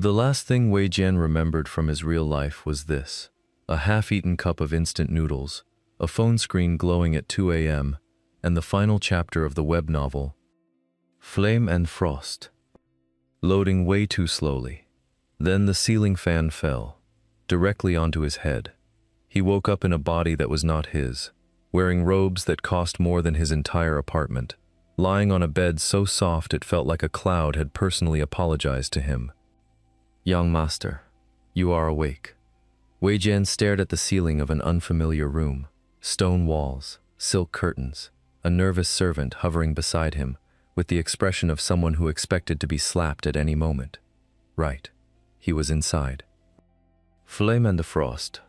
The last thing Wei Jian remembered from his real life was this: a half-eaten cup of instant noodles, a phone screen glowing at 2 a.m., and the final chapter of the web novel, Flame and Frost, loading way too slowly. Then the ceiling fan fell, directly onto his head. He woke up in a body that was not his, wearing robes that cost more than his entire apartment, lying on a bed so soft it felt like a cloud had personally apologized to him. "Young master, you are awake." Wei Jian stared at the ceiling of an unfamiliar room. Stone walls, silk curtains, a nervous servant hovering beside him, with the expression of someone who expected to be slapped at any moment. Right, he was inside. Flame and the Frost.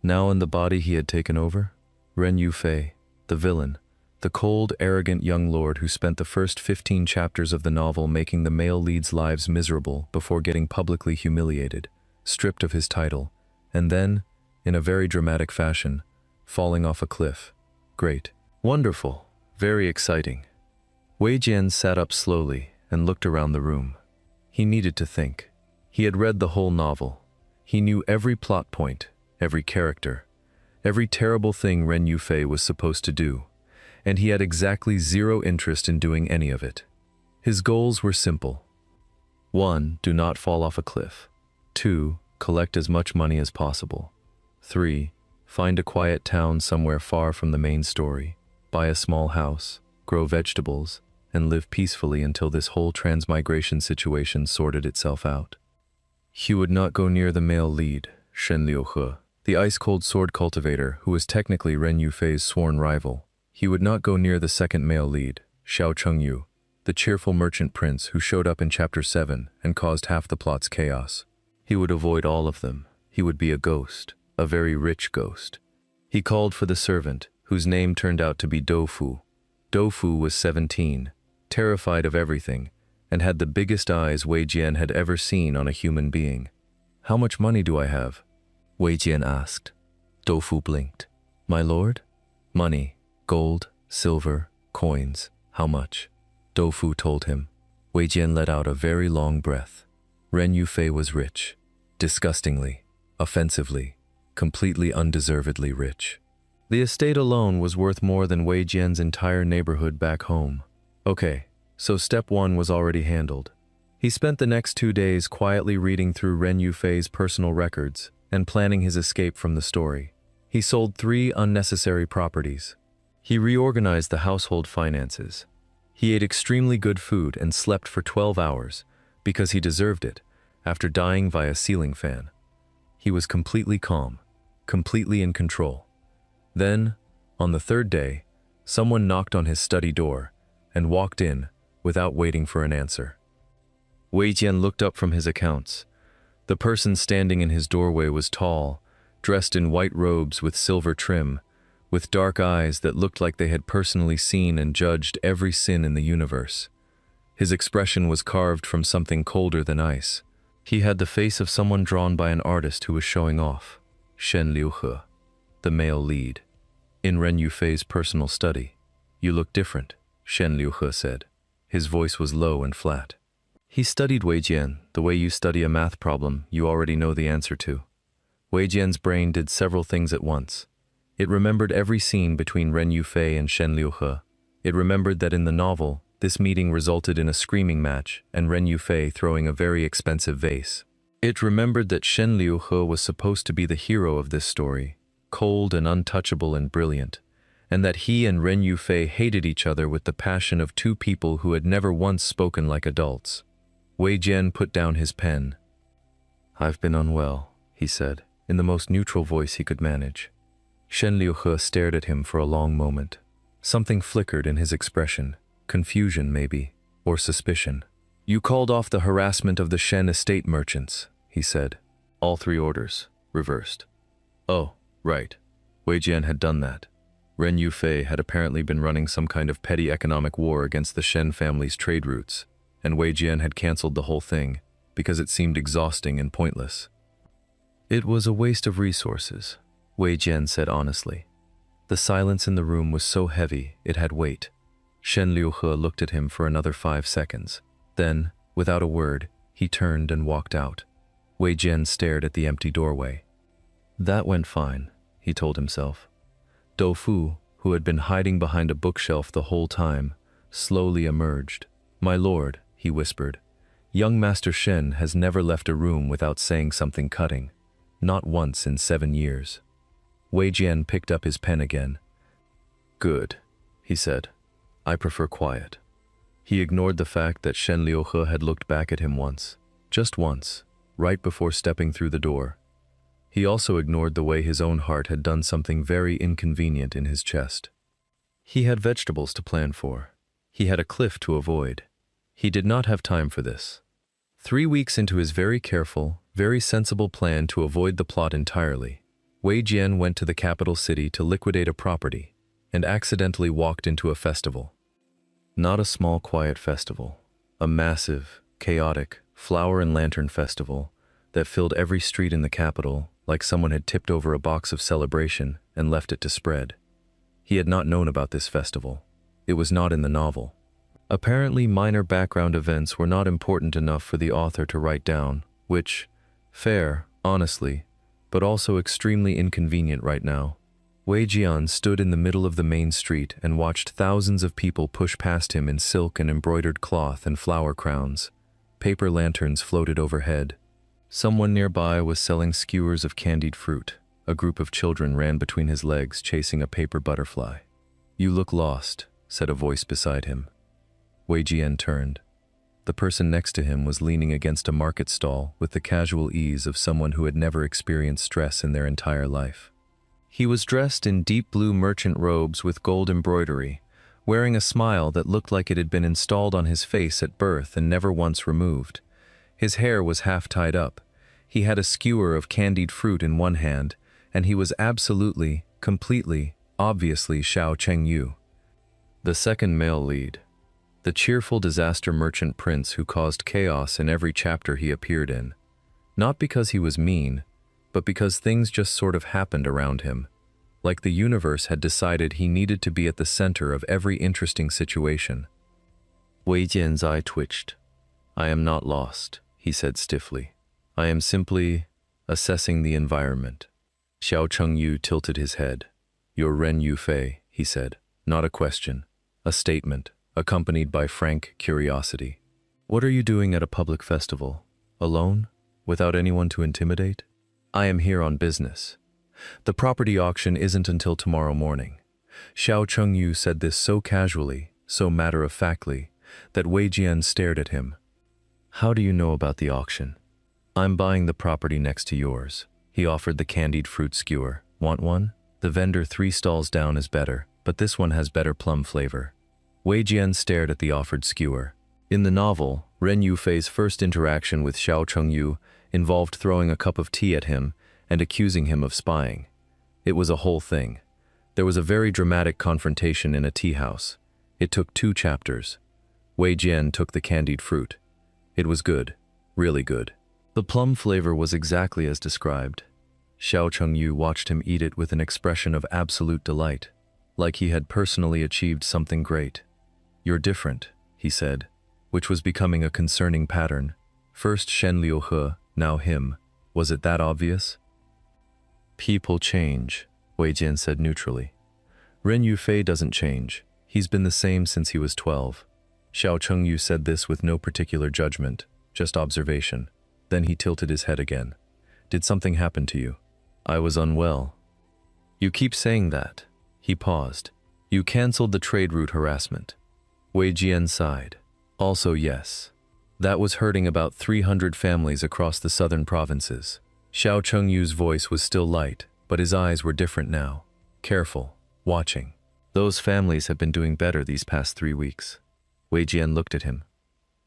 Now in the body he had taken over, Ren Yufei, the villain, the cold, arrogant young lord who spent the first 15 chapters of the novel making the male leads' lives miserable before getting publicly humiliated, stripped of his title, and then, in a very dramatic fashion, falling off a cliff. Great. Wonderful. Very exciting. Wei Jian sat up slowly and looked around the room. He needed to think. He had read the whole novel. He knew every plot point, every character, every terrible thing Ren Yufei was supposed to do, and he had exactly zero interest in doing any of it. His goals were simple. 1. Do not fall off a cliff. 2. Collect as much money as possible. 3. Find a quiet town somewhere far from the main story, buy a small house, grow vegetables, and live peacefully until this whole transmigration situation sorted itself out. He would not go near the male lead, Shen Liuhe, the ice-cold sword cultivator who was technically Ren Yufei's sworn rival. He would not go near the second male lead, Xiao Chengyu, the cheerful merchant prince who showed up in Chapter 7 and caused half the plot's chaos. He would avoid all of them. He would be a ghost, a very rich ghost. He called for the servant, whose name turned out to be Doufu. Doufu was 17, terrified of everything, and had the biggest eyes Wei Jian had ever seen on a human being. "How much money do I have?" Wei Jian asked. Doufu blinked. "My lord?" "Money, gold, silver, coins. How much?" Doufu told him. Wei Jian let out a very long breath. Ren Yufei was rich. Disgustingly, offensively, completely undeservedly rich. The estate alone was worth more than Wei Jian's entire neighborhood back home. Okay, so step 1 was already handled. He spent the next 2 days quietly reading through Ren Yufei's personal records and planning his escape from the story. He sold 3 unnecessary properties. He reorganized the household finances. He ate extremely good food and slept for 12 hours, because he deserved it, after dying via ceiling fan. He was completely calm, completely in control. Then, on the 3rd day, someone knocked on his study door and walked in without waiting for an answer. Wei Jian looked up from his accounts. The person standing in his doorway was tall, dressed in white robes with silver trim, with dark eyes that looked like they had personally seen and judged every sin in the universe. His expression was carved from something colder than ice. He had the face of someone drawn by an artist who was showing off. Shen Liuhe, the male lead. In Ren Yufei's personal study. "You look different," Shen Liuhe said. His voice was low and flat. He studied Wei Jian the way you study a math problem you already know the answer to. Wei Jian's brain did several things at once. It remembered every scene between Ren Yufei and Shen Liuhe. It remembered that in the novel, this meeting resulted in a screaming match and Ren Yufei throwing a very expensive vase. It remembered that Shen Liuhe was supposed to be the hero of this story, cold and untouchable and brilliant, and that he and Ren Yufei hated each other with the passion of 2 people who had never once spoken like adults. Wei Jian put down his pen. "I've been unwell," he said, in the most neutral voice he could manage. Shen Liuhe stared at him for a long moment. Something flickered in his expression, confusion maybe, or suspicion. "You called off the harassment of the Shen estate merchants," he said. "All 3 orders, reversed." "Oh, right." Wei Jian had done that. Ren Yufei had apparently been running some kind of petty economic war against the Shen family's trade routes, and Wei Jian had cancelled the whole thing because it seemed exhausting and pointless. "It was a waste of resources," Wei Jian said honestly. The silence in the room was so heavy it had weight. Shen Liuhe looked at him for another 5 seconds. Then, without a word, He turned and walked out. Wei Jian stared at the empty doorway. That went fine, he told himself. Dou Fu, who had been hiding behind a bookshelf the whole time, slowly emerged. "My lord," he whispered, "young Master Shen has never left a room without saying something cutting. Not once in 7 years." Wei Jian picked up his pen again. "Good," he said. "I prefer quiet." He ignored the fact that Shen Liuhe had looked back at him once. Just once, right before stepping through the door. He also ignored the way his own heart had done something very inconvenient in his chest. He had vegetables to plan for. He had a cliff to avoid. He did not have time for this. 3 weeks into his very careful, very sensible plan to avoid the plot entirely, Wei Jian went to the capital city to liquidate a property and accidentally walked into a festival. Not a small quiet festival, a massive, chaotic, flower and lantern festival that filled every street in the capital like someone had tipped over a box of celebration and left it to spread. He had not known about this festival. It was not in the novel. Apparently, minor background events were not important enough for the author to write down, which, fair, honestly, but also extremely inconvenient right now. Wei Jian stood in the middle of the main street and watched thousands of people push past him in silk and embroidered cloth and flower crowns. Paper lanterns floated overhead. Someone nearby was selling skewers of candied fruit. A group of children ran between his legs, chasing a paper butterfly. "You look lost," said a voice beside him. Wei Jian turned. The person next to him was leaning against a market stall with the casual ease of someone who had never experienced stress in their entire life. He was dressed in deep blue merchant robes with gold embroidery, wearing a smile that looked like it had been installed on his face at birth and never once removed. His hair was half tied up. He had a skewer of candied fruit in one hand, and he was absolutely, completely, obviously Xiao Chengyu. The second male lead. The cheerful disaster merchant prince who caused chaos in every chapter he appeared in. Not because he was mean, but because things just sort of happened around him. Like the universe had decided he needed to be at the center of every interesting situation. Wei Jian's eye twitched. "I am not lost," he said stiffly. "I am simply assessing the environment." Xiao Chengyu tilted his head. "You're Ren Yufei," he said. Not a question, a statement, accompanied by frank curiosity. "What are you doing at a public festival? Alone? Without anyone to intimidate?" "I am here on business. The property auction isn't until tomorrow morning." Xiao Chengyu said this so casually, so matter-of-factly, that Wei Jian stared at him. "How do you know about the auction?" "I'm buying the property next to yours." He offered the candied fruit skewer. "Want one?" "The vendor 3 stalls down is better, but this one has better plum flavor." Wei Jian stared at the offered skewer. In the novel, Ren Yufei's first interaction with Xiao Chengyu involved throwing a cup of tea at him and accusing him of spying. It was a whole thing. There was a very dramatic confrontation in a tea house. It took 2 chapters. Wei Jian took the candied fruit. It was good, really good. The plum flavor was exactly as described. Xiao Chengyu watched him eat it with an expression of absolute delight, like he had personally achieved something great. "You're different," he said, which was becoming a concerning pattern. First Shen Liuhe, now him. Was it that obvious? "People change," Wei Jian said neutrally. "Ren Yufei doesn't change. He's been the same since he was 12. Xiao Chengyu said this with no particular judgment, just observation. Then he tilted his head again. "Did something happen to you?" "I was unwell." "You keep saying that." He paused. "You canceled the trade route harassment." Wei Jian sighed. "Also yes. That was hurting about 300 families across the southern provinces." Xiao Chengyu's voice was still light, but his eyes were different now. Careful, watching. "Those families have been doing better these past 3 weeks." Wei Jian looked at him.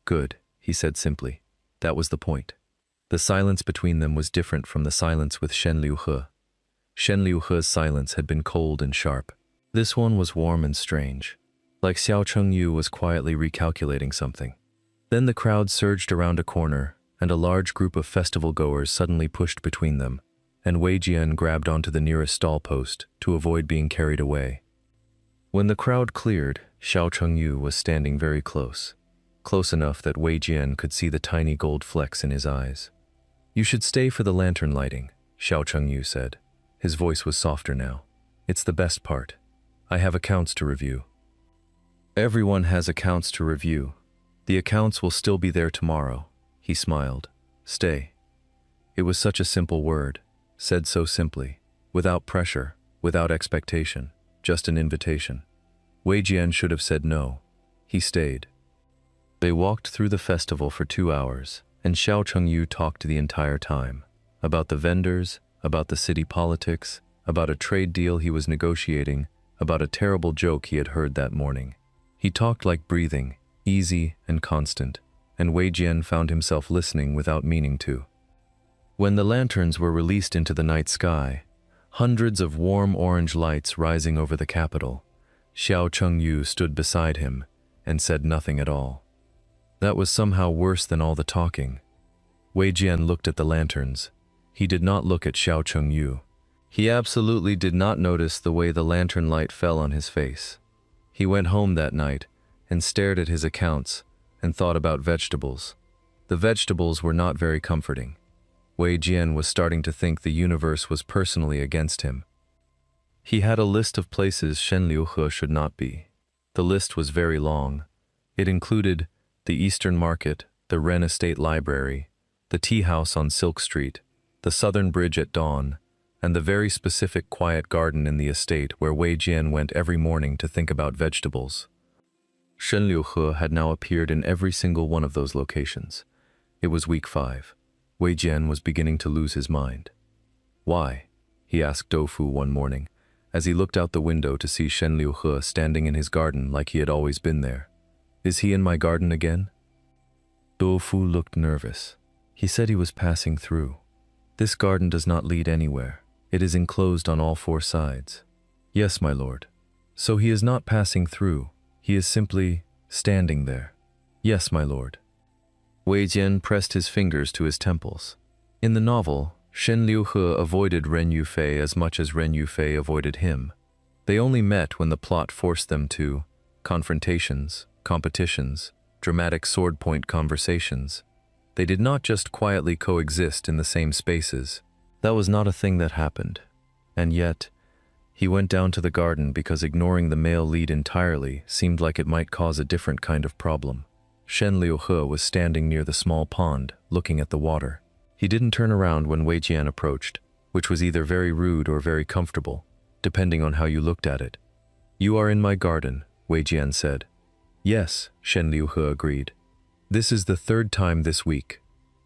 "Good," he said simply. That was the point. The silence between them was different from the silence with Shen Liuhe. Shen Liuhe's silence had been cold and sharp. This one was warm and strange, like Xiao Chengyu was quietly recalculating something. Then the crowd surged around a corner, and a large group of festival-goers suddenly pushed between them, and Wei Jian grabbed onto the nearest stall post to avoid being carried away. When the crowd cleared, Xiao Chengyu was standing very close. close enough that Wei Jian could see the tiny gold flecks in his eyes. "You should stay for the lantern lighting," Xiao Chengyu said. His voice was softer now. "It's the best part. I have accounts to review." "Everyone has accounts to review. The accounts will still be there tomorrow," he smiled. "Stay." It was such a simple word, said so simply, without pressure, without expectation, just an invitation. Wei Jian should have said no. He stayed. They walked through the festival for 2 hours, and Xiao Chengyu talked the entire time. About the vendors, about the city politics, about a trade deal he was negotiating, about a terrible joke he had heard that morning. He talked like breathing, easy and constant, and Wei Jian found himself listening without meaning to. When the lanterns were released into the night sky, hundreds of warm orange lights rising over the capital, Xiao Chengyu stood beside him and said nothing at all. That was somehow worse than all the talking. Wei Jian looked at the lanterns. He did not look at Xiao Chengyu. He absolutely did not notice the way the lantern light fell on his face. He went home that night and stared at his accounts and thought about vegetables. The vegetables were not very comforting. Wei Jian was starting to think the universe was personally against him. He had a list of places Shen Liuhe should not be. The list was very long. It included the Eastern Market, the Ren Estate Library, the tea house on Silk Street, the Southern Bridge at dawn, and the very specific quiet garden in the estate where Wei Jian went every morning to think about vegetables. Shen Liuhe had now appeared in every single one of those locations. It was week 5. Wei Jian was beginning to lose his mind. "Why?" he asked Doufu one morning, as he looked out the window to see Shen Liuhe standing in his garden like he had always been there. "Is he in my garden again?" Doufu looked nervous. He said he was passing through. "This garden does not lead anywhere. It is enclosed on all 4 sides." "Yes, my lord." "So he is not passing through. He is simply standing there." "Yes, my lord." Wei Jian pressed his fingers to his temples. In the novel, Shen Liuhe avoided Ren Yufei as much as Ren Yufei avoided him. They only met when the plot forced them to confrontations, competitions, dramatic sword-point conversations. They did not just quietly coexist in the same spaces. That was not a thing that happened. And yet, he went down to the garden because ignoring the male lead entirely seemed like it might cause a different kind of problem. Shen Liuhe was standing near the small pond, looking at the water. He didn't turn around when Wei Jian approached, which was either very rude or very comfortable, depending on how you looked at it. "You are in my garden," Wei Jian said. "Yes," Shen Liuhe agreed. "This is the 3rd time this week."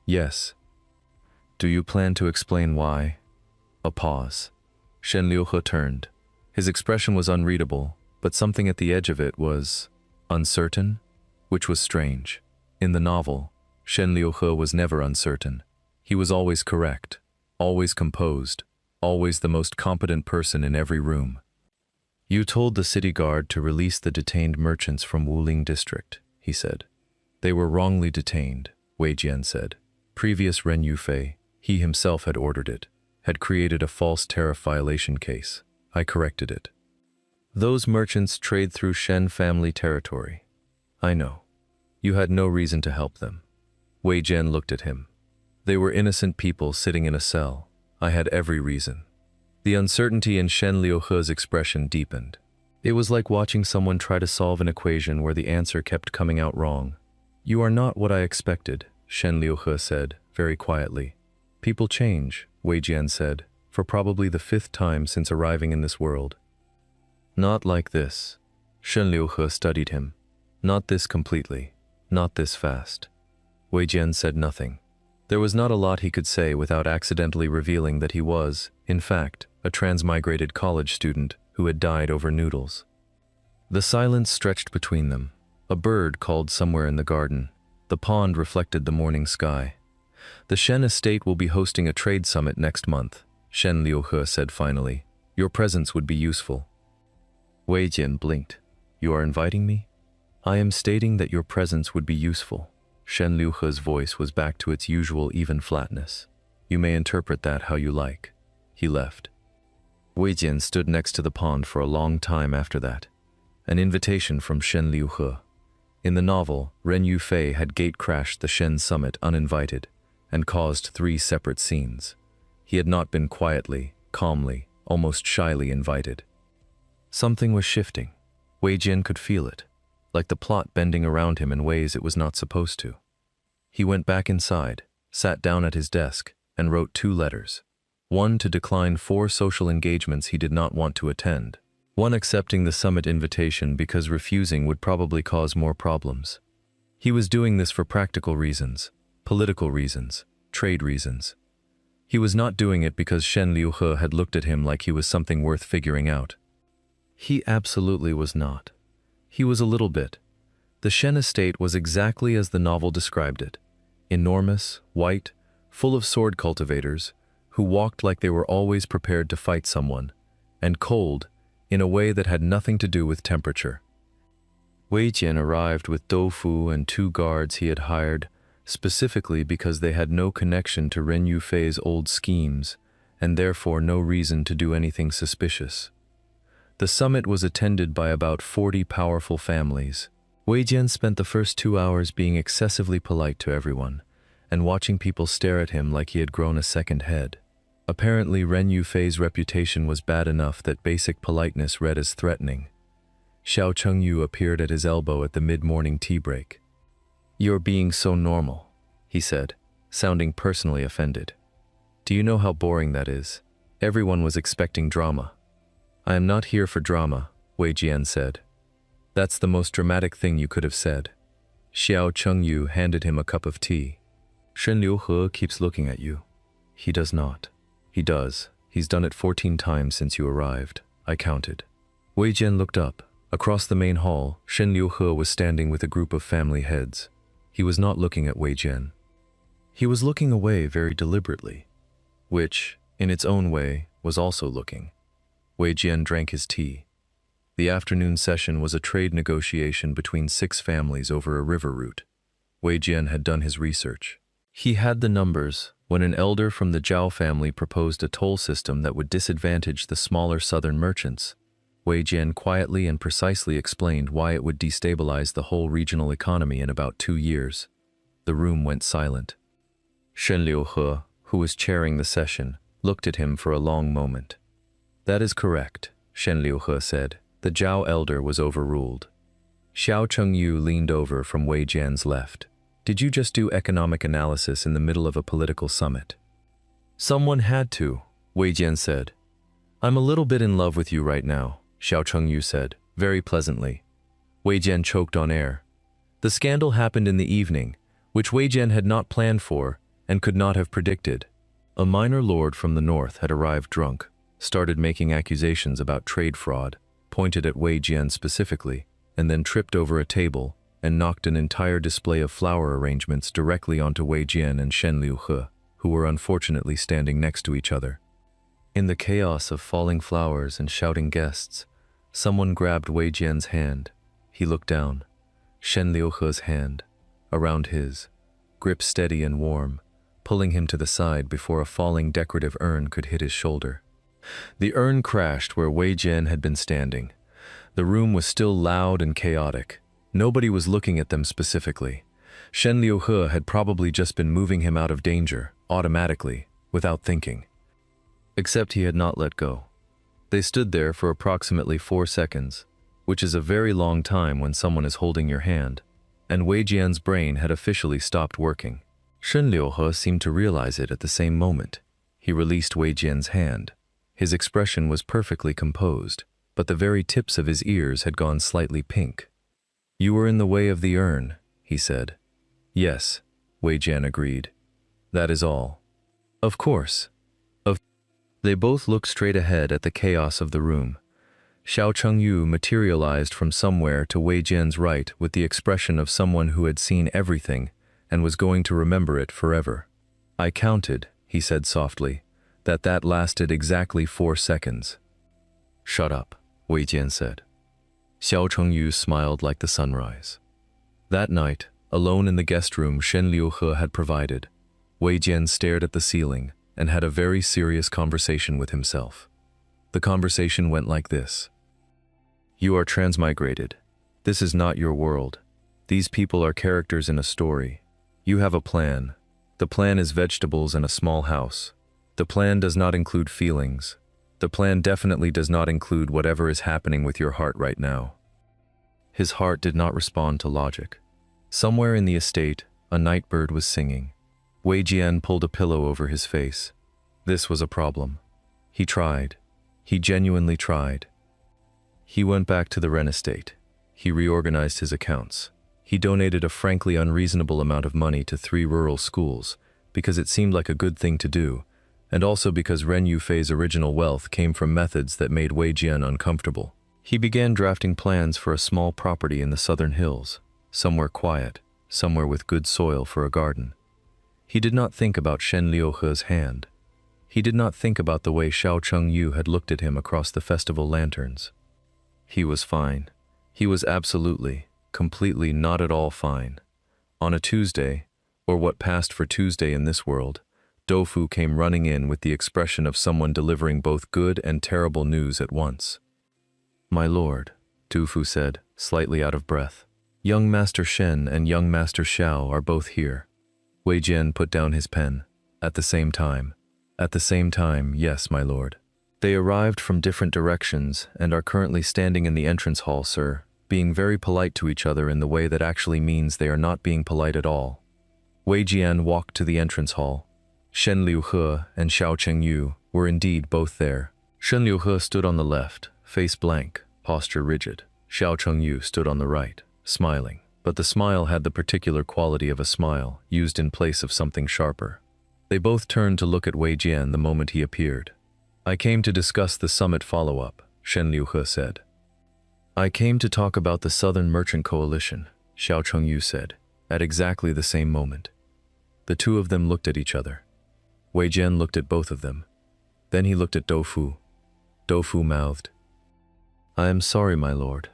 "Yes." "Do you plan to explain why?" A pause. Shen Liuhe turned. His expression was unreadable, but something at the edge of it was uncertain, which was strange. In the novel, Shen Liuhe was never uncertain. He was always correct, always composed, always the most competent person in every room. "You told the city guard to release the detained merchants from Wuling district," he said. "They were wrongly detained," Wei Jian said. Previous Ren Yufei, he himself had ordered it, had created a false tariff violation case. I corrected it. "Those merchants trade through Shen family territory." "I know. You had no reason to help them." Wei Jian looked at him. "They were innocent people sitting in a cell. I had every reason." The uncertainty in Shen Liuhe's expression deepened. It was like watching someone try to solve an equation where the answer kept coming out wrong. "You are not what I expected," Shen Liuhe said, very quietly. "People change," Wei Jian said, "for probably the 5th time since arriving in this world." "Not like this." Shen Liuhe studied him. "Not this completely. Not this fast." Wei Jian said nothing. There was not a lot he could say without accidentally revealing that he was, in fact, a transmigrated college student who had died over noodles. The silence stretched between them. A bird called somewhere in the garden. The pond reflected the morning sky. "The Shen estate will be hosting a trade summit next month," Shen Liuhe said finally. "Your presence would be useful." Wei Jian blinked. "You are inviting me?" "I am stating that your presence would be useful." Shen Liuhe's voice was back to its usual even flatness. "You may interpret that how you like." He left. Wei Jian stood next to the pond for a long time after that. An invitation from Shen Liuhe. In the novel, Ren Yufei had gate-crashed the Shen summit uninvited and caused 3 separate scenes. He had not been quietly, calmly, almost shyly invited. Something was shifting. Wei Jian could feel it, like the plot bending around him in ways it was not supposed to. He went back inside, sat down at his desk, and wrote 2 letters. One to decline 4 social engagements he did not want to attend. One accepting the summit invitation because refusing would probably cause more problems. He was doing this for practical reasons, political reasons, trade reasons. He was not doing it because Shen Liuhe had looked at him like he was something worth figuring out. He absolutely was not. He was a little bit. The Shen estate was exactly as the novel described it. Enormous, white, full of sword cultivators, who walked like they were always prepared to fight someone, and cold, in a way that had nothing to do with temperature. Wei Jian arrived with Doufu and 2 guards he had hired, specifically because they had no connection to Ren Yufei's old schemes, and therefore no reason to do anything suspicious. The summit was attended by about 40 powerful families. Wei Jian spent the first 2 hours being excessively polite to everyone, and watching people stare at him like he had grown a second head. Apparently, Ren Yufei's reputation was bad enough that basic politeness read as threatening. Xiao Chengyu appeared at his elbow at the mid-morning tea break. "You're being so normal," he said, sounding personally offended. "Do you know how boring that is? Everyone was expecting drama." "I am not here for drama," Wei Jian said. "That's the most dramatic thing you could have said." Xiao Chengyu handed him a cup of tea. "Shen Liuhe keeps looking at you." "He does not." "He does. He's done it 14 times since you arrived. I counted." Wei Jian looked up. Across the main hall, Shen Liuhe was standing with a group of family heads. He was not looking at Wei Jian. He was looking away very deliberately, which, in its own way, was also looking. Wei Jian drank his tea. The afternoon session was a trade negotiation between 6 families over a river route. Wei Jian had done his research. He had the numbers when an elder from the Zhao family proposed a toll system that would disadvantage the smaller southern merchants. Wei Jian quietly and precisely explained why it would destabilize the whole regional economy in about 2 years. The room went silent. Shen Liuhe, who was chairing the session, looked at him for a long moment. "That is correct," Shen Liuhe said. The Zhao elder was overruled. Xiao Chengyu leaned over from Wei Jian's left. "Did you just do economic analysis in the middle of a political summit?" "Someone had to," Wei Jian said. "I'm a little bit in love with you right now," Xiao Chengyu said, very pleasantly. Wei Jian choked on air. The scandal happened in the evening, which Wei Jian had not planned for and could not have predicted. A minor lord from the north had arrived drunk, started making accusations about trade fraud, pointed at Wei Jian specifically, and then tripped over a table and knocked an entire display of flower arrangements directly onto Wei Jian and Shen Liuhe, who were unfortunately standing next to each other. In the chaos of falling flowers and shouting guests, someone grabbed Wei Jian's hand. He looked down. Shen Liuhe's hand, around his, grip steady and warm, pulling him to the side before a falling decorative urn could hit his shoulder. The urn crashed where Wei Jian had been standing. The room was still loud and chaotic. Nobody was looking at them specifically. Shen Liuhe had probably just been moving him out of danger, automatically, without thinking. Except he had not let go. They stood there for approximately 4 seconds, which is a very long time when someone is holding your hand, and Wei Jian's brain had officially stopped working. Shen Liuhe seemed to realize it at the same moment. He released Wei Jian's hand. His expression was perfectly composed, but the very tips of his ears had gone slightly pink. "You were in the way of the urn," he said. "Yes," Wei Jian agreed. "That is all." "Of course." They both looked straight ahead at the chaos of the room. Xiao Chengyu materialized from somewhere to Wei Jian's right with the expression of someone who had seen everything and was going to remember it forever. "I counted," he said softly, that lasted exactly 4 seconds. "Shut up," Wei Jian said. Xiao Chengyu smiled like the sunrise. That night, alone in the guest room Shen Liuhe had provided, Wei Jian stared at the ceiling and had a very serious conversation with himself. The conversation went like this. "You are transmigrated. This is not your world. These people are characters in a story. You have a plan. The plan is vegetables and a small house. The plan does not include feelings. The plan definitely does not include whatever is happening with your heart right now. His heart did not respond to logic. Somewhere in the estate, a night bird was singing. Wei Jian pulled a pillow over his face. This was a problem. He tried. He genuinely tried. He went back to the Ren estate. He reorganized his accounts. He donated a frankly unreasonable amount of money to 3 rural schools because it seemed like a good thing to do, and also because Ren Yufei's original wealth came from methods that made Wei Jian uncomfortable. He began drafting plans for a small property in the southern hills, somewhere quiet, somewhere with good soil for a garden. He did not think about Shen Liuhe's hand. He did not think about the way Xiao Chengyu had looked at him across the festival lanterns. He was fine. He was absolutely, completely not at all fine. On a Tuesday, or what passed for Tuesday in this world, Doufu came running in with the expression of someone delivering both good and terrible news at once. "My lord," Doufu said, slightly out of breath. "Young Master Shen and young Master Xiao are both here." Wei Jian put down his pen. At the same time, yes, my lord. "They arrived from different directions and are currently standing in the entrance hall, sir, being very polite to each other in the way that actually means they are not being polite at all." Wei Jian walked to the entrance hall. Shen Liuhe and Xiao Chengyu were indeed both there. Shen Liuhe stood on the left, face blank, posture rigid. Xiao Chengyu stood on the right, smiling, but the smile had the particular quality of a smile used in place of something sharper. They both turned to look at Wei Jian the moment he appeared. "I came to discuss the summit follow-up," Shen Liuhe said. "I came to talk about the Southern Merchant Coalition," Xiao Chengyu said, at exactly the same moment. The two of them looked at each other. Wei Jian looked at both of them. Then he looked at Doufu. Doufu mouthed, "I am sorry, my lord."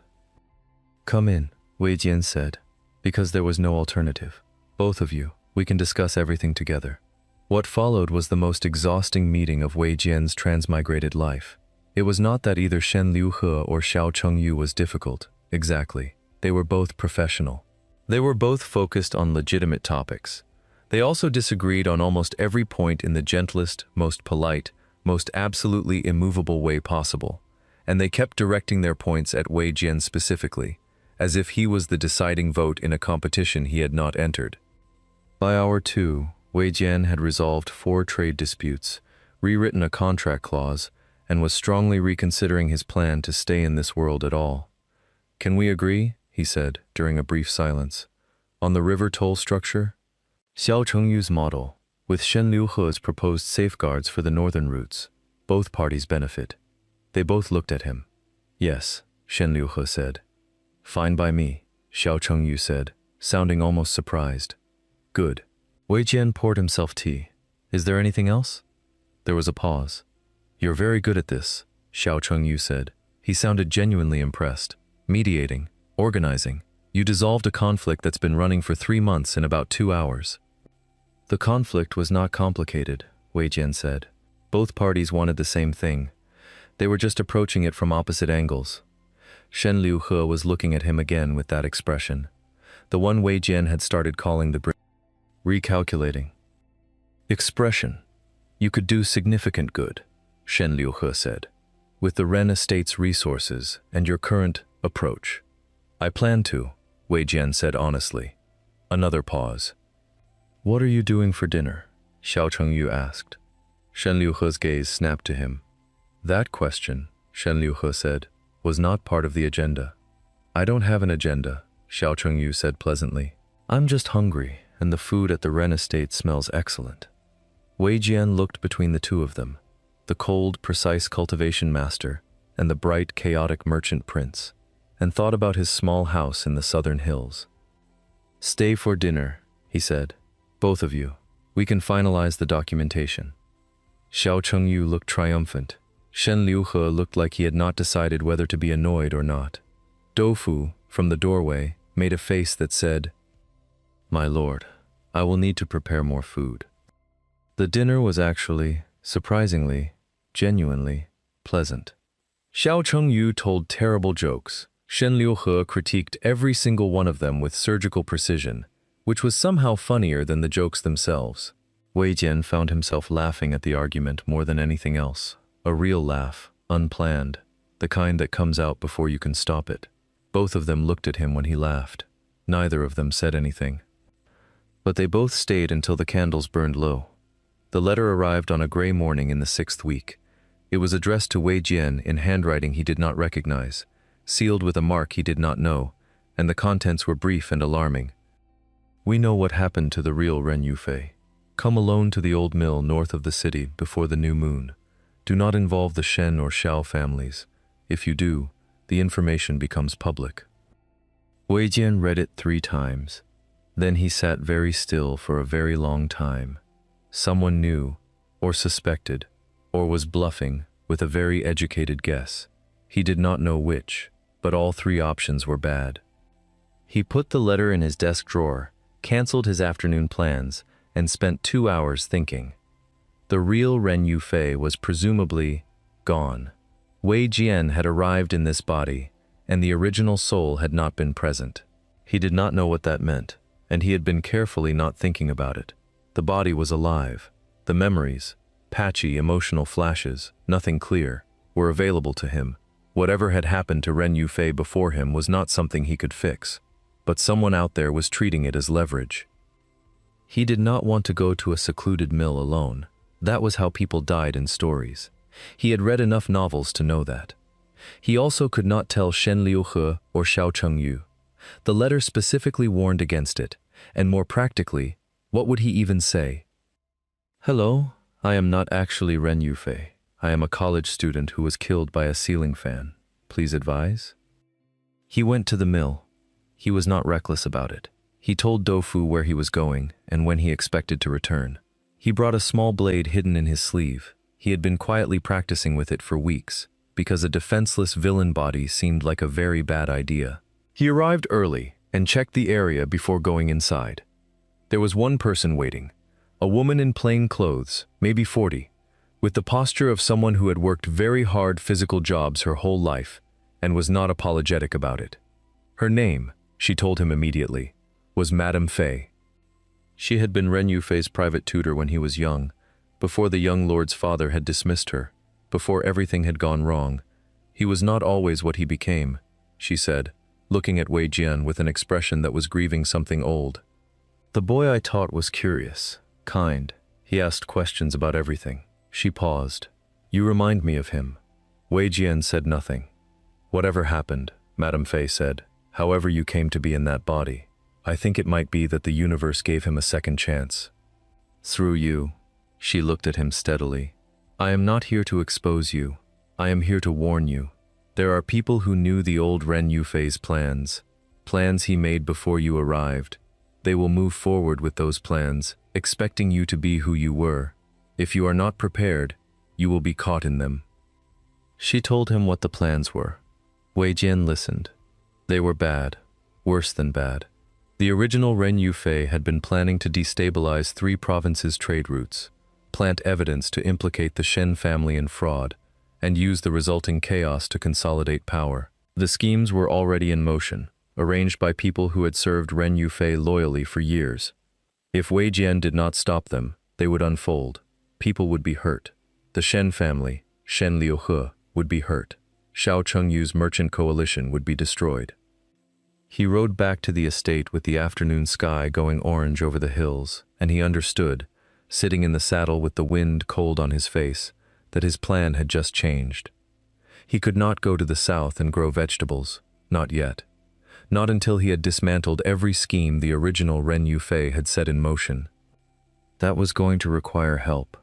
"Come in," Wei Jian said, because there was no alternative. "Both of you, we can discuss everything together." What followed was the most exhausting meeting of Wei Jian's transmigrated life. It was not that either Shen Liuhe or Xiao Chengyu was difficult, exactly. They were both professional. They were both focused on legitimate topics. They also disagreed on almost every point in the gentlest, most polite, most absolutely immovable way possible, and they kept directing their points at Wei Jian specifically, as if he was the deciding vote in a competition he had not entered. By hour 2, Wei Jian had resolved 4 trade disputes, rewritten a contract clause, and was strongly reconsidering his plan to stay in this world at all. "Can we agree," he said, during a brief silence, "on the river toll structure? Xiao Chengyu's model, with Shen Liuhe's proposed safeguards for the northern routes. Both parties benefit." They both looked at him. "Yes," Shen Liuhe said. "Fine by me," Xiao Chengyu said, sounding almost surprised. "Good." Wei Jian poured himself tea. "Is there anything else?" There was a pause. "You're very good at this," Xiao Chengyu said. He sounded genuinely impressed. "Mediating, organizing. You dissolved a conflict that's been running for 3 months in about 2 hours." "The conflict was not complicated," Wei Jian said. "Both parties wanted the same thing. They were just approaching it from opposite angles." Shen Liuhe was looking at him again with that expression. The one Wei Jian had started calling the recalculating expression. "You could do significant good," Shen Liuhe said, "with the Ren Estate's resources and your current approach." "I plan to," Wei Jian said honestly. Another pause. "What are you doing for dinner?" Xiao Chengyu asked. Shen Liuhe's gaze snapped to him. "That question," Shen Liuhe said, "was not part of the agenda." "I don't have an agenda," Xiao Chengyu said pleasantly. "I'm just hungry, and the food at the Ren Estate smells excellent." Wei Jian looked between the two of them, the cold, precise cultivation master and the bright, chaotic merchant prince, and thought about his small house in the southern hills. "Stay for dinner," he said. "Both of you. We can finalize the documentation." Xiao Chengyu looked triumphant. Shen Liuhe looked like he had not decided whether to be annoyed or not. Doufu, from the doorway, made a face that said, "My lord, I will need to prepare more food." The dinner was actually, surprisingly, genuinely pleasant. Xiao Chengyu told terrible jokes. Shen Liuhe critiqued every single one of them with surgical precision, which was somehow funnier than the jokes themselves. Wei Jian found himself laughing at the argument more than anything else. A real laugh, unplanned, the kind that comes out before you can stop it. Both of them looked at him when he laughed. Neither of them said anything. But they both stayed until the candles burned low. The letter arrived on a gray morning in the 6th week. It was addressed to Wei Jian in handwriting he did not recognize, sealed with a mark he did not know, and the contents were brief and alarming. We know what happened to the real Ren Yufei. Come alone to the old mill north of the city before the new moon. Do not involve the Shen or Xiao families. If you do, the information becomes public. Wei Jian read it 3 times. Then he sat very still for a very long time. Someone knew, or suspected, or was bluffing with a very educated guess. He did not know which, but all 3 options were bad. He put the letter in his desk drawer, canceled his afternoon plans, and spent 2 hours thinking. The real Ren Yufei was presumably gone. Wei Jian had arrived in this body, and the original soul had not been present. He did not know what that meant, and he had been carefully not thinking about it. The body was alive. The memories, patchy emotional flashes, nothing clear, were available to him. Whatever had happened to Ren Yufei before him was not something he could fix, but someone out there was treating it as leverage. He did not want to go to a secluded mill alone. That was how people died in stories. He had read enough novels to know that. He also could not tell Shen Liuhe or Xiao Chengyu. The letter specifically warned against it, and more practically, what would he even say? Hello, I am not actually Ren Yufei. I am a college student who was killed by a ceiling fan. Please advise? He went to the mill. He was not reckless about it. He told Dofu where he was going and when he expected to return. He brought a small blade hidden in his sleeve. He had been quietly practicing with it for weeks, because a defenseless villain body seemed like a very bad idea. He arrived early and checked the area before going inside. There was one person waiting, a woman in plain clothes, maybe 40, with the posture of someone who had worked very hard physical jobs her whole life and was not apologetic about it. Her name, she told him immediately, was Madame Fei. She had been Ren Yufei's private tutor when he was young, before the young lord's father had dismissed her, before everything had gone wrong. He was not always what he became, she said, looking at Wei Jian with an expression that was grieving something old. The boy I taught was curious, kind. He asked questions about everything. She paused. You remind me of him. Wei Jian said nothing. Whatever happened, Madame Fei said, however you came to be in that body, I think it might be that the universe gave him a second chance. Through you. She looked at him steadily. I am not here to expose you. I am here to warn you. There are people who knew the old Ren Yufei's plans he made before you arrived. They will move forward with those plans, expecting you to be who you were. If you are not prepared, you will be caught in them. She told him what the plans were. Wei Jian listened. They were bad, worse than bad. The original Ren Yufei had been planning to destabilize 3 provinces' trade routes, plant evidence to implicate the Shen family in fraud, and use the resulting chaos to consolidate power. The schemes were already in motion, arranged by people who had served Ren Yufei loyally for years. If Wei Jian did not stop them, they would unfold. People would be hurt. The Shen family, Shen Liuhe, would be hurt. Xiao Chengyu's merchant coalition would be destroyed. He rode back to the estate with the afternoon sky going orange over the hills, and he understood, sitting in the saddle with the wind cold on his face, that his plan had just changed. He could not go to the south and grow vegetables, not yet. Not until he had dismantled every scheme the original Ren Yufei had set in motion. That was going to require help.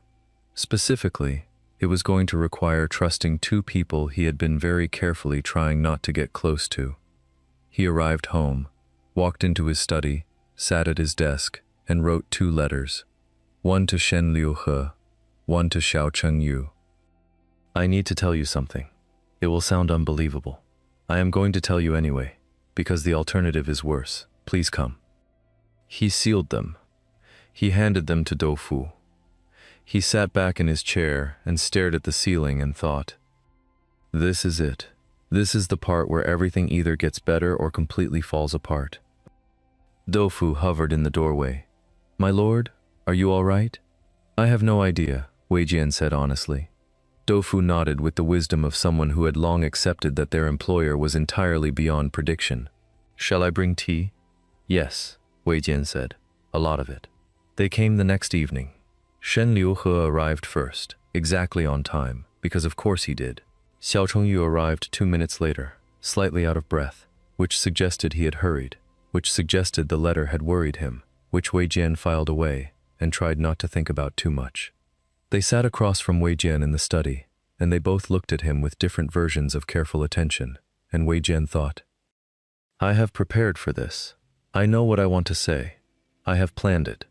Specifically, it was going to require trusting 2 people he had been very carefully trying not to get close to. He arrived home, walked into his study, sat at his desk, and wrote 2 letters. One to Shen Liuhe, one to Xiao Chengyu. I need to tell you something. It will sound unbelievable. I am going to tell you anyway, because the alternative is worse. Please come. He sealed them. He handed them to Dofu. He sat back in his chair and stared at the ceiling and thought, this is it. This is the part where everything either gets better or completely falls apart. Dofu hovered in the doorway. My lord, are you all right? I have no idea, Wei Jian said honestly. Dofu nodded with the wisdom of someone who had long accepted that their employer was entirely beyond prediction. Shall I bring tea? Yes, Wei Jian said. A lot of it. They came the next evening. Shen Liuhe arrived first, exactly on time, because of course he did. Xiao Chengyu arrived 2 minutes later, slightly out of breath, which suggested he had hurried, which suggested the letter had worried him, which Wei Jian filed away and tried not to think about too much. They sat across from Wei Jian in the study, and they both looked at him with different versions of careful attention, and Wei Jian thought, I have prepared for this. I know what I want to say. I have planned it.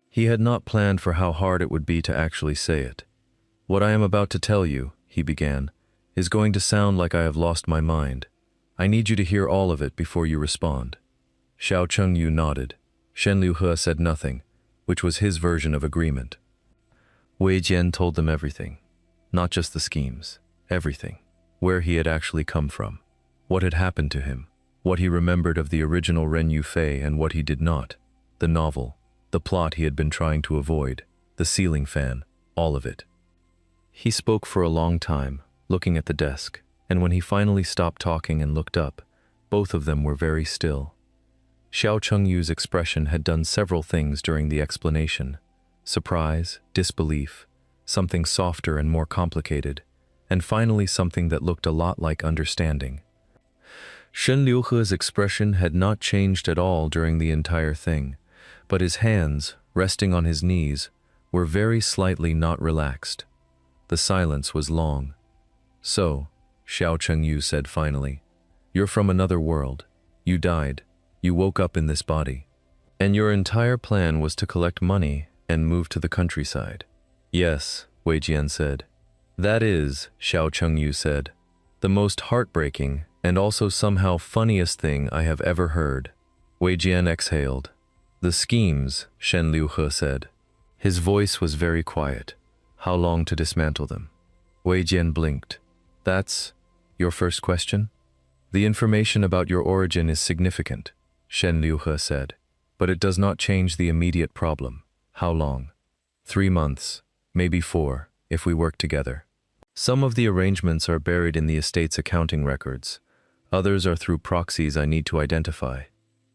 He had not planned for how hard it would be to actually say it. What I am about to tell you, he began, is going to sound like I have lost my mind. I need you to hear all of it before you respond. Xiao Chengyu nodded. Shen Liuhe said nothing, which was his version of agreement. Wei Jian told them everything. Not just the schemes, everything. Where he had actually come from. What had happened to him. What he remembered of the original Ren Yufei and what he did not. The novel. The plot he had been trying to avoid. The ceiling fan. All of it. He spoke for a long time, looking at the desk, and when he finally stopped talking and looked up, both of them were very still. Xiao Chengyu's expression had done several things during the explanation. Surprise, disbelief, something softer and more complicated, and finally something that looked a lot like understanding. Shen Liuhe's expression had not changed at all during the entire thing, but his hands, resting on his knees, were very slightly not relaxed. The silence was long. So, Xiao Chengyu said finally, you're from another world. You died. You woke up in this body. And your entire plan was to collect money and move to the countryside. Yes, Wei Jian said. That is, Xiao Chengyu said, the most heartbreaking and also somehow funniest thing I have ever heard. Wei Jian exhaled. The schemes, Shen Liuhe said. His voice was very quiet. How long to dismantle them? Wei Jian blinked. That's your first question? The information about your origin is significant, Shen Liuhe said, but it does not change the immediate problem. How long? 3 months, maybe 4, if we work together. Some of the arrangements are buried in the estate's accounting records. Others are through proxies I need to identify.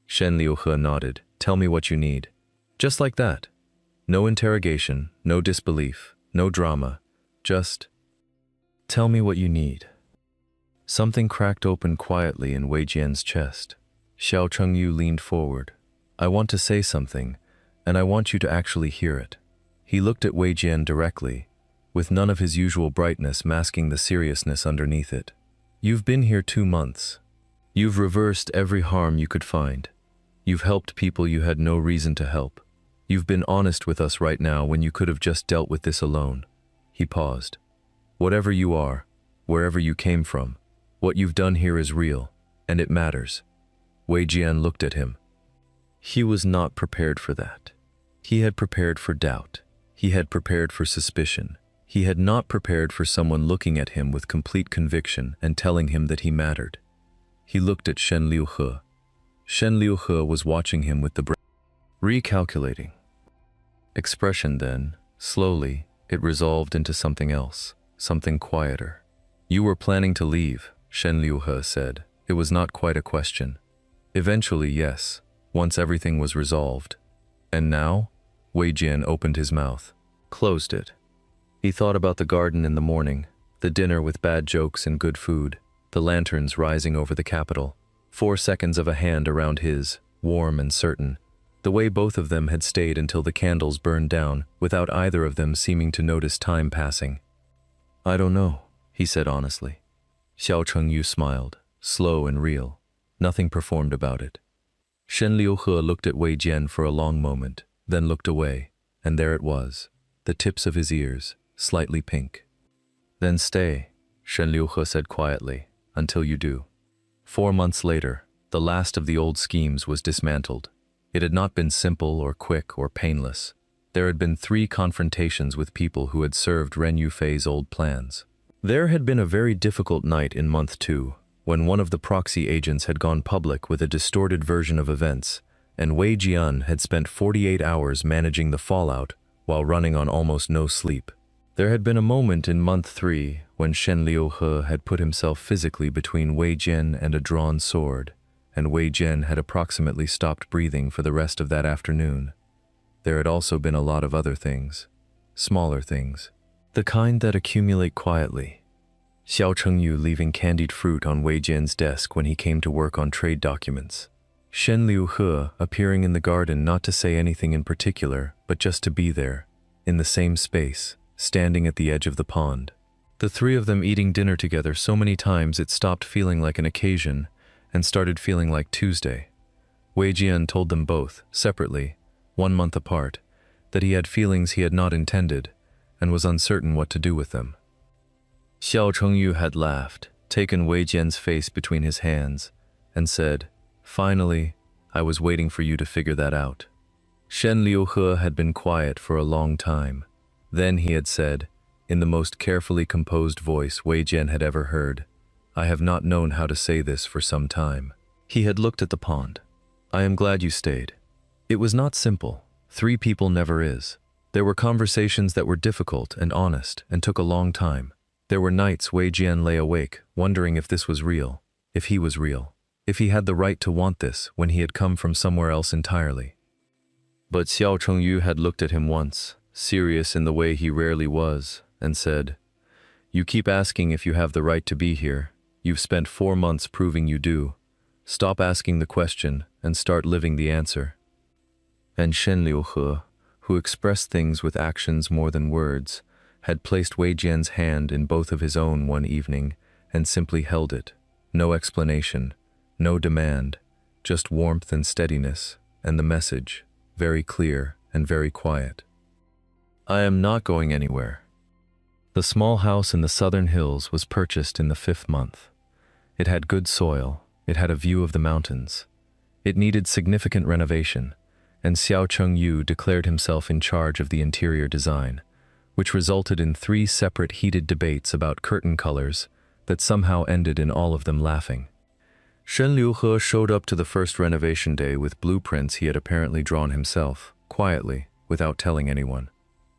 Shen Liuhe nodded. Tell me what you need. Just like that. No interrogation, no disbelief, no drama. Just tell me what you need. Something cracked open quietly in Wei Jian's chest. Xiao Chengyu leaned forward. I want to say something, and I want you to actually hear it. He looked at Wei Jian directly, with none of his usual brightness masking the seriousness underneath it. You've been here 2 months. You've reversed every harm you could find. You've helped people you had no reason to help. You've been honest with us right now when you could have just dealt with this alone. He paused. Whatever you are, wherever you came from, what you've done here is real, and it matters. Wei Jian looked at him. He was not prepared for that. He had prepared for doubt. He had prepared for suspicion. He had not prepared for someone looking at him with complete conviction and telling him that he mattered. He looked at Shen Liuhe. Shen Liuhe was watching him with the recalculating expression. Then, slowly, it resolved into something else, something quieter. You were planning to leave, Shen Liuhe said. It was not quite a question. Eventually, yes, once everything was resolved. And now? Wei Jian opened his mouth, closed it. He thought about the garden in the morning, the dinner with bad jokes and good food, the lanterns rising over the capital, 4 seconds of a hand around his, warm and certain, the way both of them had stayed until the candles burned down without either of them seeming to notice time passing. I don't know, he said honestly. Xiao Chengyu smiled, slow and real. Nothing performed about it. Shen Liuhe looked at Wei Jian for a long moment, then looked away, and there it was, the tips of his ears, slightly pink. Then stay, Shen Liuhe said quietly, until you do. 4 months later, the last of the old schemes was dismantled. It had not been simple or quick or painless. There had been 3 confrontations with people who had served Ren Yufei's old plans. There had been a very difficult night in month 2, when one of the proxy agents had gone public with a distorted version of events, and Wei Jian had spent 48 hours managing the fallout while running on almost no sleep. There had been a moment in month 3 when Shen Liuhe had put himself physically between Wei Jian and a drawn sword, and Wei Jian had approximately stopped breathing for the rest of that afternoon. There had also been a lot of other things, smaller things, the kind that accumulate quietly. Xiao Chengyu leaving candied fruit on Wei Jian's desk when he came to work on trade documents. Shen Liuhe appearing in the garden not to say anything in particular, but just to be there, in the same space, standing at the edge of the pond. The three of them eating dinner together so many times it stopped feeling like an occasion and started feeling like Tuesday. Wei Jian told them both, separately, 1 month apart, that he had feelings he had not intended and was uncertain what to do with them. Xiao Chengyu had laughed, taken Wei Jian's face between his hands, and said, "Finally, I was waiting for you to figure that out." Shen Liuhe had been quiet for a long time. Then he had said, in the most carefully composed voice Wei Jian had ever heard, "I have not known how to say this for some time." He had looked at the pond. "I am glad you stayed." It was not simple. 3 people never is. There were conversations that were difficult and honest and took a long time. There were nights Wei Jian lay awake, wondering if this was real, if he was real, if he had the right to want this when he had come from somewhere else entirely. But Xiao Chengyu had looked at him once, serious in the way he rarely was, and said, "You keep asking if you have the right to be here. You've spent 4 months proving you do. Stop asking the question and start living the answer." And Shen Liuhe, who expressed things with actions more than words, had placed Wei Jian's hand in both of his own one evening and simply held it. No explanation, no demand, just warmth and steadiness, and the message, very clear and very quiet. "I am not going anywhere." The small house in the southern hills was purchased in the 5th month. It had good soil, it had a view of the mountains. It needed significant renovation, and Xiao Chengyu declared himself in charge of the interior design, which resulted in 3 separate heated debates about curtain colors that somehow ended in all of them laughing. Shen Liuhe showed up to the first renovation day with blueprints he had apparently drawn himself, quietly, without telling anyone.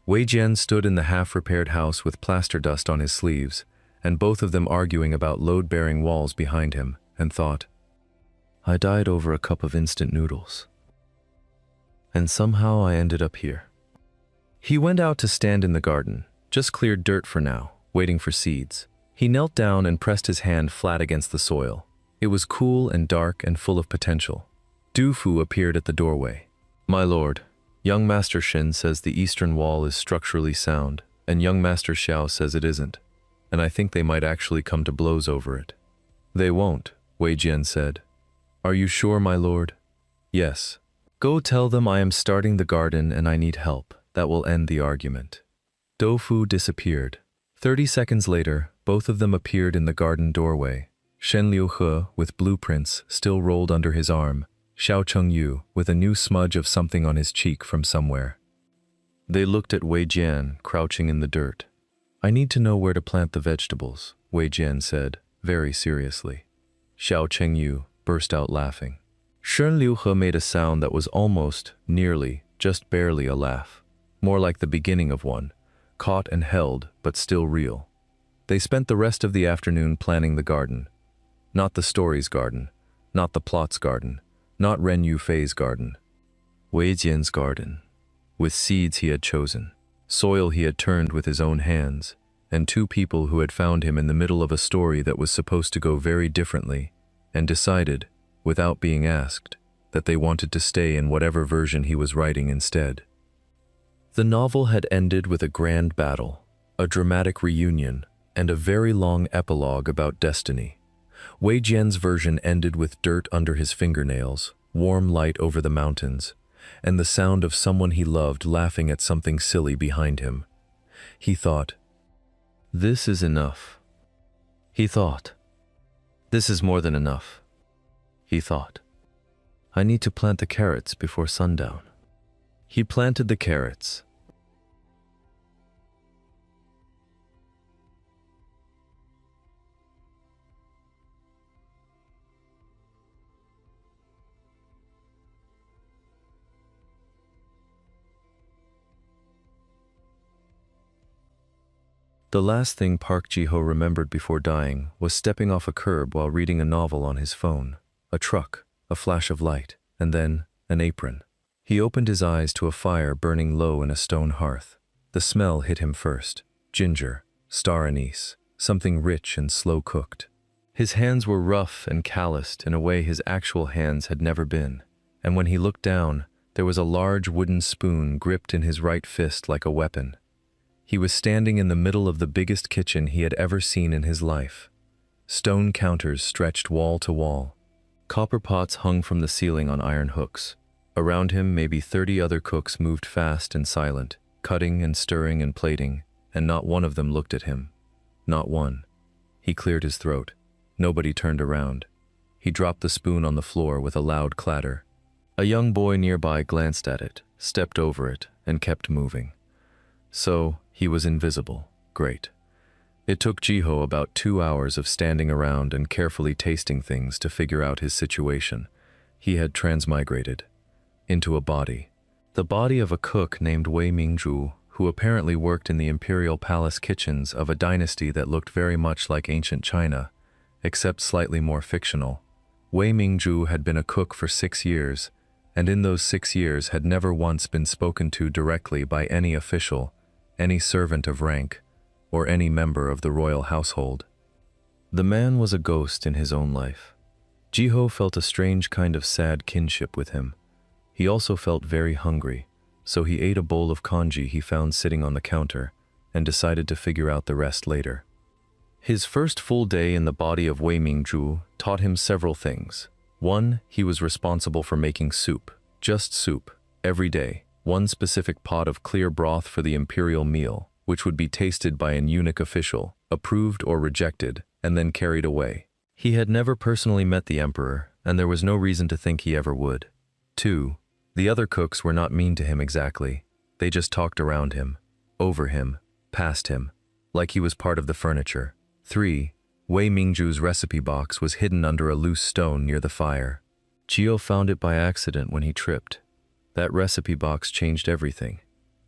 Wei Jian stood in the half-repaired house with plaster dust on his sleeves, and both of them arguing about load-bearing walls behind him, and thought, "I died over a cup of instant noodles. And somehow I ended up here." He went out to stand in the garden, just cleared dirt for now, waiting for seeds. He knelt down and pressed his hand flat against the soil. It was cool and dark and full of potential. Du Fu appeared at the doorway. "My lord, young Master Shin says the eastern wall is structurally sound, and young Master Xiao says it isn't, and I think they might actually come to blows over it." "They won't," Wei Jian said. "Are you sure, my lord?" "Yes. Go tell them I am starting the garden and I need help. That will end the argument." Du Fu disappeared. 30 seconds later, both of them appeared in the garden doorway. Shen Liuhe, with blueprints still rolled under his arm, Xiao Chengyu, with a new smudge of something on his cheek from somewhere. They looked at Wei Jian, crouching in the dirt. "I need to know where to plant the vegetables," Wei Jian said, very seriously. Xiao Chengyu burst out laughing. Shen Liuhe made a sound that was almost, nearly, just barely a laugh. More like the beginning of one, caught and held, but still real. They spent the rest of the afternoon planning the garden. Not the story's garden, not the plot's garden, not Ren Yufei's garden. Wei Jian's garden, with seeds he had chosen, soil he had turned with his own hands, and 2 people who had found him in the middle of a story that was supposed to go very differently, and decided, without being asked, that they wanted to stay in whatever version he was writing instead. The novel had ended with a grand battle, a dramatic reunion, and a very long epilogue about destiny. Wei Jian's version ended with dirt under his fingernails, warm light over the mountains, and the sound of someone he loved laughing at something silly behind him. He thought, "This is enough." He thought, "This is more than enough." He thought, "I need to plant the carrots before sundown." He planted the carrots. The last thing Park Ji-ho remembered before dying was stepping off a curb while reading a novel on his phone. A truck, a flash of light, and then an apron. He opened his eyes to a fire burning low in a stone hearth. The smell hit him first. Ginger, star anise, something rich and slow cooked. His hands were rough and calloused in a way his actual hands had never been, and when he looked down, there was a large wooden spoon gripped in his right fist like a weapon. He was standing in the middle of the biggest kitchen he had ever seen in his life. Stone counters stretched wall to wall. Copper pots hung from the ceiling on iron hooks. Around him, maybe 30 other cooks moved fast and silent, cutting and stirring and plating, and not one of them looked at him. Not one. He cleared his throat. Nobody turned around. He dropped the spoon on the floor with a loud clatter. A young boy nearby glanced at it, stepped over it, and kept moving. So, he was invisible. Great. It took Ji-ho about 2 hours of standing around and carefully tasting things to figure out his situation. He had transmigrated into a body. The body of a cook named Wei Mingzhu, who apparently worked in the imperial palace kitchens of a dynasty that looked very much like ancient China, except slightly more fictional. Wei Mingzhu had been a cook for 6 years, and in those 6 years had never once been spoken to directly by any official, any servant of rank, or any member of the royal household. The man was a ghost in his own life. Ji-ho felt a strange kind of sad kinship with him. He also felt very hungry, so he ate a bowl of congee he found sitting on the counter and decided to figure out the rest later. His first full day in the body of Wei Mingzhu taught him several things. 1, he was responsible for making soup, just soup, every day, one specific pot of clear broth for the imperial meal, which would be tasted by an eunuch official, approved or rejected, and then carried away. He had never personally met the emperor, and there was no reason to think he ever would. 2, the other cooks were not mean to him exactly. They just talked around him, over him, past him, like he was part of the furniture. 3, Wei Mingzhu's recipe box was hidden under a loose stone near the fire. Ji-ho found it by accident when he tripped. That recipe box changed everything.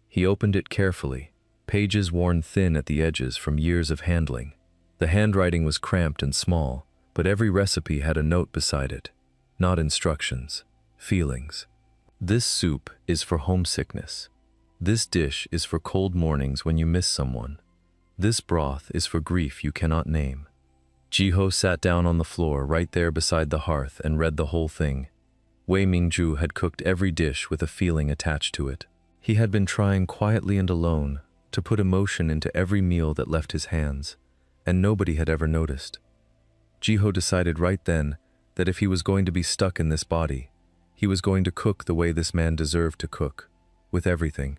He opened it carefully, pages worn thin at the edges from years of handling. The handwriting was cramped and small, but every recipe had a note beside it. Not instructions, feelings. This soup is for homesickness. This dish is for cold mornings when you miss someone. This broth is for grief you cannot name. Ji-ho sat down on the floor right there beside the hearth and read the whole thing. Wei Mingzhu had cooked every dish with a feeling attached to it. He had been trying quietly and alone to put emotion into every meal that left his hands, and nobody had ever noticed. Ji-ho decided right then that if he was going to be stuck in this body, he was going to cook the way this man deserved to cook, with everything.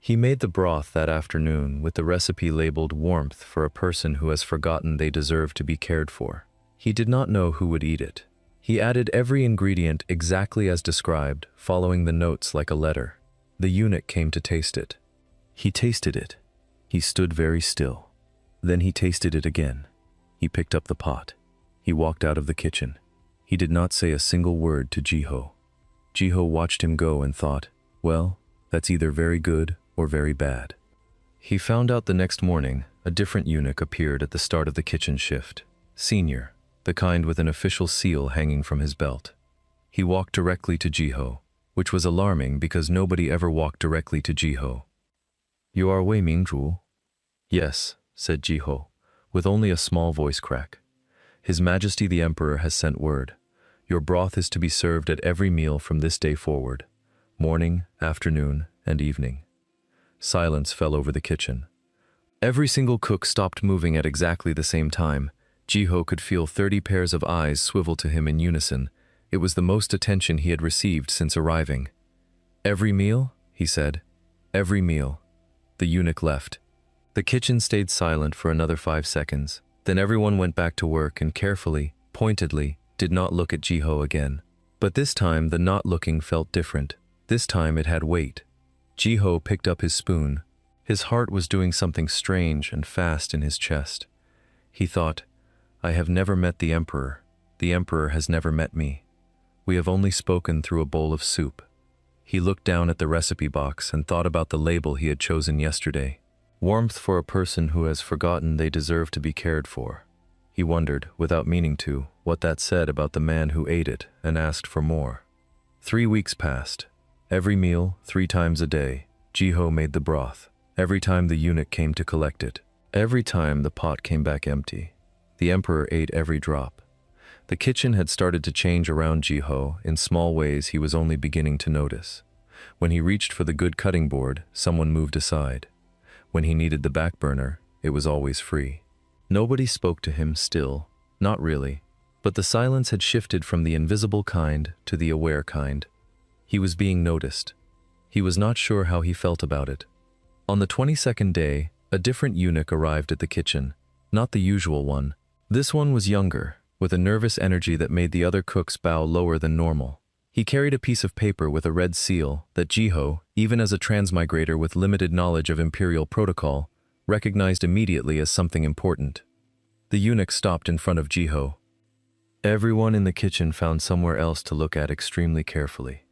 He made the broth that afternoon with the recipe labeled warmth for a person who has forgotten they deserve to be cared for. He did not know who would eat it. He added every ingredient exactly as described, following the notes like a letter. The eunuch came to taste it. He tasted it. He stood very still. Then he tasted it again. He picked up the pot. He walked out of the kitchen. He did not say a single word to Ji-ho. Ji-ho watched him go and thought, well, that's either very good or very bad. He found out the next morning a different eunuch appeared at the start of the kitchen shift. Senior, the kind with an official seal hanging from his belt. He walked directly to Ji-ho, which was alarming because nobody ever walked directly to Ji-ho. You are Wei Mingzhu? Yes, said Ji-ho, with only a small voice crack. His Majesty the Emperor has sent word. Your broth is to be served at every meal from this day forward, morning, afternoon, and evening. Silence fell over the kitchen. Every single cook stopped moving at exactly the same time. Ji-ho could feel 30 pairs of eyes swivel to him in unison. It was the most attention he had received since arriving. Every meal? He said. Every meal. The eunuch left. The kitchen stayed silent for another 5 seconds. Then everyone went back to work and carefully, pointedly, did not look at Ji-ho again. But this time the not looking felt different. This time it had weight. Ji-ho picked up his spoon. His heart was doing something strange and fast in his chest. He thought, I have never met the Emperor. The Emperor has never met me. We have only spoken through a bowl of soup. He looked down at the recipe box and thought about the label he had chosen yesterday. Warmth for a person who has forgotten they deserve to be cared for. He wondered, without meaning to, what that said about the man who ate it and asked for more. 3 weeks passed. Every meal, 3 times a day, Jiho made the broth. Every time the eunuch came to collect it. Every time the pot came back empty. The emperor ate every drop. The kitchen had started to change around Jiho in small ways he was only beginning to notice. When he reached for the good cutting board, someone moved aside. When he needed the back burner, it was always free. Nobody spoke to him still, not really, but the silence had shifted from the invisible kind to the aware kind. He was being noticed. He was not sure how he felt about it. On the 22nd day, a different eunuch arrived at the kitchen, not the usual one. This one was younger, with a nervous energy that made the other cooks bow lower than normal. He carried a piece of paper with a red seal that Jiho, even as a transmigrator with limited knowledge of imperial protocol, recognized immediately as something important. The eunuch stopped in front of Jiho. Everyone in the kitchen found somewhere else to look at extremely carefully.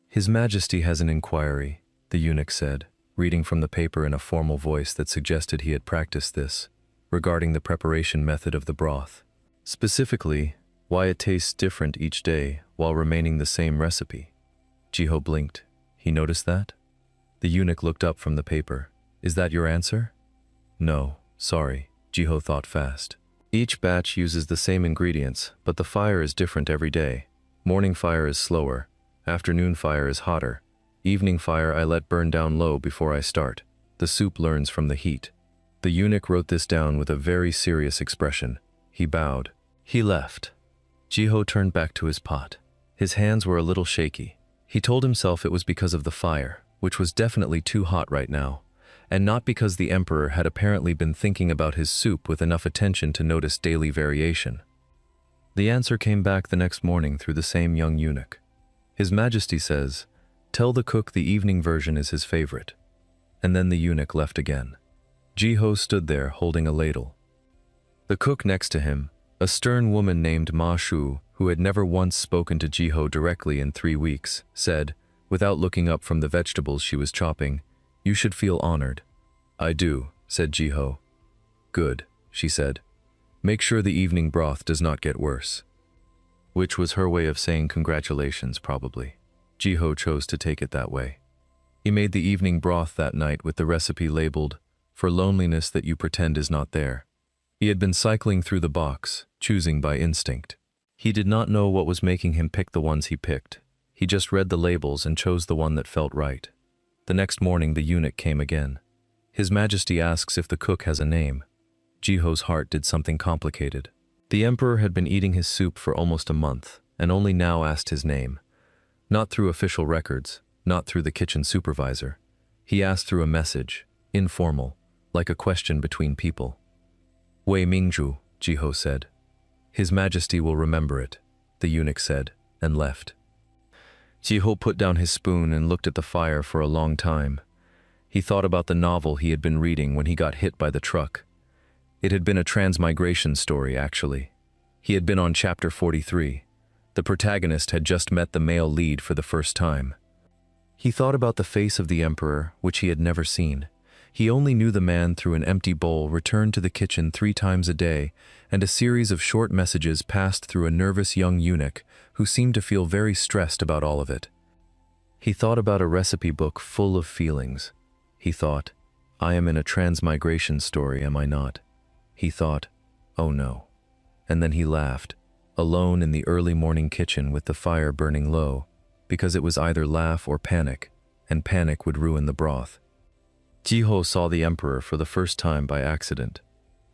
"His Majesty has an inquiry," the eunuch said, reading from the paper in a formal voice that suggested he had practiced this, regarding the preparation method of the broth. Specifically, why it tastes different each day while remaining the same recipe. Jiho blinked. He noticed that? The eunuch looked up from the paper. "Is that your answer?" "No, sorry," Jiho thought fast. "Each batch uses the same ingredients, but the fire is different every day. Morning fire is slower, afternoon fire is hotter, evening fire I let burn down low before I start. The soup learns from the heat." The eunuch wrote this down with a very serious expression. He bowed. He left. Jiho turned back to his pot. His hands were a little shaky. He told himself it was because of the fire, which was definitely too hot right now, and not because the emperor had apparently been thinking about his soup with enough attention to notice daily variation. The answer came back the next morning through the same young eunuch. "His Majesty says, tell the cook the evening version is his favorite." And then the eunuch left again. Jiho stood there holding a ladle. The cook next to him, a stern woman named Ma Shu, who had never once spoken to Jiho directly in 3 weeks, said, without looking up from the vegetables she was chopping, "You should feel honored." "I do," said Jiho. "Good," she said. "Make sure the evening broth does not get worse." Which was her way of saying congratulations, probably. Jiho chose to take it that way. He made the evening broth that night with the recipe labeled, "For loneliness that you pretend is not there." He had been cycling through the box, choosing by instinct. He did not know what was making him pick the ones he picked. He just read the labels and chose the one that felt right. The next morning the eunuch came again. "His Majesty asks if the cook has a name." Jiho's heart did something complicated. The emperor had been eating his soup for almost a month, and only now asked his name. Not through official records, not through the kitchen supervisor. He asked through a message, informal, like a question between people. "Wei Mingzhu," Jiho said. "His Majesty will remember it," the eunuch said, and left. Jiho put down his spoon and looked at the fire for a long time. He thought about the novel he had been reading when he got hit by the truck. It had been a transmigration story, actually. He had been on chapter 43. The protagonist had just met the male lead for the first time. He thought about the face of the emperor, which he had never seen. He only knew the man through an empty bowl returned to the kitchen 3 times a day, and a series of short messages passed through a nervous young eunuch who seemed to feel very stressed about all of it. He thought about a recipe book full of feelings. He thought, I am in a transmigration story, am I not? He thought, oh no. And then he laughed, alone in the early morning kitchen with the fire burning low, because it was either laugh or panic, and panic would ruin the broth. Jiho saw the emperor for the first time by accident.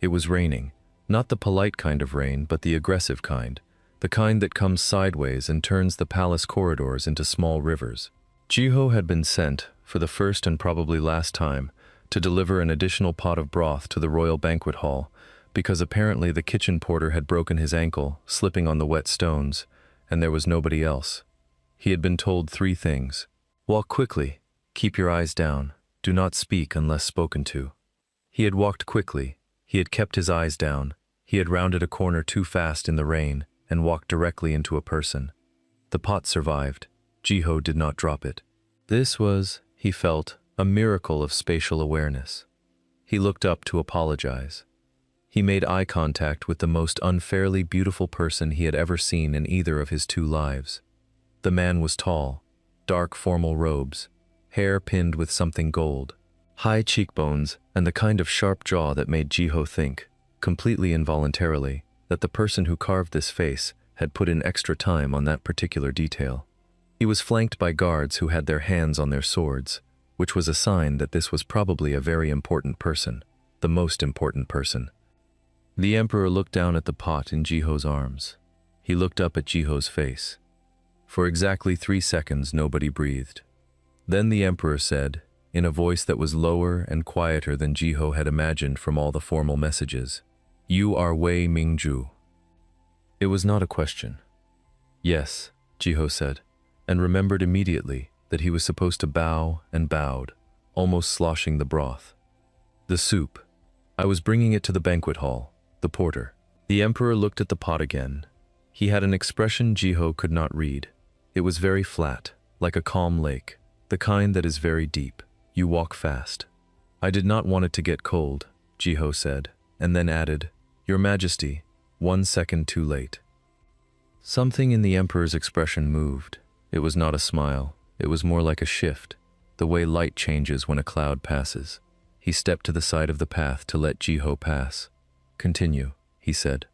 It was raining, not the polite kind of rain, but the aggressive kind, the kind that comes sideways and turns the palace corridors into small rivers. Jiho had been sent, for the first and probably last time, to deliver an additional pot of broth to the royal banquet hall, because apparently the kitchen porter had broken his ankle, slipping on the wet stones, and there was nobody else. He had been told 3 things. Walk quickly, keep your eyes down, do not speak unless spoken to. He had walked quickly, he had kept his eyes down, he had rounded a corner too fast in the rain, and walked directly into a person. The pot survived. Jiho did not drop it. This was, he felt, a miracle of spatial awareness. He looked up to apologize. He made eye contact with the most unfairly beautiful person he had ever seen in either of his two lives. The man was tall, dark formal robes, hair pinned with something gold, high cheekbones, and the kind of sharp jaw that made Jiho think, completely involuntarily, that the person who carved this face had put in extra time on that particular detail. He was flanked by guards who had their hands on their swords, which was a sign that this was probably a very important person, the most important person. The emperor looked down at the pot in Jiho's arms. He looked up at Jiho's face. For exactly 3 seconds, nobody breathed. Then the emperor said, in a voice that was lower and quieter than Jiho had imagined from all the formal messages, "You are Wei Mingju." It was not a question. "Yes," Jiho said, and remembered immediately that he was supposed to bow and bowed, almost sloshing the broth. "The soup. I was bringing it to the banquet hall. The porter." The emperor looked at the pot again. He had an expression Jiho could not read. It was very flat, like a calm lake, the kind that is very deep. You walk fast. "I did not want it to get cold," Jiho said, and then added, "Your Majesty, 1 second too late." Something in the emperor's expression moved. It was not a smile. It was more like a shift, the way light changes when a cloud passes. He stepped to the side of the path to let Jiho pass. "Continue," he said.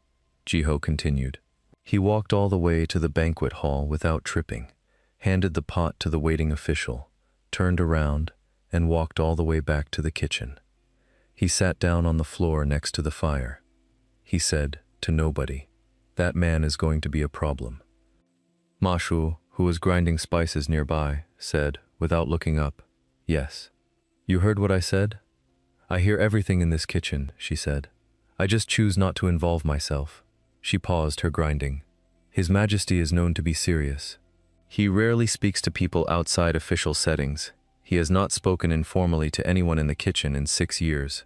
Jiho continued. He walked all the way to the banquet hall without tripping, handed the pot to the waiting official, turned around, and walked all the way back to the kitchen. He sat down on the floor next to the fire. He said to nobody, "That man is going to be a problem." Mashu, who was grinding spices nearby, said, without looking up, "Yes." "You heard what I said?" "I hear everything in this kitchen," she said. "I just choose not to involve myself." She paused her grinding. "His Majesty is known to be serious. He rarely speaks to people outside official settings. He has not spoken informally to anyone in the kitchen in 6 years.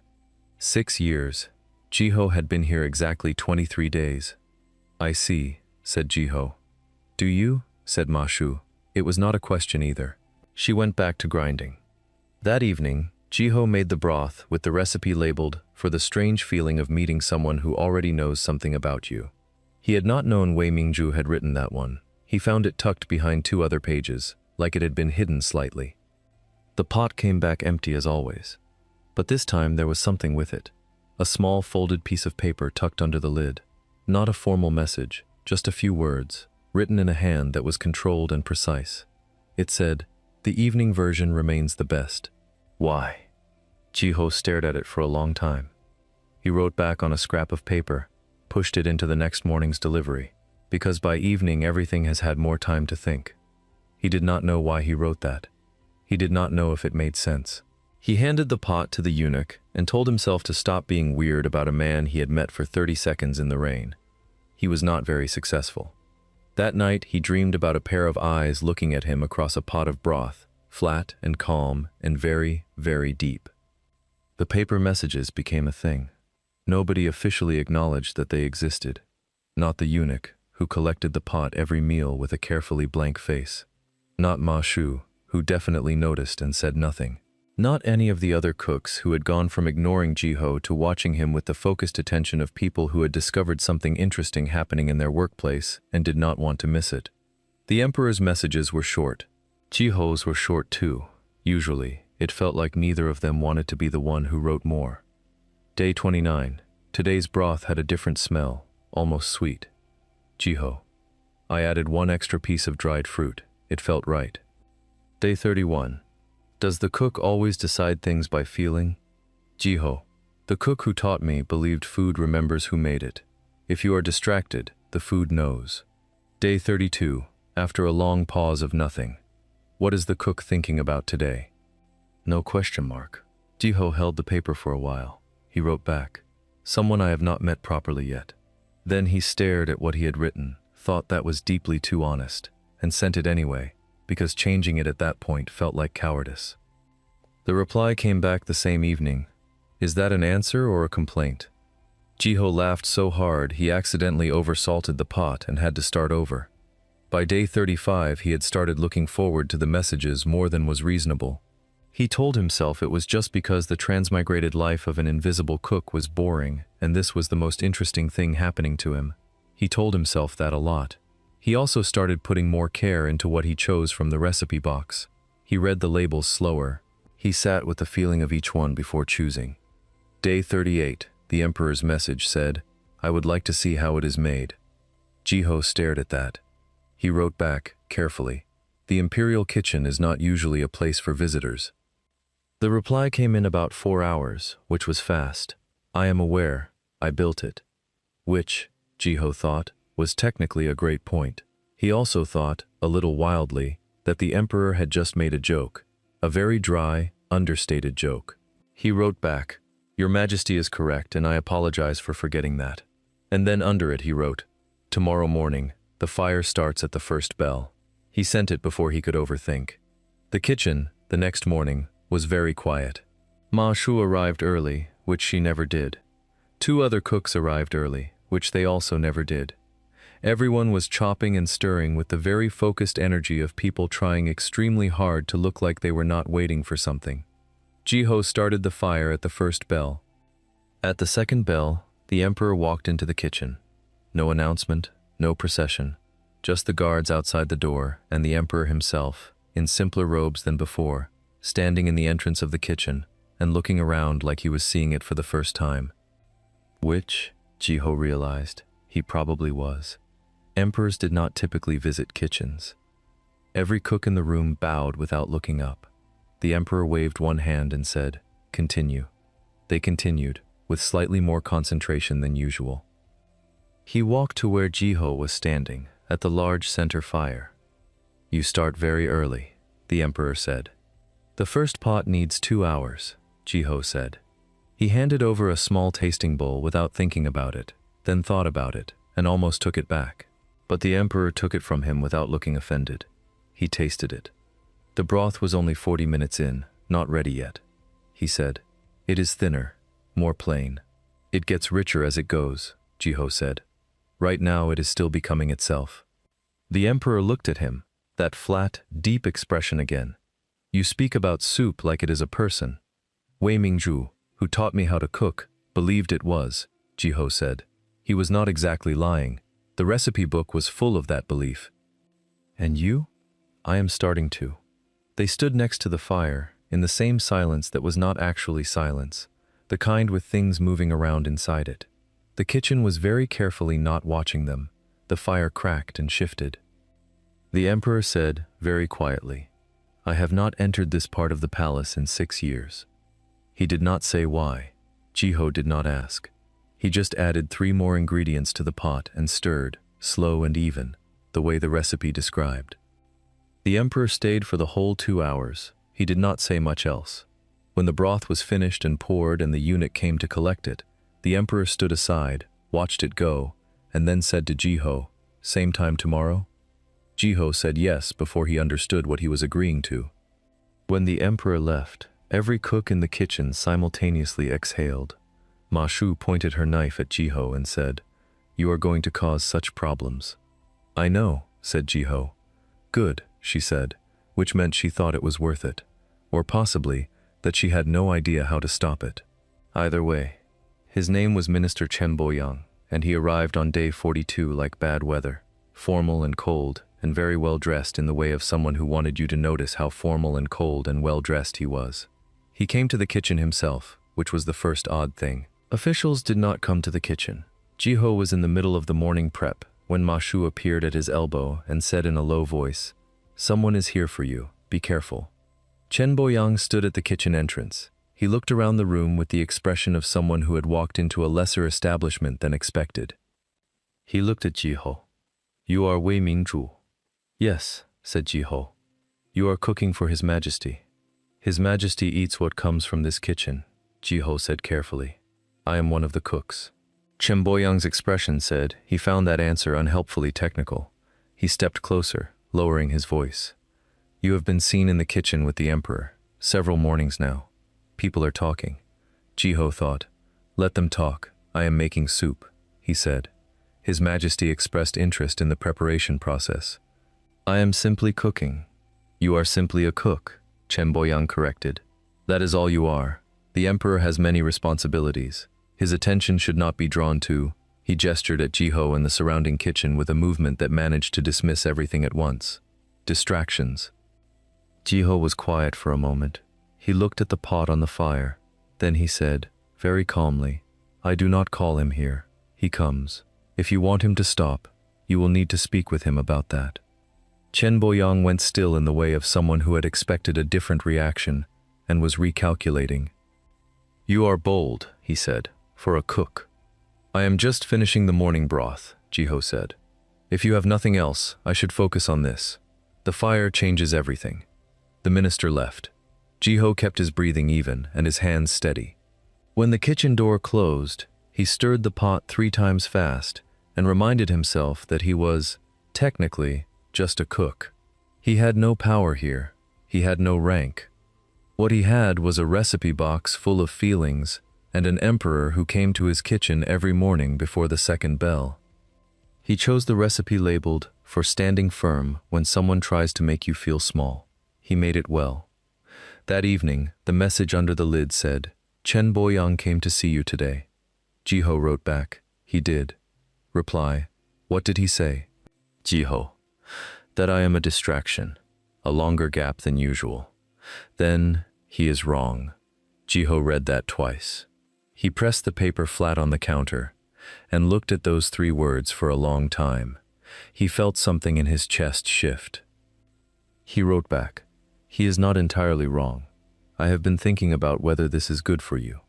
6 years. Jiho had been here exactly 23 days. "I see," said Jiho. "Do you?" said Mashu. It was not a question either. She went back to grinding. That evening, Jiho made the broth with the recipe labeled, "For the strange feeling of meeting someone who already knows something about you." He had not known Wei Mingju had written that one. He found it tucked behind 2 other pages, like it had been hidden slightly. The pot came back empty as always. But this time there was something with it. A small folded piece of paper tucked under the lid. Not a formal message, just a few words, written in a hand that was controlled and precise. It said, "The evening version remains the best." Why? Jiho stared at it for a long time. He wrote back on a scrap of paper, pushed it into the next morning's delivery, because by evening everything has had more time to think. He did not know why he wrote that. He did not know if it made sense. He handed the pot to the eunuch and told himself to stop being weird about a man he had met for 30 seconds in the rain. He was not very successful. That night he dreamed about a pair of eyes looking at him across a pot of broth, flat and calm and very, very deep. The paper messages became a thing. Nobody officially acknowledged that they existed. Not the eunuch, who collected the pot every meal with a carefully blank face. Not Ma Shu, who definitely noticed and said nothing. Not any of the other cooks who had gone from ignoring Jiho to watching him with the focused attention of people who had discovered something interesting happening in their workplace and did not want to miss it. The emperor's messages were short. Jiho's were short too. Usually, it felt like neither of them wanted to be the one who wrote more. Day 29. Today's broth had a different smell, almost sweet. Jiho. I added 1 extra piece of dried fruit. It felt right. Day 31. Does the cook always decide things by feeling? Jiho. The cook who taught me believed food remembers who made it. If you are distracted, the food knows. Day 32. After a long pause of nothing. What is the cook thinking about today? No question mark. Jiho held the paper for a while. He wrote back, someone I have not met properly yet. Then he stared at what he had written, thought that was deeply too honest, and sent it anyway, because changing it at that point felt like cowardice. The reply came back the same evening. Is that an answer or a complaint? Jiho laughed so hard he accidentally oversalted the pot and had to start over. By day 35 he had started looking forward to the messages more than was reasonable. He told himself it was just because the transmigrated life of an invisible cook was boring, and this was the most interesting thing happening to him. He told himself that a lot. He also started putting more care into what he chose from the recipe box. He read the labels slower. He sat with the feeling of each one before choosing. Day 38, the Emperor's message said, "I would like to see how it is made." Jiho stared at that. He wrote back, carefully, "The Imperial Kitchen is not usually a place for visitors." The reply came in about 4 hours, which was fast. "I am aware, I built it." Which, Jiho thought, was technically a great point. He also thought, a little wildly, that the Emperor had just made a joke. A very dry, understated joke. He wrote back, "Your Majesty is correct, and I apologize for forgetting that." And then under it he wrote, "Tomorrow morning, the fire starts at the first bell." He sent it before he could overthink. The kitchen, the next morning, was very quiet. Ma Shu arrived early, which she never did. 2 other cooks arrived early, which they also never did. Everyone was chopping and stirring with the very focused energy of people trying extremely hard to look like they were not waiting for something. Jiho started the fire at the first bell. At the second bell, the Emperor walked into the kitchen. No announcement, no procession, just the guards outside the door and the Emperor himself, in simpler robes than before, standing in the entrance of the kitchen and looking around like he was seeing it for the first time. Which, Jiho realized, he probably was. Emperors did not typically visit kitchens. Every cook in the room bowed without looking up. The Emperor waved one hand and said, "Continue." They continued, with slightly more concentration than usual. He walked to where Jiho was standing, at the large center fire. "You start very early," the Emperor said. "The first pot needs 2 hours," Jiho said. He handed over a small tasting bowl without thinking about it, then thought about it, and almost took it back. But the Emperor took it from him without looking offended. He tasted it. The broth was only 40 minutes in, not ready yet. He said, "It is thinner, more plain. It gets richer as it goes," Jiho said. "Right now it is still becoming itself." The Emperor looked at him, that flat, deep expression again. "You speak about soup like it is a person." "Wei Mingzhu, who taught me how to cook, believed it was," Jiho said. He was not exactly lying. The recipe book was full of that belief. "And you?" "I am starting to." They stood next to the fire, in the same silence that was not actually silence, the kind with things moving around inside it. The kitchen was very carefully not watching them. The fire cracked and shifted. The Emperor said, very quietly, "I have not entered this part of the palace in 6 years." He did not say why. Jiho did not ask. He just added 3 more ingredients to the pot and stirred, slow and even, the way the recipe described. The Emperor stayed for the whole 2 hours. He did not say much else. When the broth was finished and poured and the eunuch came to collect it, the Emperor stood aside, watched it go, and then said to Jiho, "Same time tomorrow?" Jiho said yes before he understood what he was agreeing to. When the Emperor left, every cook in the kitchen simultaneously exhaled. Ma Shu pointed her knife at Jiho and said, "You are going to cause such problems." "I know," said Jiho. "Good," she said, which meant she thought it was worth it. Or possibly, that she had no idea how to stop it. Either way. His name was Minister Chen Boyang, and he arrived on day 42 like bad weather, formal and cold, and very well dressed in the way of someone who wanted you to notice how formal and cold and well dressed he was. He came to the kitchen himself, which was the first odd thing. Officials did not come to the kitchen. Jiho was in the middle of the morning prep when Ma Shu appeared at his elbow and said in a low voice, "Someone is here for you, be careful." Chen Boyang stood at the kitchen entrance. He looked around the room with the expression of someone who had walked into a lesser establishment than expected. He looked at Jiho. "You are Wei Mingzhu." "Yes," said Jiho. "You are cooking for His Majesty." "His Majesty eats what comes from this kitchen," Jiho said carefully. "I am one of the cooks." Chen Boyang's expression said he found that answer unhelpfully technical. He stepped closer, lowering his voice. "You have been seen in the kitchen with the Emperor, several mornings now. People are talking." Jiho thought, "Let them talk. I am making soup," he said. His Majesty expressed interest in the preparation process. "I am simply cooking." "You are simply a cook." Chen Boyang corrected. That is all you are. The emperor has many responsibilities. His attention should not be drawn to. He gestured at Jiho and the surrounding kitchen with a movement that managed to dismiss everything at once. Distractions. Jiho was quiet for a moment. He looked at the pot on the fire. Then he said, very calmly, I do not call him here. He comes. If you want him to stop, you will need to speak with him about that. Chen Boyang went still in the way of someone who had expected a different reaction and was recalculating. You are bold, he said, for a cook. I am just finishing the morning broth, Jiho said. If you have nothing else, I should focus on this. The fire changes everything. The minister left. Jiho kept his breathing even and his hands steady. When the kitchen door closed, he stirred the pot 3 times fast and reminded himself that he was, technically, just a cook. He had no power here. He had no rank. What he had was a recipe box full of feelings and an emperor who came to his kitchen every morning before the second bell. He chose the recipe labeled, for standing firm when someone tries to make you feel small. He made it well. That evening, the message under the lid said, Chen Boyang came to see you today. Jiho wrote back, he did. Reply, what did he say? Jiho, that I am a distraction, a longer gap than usual. Then, he is wrong. Jiho read that twice. He pressed the paper flat on the counter and looked at those 3 words for a long time. He felt something in his chest shift. He wrote back, he is not entirely wrong. I have been thinking about whether this is good for you.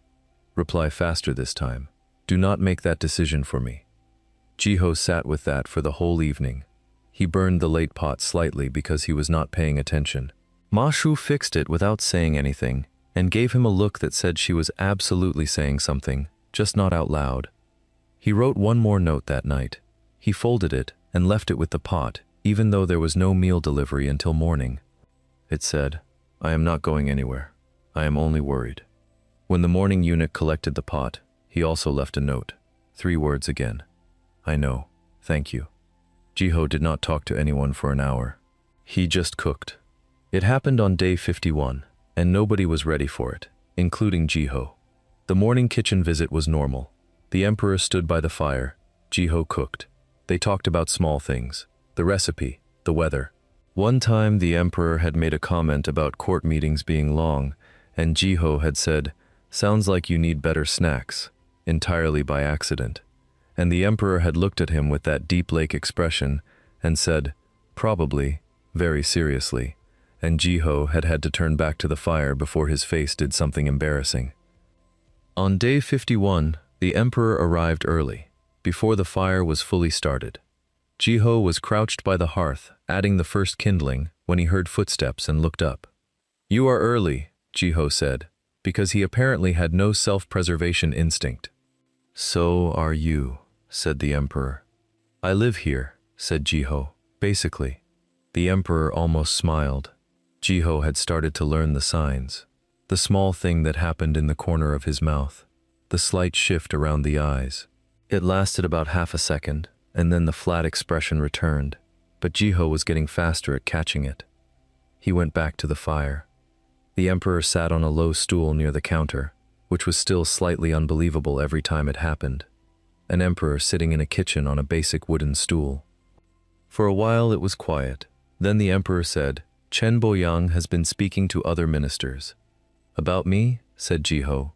Reply faster this time. Do not make that decision for me. Jiho sat with that for the whole evening. He burned the late pot slightly because he was not paying attention. Ma Shu fixed it without saying anything and gave him a look that said she was absolutely saying something, just not out loud. He wrote one more note that night. He folded it and left it with the pot, even though there was no meal delivery until morning. It said, I am not going anywhere. I am only worried. When the morning eunuch collected the pot, he also left a note. 3 words again. I know. Thank you. Jiho did not talk to anyone for an hour. He just cooked. It happened on day 51, and nobody was ready for it, including Jiho. The morning kitchen visit was normal. The emperor stood by the fire. Jiho cooked. They talked about small things, the recipe, the weather. One time the emperor had made a comment about court meetings being long, and Jiho had said, sounds like you need better snacks, entirely by accident. And the emperor had looked at him with that deep lake expression and said, probably, very seriously, and Jiho had had to turn back to the fire before his face did something embarrassing. On day 51, the emperor arrived early, before the fire was fully started. Jiho was crouched by the hearth, adding the first kindling, when he heard footsteps and looked up. You are early, Jiho said, because he apparently had no self-preservation instinct. So are you, said the emperor. I live here, said Jiho, basically. The emperor almost smiled. Jiho had started to learn the signs. The small thing that happened in the corner of his mouth. The slight shift around the eyes. It lasted about half a second, and then the flat expression returned, but Jiho was getting faster at catching it. He went back to the fire. The emperor sat on a low stool near the counter, which was still slightly unbelievable every time it happened. An emperor sitting in a kitchen on a basic wooden stool. For a while it was quiet. Then the emperor said, Chen Boyang has been speaking to other ministers. About me, said Jiho.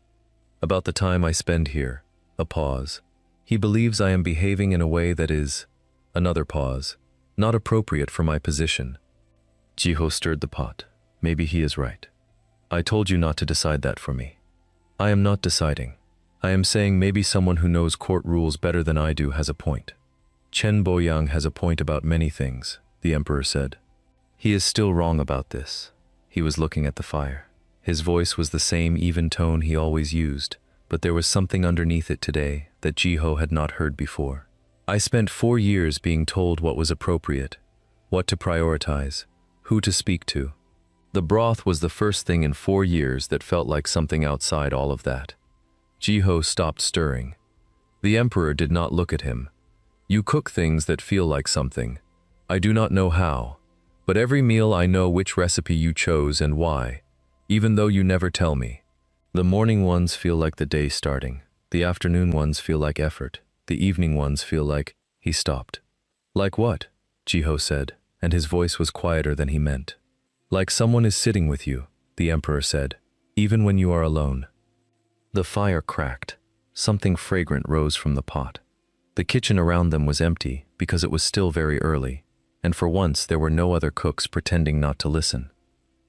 About the time I spend here. A pause. He believes I am behaving in a way that is, another pause, not appropriate for my position. Jiho stirred the pot. Maybe he is right. I told you not to decide that for me. I am not deciding. I am saying maybe someone who knows court rules better than I do has a point. Chen Boyang has a point about many things, the emperor said. He is still wrong about this. He was looking at the fire. His voice was the same even tone he always used, but there was something underneath it today that Jiho had not heard before. I spent 4 years being told what was appropriate, what to prioritize, who to speak to. The broth was the first thing in 4 years that felt like something outside all of that. Jiho stopped stirring. The emperor did not look at him. You cook things that feel like something. I do not know how. But every meal I know which recipe you chose and why, even though you never tell me. The morning ones feel like the day starting. The afternoon ones feel like effort. The evening ones feel like..." He stopped. "Like what?" Jiho said, and his voice was quieter than he meant. "Like someone is sitting with you," the emperor said, "even when you are alone." The fire cracked. Something fragrant rose from the pot. The kitchen around them was empty because it was still very early, and for once there were no other cooks pretending not to listen.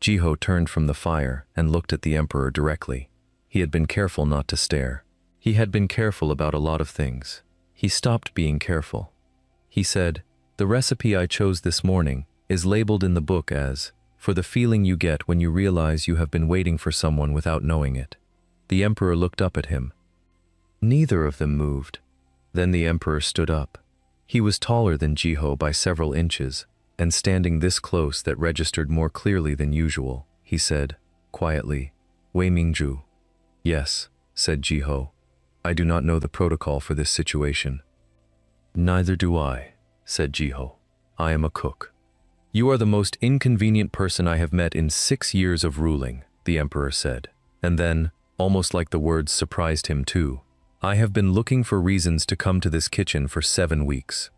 Jiho turned from the fire and looked at the emperor directly. He had been careful not to stare. He had been careful about a lot of things. He stopped being careful. He said, "The recipe I chose this morning is labeled in the book as, for the feeling you get when you realize you have been waiting for someone without knowing it." The emperor looked up at him. Neither of them moved. Then the emperor stood up. He was taller than Jiho by several inches, and standing this close that registered more clearly than usual, he said, quietly, "Wei Mingju." "Yes," said Jiho. "I do not know the protocol for this situation." "Neither do I," said Jiho. "I am a cook." "You are the most inconvenient person I have met in 6 years of ruling," the emperor said. And then, almost like the words surprised him too, "I have been looking for reasons to come to this kitchen for 7 weeks."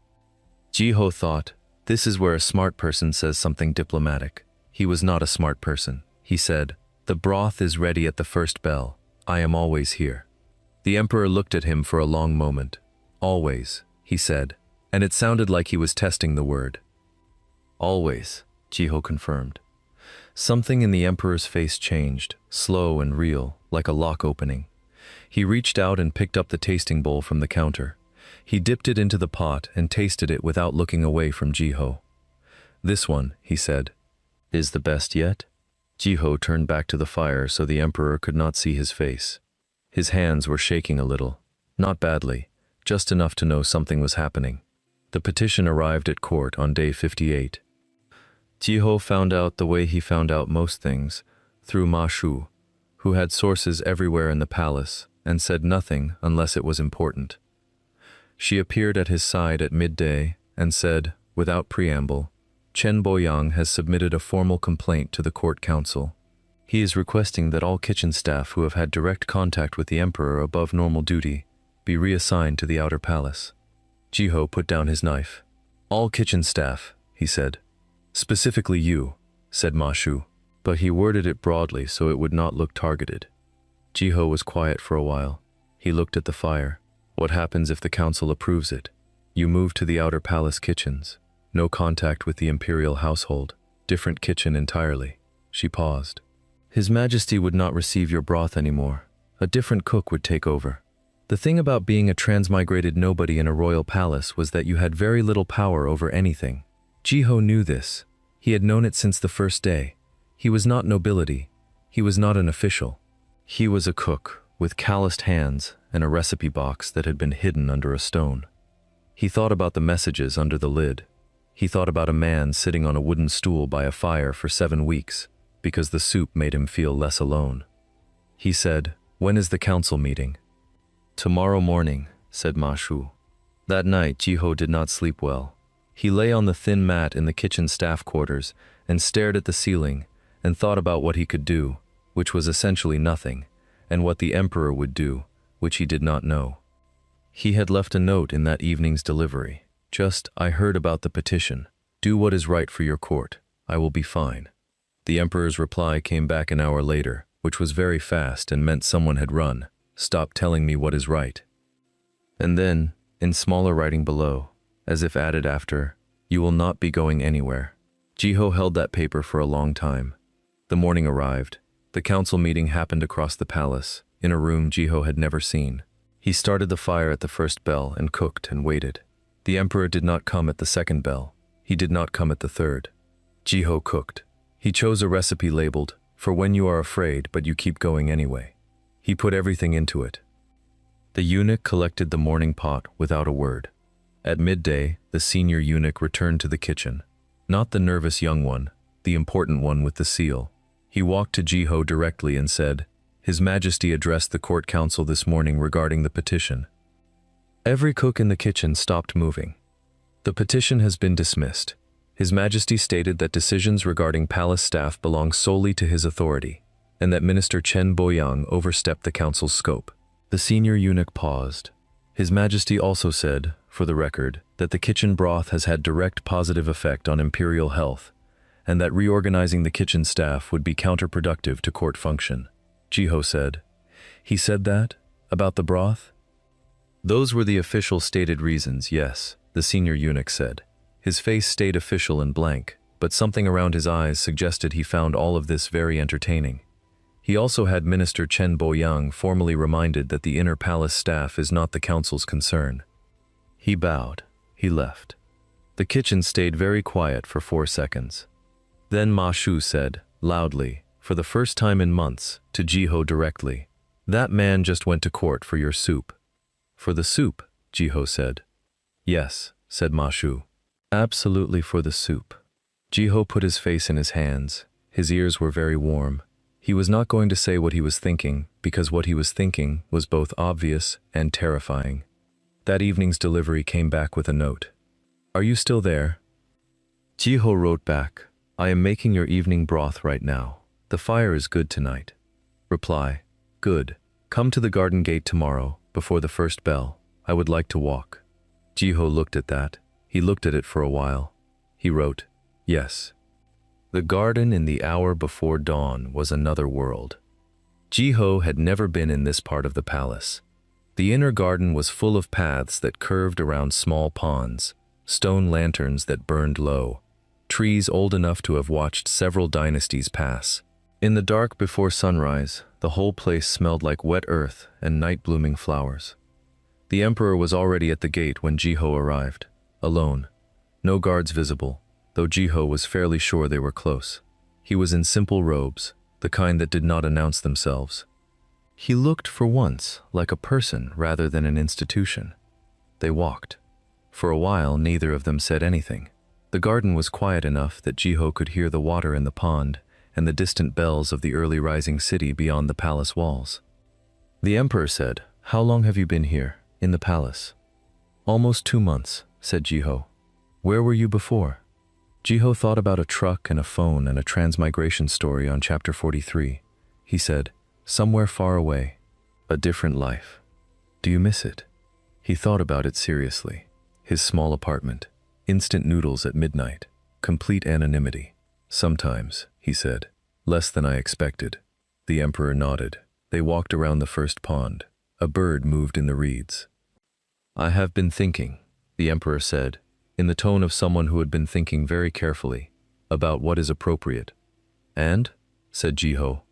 Jiho thought, this is where a smart person says something diplomatic. He was not a smart person. He said, "The broth is ready at the first bell. I am always here." The emperor looked at him for a long moment. "Always," he said, and it sounded like he was testing the word. "Always," Jiho confirmed. Something in the emperor's face changed, slow and real, like a lock opening. He reached out and picked up the tasting bowl from the counter. He dipped it into the pot and tasted it without looking away from Jiho. "This one," he said, "is the best yet?" Jiho turned back to the fire so the emperor could not see his face. His hands were shaking a little. Not badly, just enough to know something was happening. The petition arrived at court on day 58. Jiho found out the way he found out most things, through Ma Shu, who had sources everywhere in the palace and said nothing unless it was important. She appeared at his side at midday and said, without preamble, "Chen Boyang has submitted a formal complaint to the court council. He is requesting that all kitchen staff who have had direct contact with the emperor above normal duty be reassigned to the outer palace." Jiho put down his knife. "All kitchen staff," he said. "Specifically you," said Ma Shu, but he worded it broadly so it would not look targeted. Jiho was quiet for a while. He looked at the fire. "What happens if the council approves it? You move to the outer palace kitchens. No contact with the imperial household. Different kitchen entirely." She paused. "His Majesty would not receive your broth anymore. A different cook would take over. The thing about being a transmigrated nobody in a royal palace was that you had very little power over anything." Jiho knew this. He had known it since the first day. He was not nobility. He was not an official. He was a cook, with calloused hands and a recipe box that had been hidden under a stone. He thought about the messages under the lid. He thought about a man sitting on a wooden stool by a fire for 7 weeks, because the soup made him feel less alone. He said, "When is the council meeting?" "Tomorrow morning," said Ma Shu. That night, Jiho did not sleep well. He lay on the thin mat in the kitchen staff quarters and stared at the ceiling and thought about what he could do, which was essentially nothing, and what the emperor would do, which he did not know. He had left a note in that evening's delivery. Just, "I heard about the petition. Do what is right for your court. I will be fine." The emperor's reply came back an hour later, which was very fast and meant someone had run. "Stop telling me what is right." And then, in smaller writing below, as if added after, "You will not be going anywhere." Jiho held that paper for a long time. The morning arrived. The council meeting happened across the palace, in a room Jiho had never seen. He started the fire at the first bell and cooked and waited. The emperor did not come at the second bell. He did not come at the third. Jiho cooked. He chose a recipe labeled, "For when you are afraid but you keep going anyway." He put everything into it. The eunuch collected the morning pot without a word. At midday, the senior eunuch returned to the kitchen. Not the nervous young one, the important one with the seal. He walked to Jiho directly and said, "His Majesty addressed the court council this morning regarding the petition." Every cook in the kitchen stopped moving. "The petition has been dismissed. His Majesty stated that decisions regarding palace staff belong solely to his authority, and that Minister Chen Boyang overstepped the council's scope. The senior eunuch paused. His Majesty also said, for the record, that the kitchen broth has had direct positive effect on imperial health, and that reorganizing the kitchen staff would be counterproductive to court function. Jiho said. He said that? About the broth? Those were the official stated reasons, yes, the senior eunuch said. His face stayed official and blank, but something around his eyes suggested he found all of this very entertaining. He also had Minister Chen Boyang formally reminded that the inner palace staff is not the council's concern. He bowed. He left. The kitchen stayed very quiet for 4 seconds. Then Ma Shu said, loudly, for the first time in months, to Jiho directly, "That man just went to court for your soup." "For the soup?" Jiho said. "Yes," said Ma Shu. "Absolutely for the soup." Jiho put his face in his hands. His ears were very warm. He was not going to say what he was thinking, because what he was thinking was both obvious and terrifying. That evening's delivery came back with a note. "Are you still there?" Jiho wrote back, "I am making your evening broth right now. The fire is good tonight." Reply, "Good. Come to the garden gate tomorrow, before the first bell. I would like to walk." Jiho looked at that. He looked at it for a while. He wrote, "Yes." The garden in the hour before dawn was another world. Jiho had never been in this part of the palace. The inner garden was full of paths that curved around small ponds, stone lanterns that burned low, trees old enough to have watched several dynasties pass. In the dark before sunrise, the whole place smelled like wet earth and night-blooming flowers. The emperor was already at the gate when Jiho arrived, alone. No guards visible, though Jiho was fairly sure they were close. He was in simple robes, the kind that did not announce themselves. He looked for once like a person rather than an institution. They walked. For a while, neither of them said anything. The garden was quiet enough that Jiho could hear the water in the pond and the distant bells of the early rising city beyond the palace walls. The emperor said, "How long have you been here, in the palace?" "Almost 2 months," said Jiho. "Where were you before?" Jiho thought about a truck and a phone and a transmigration story on chapter 43. He said, "Somewhere far away, a different life. Do you miss it?" He thought about it seriously. His small apartment, instant noodles at midnight, complete anonymity. "Sometimes," he said, "less than I expected." The emperor nodded. They walked around the first pond. A bird moved in the reeds. "I have been thinking," the emperor said, in the tone of someone who had been thinking very carefully, "about what is appropriate." "And?" said Jiho.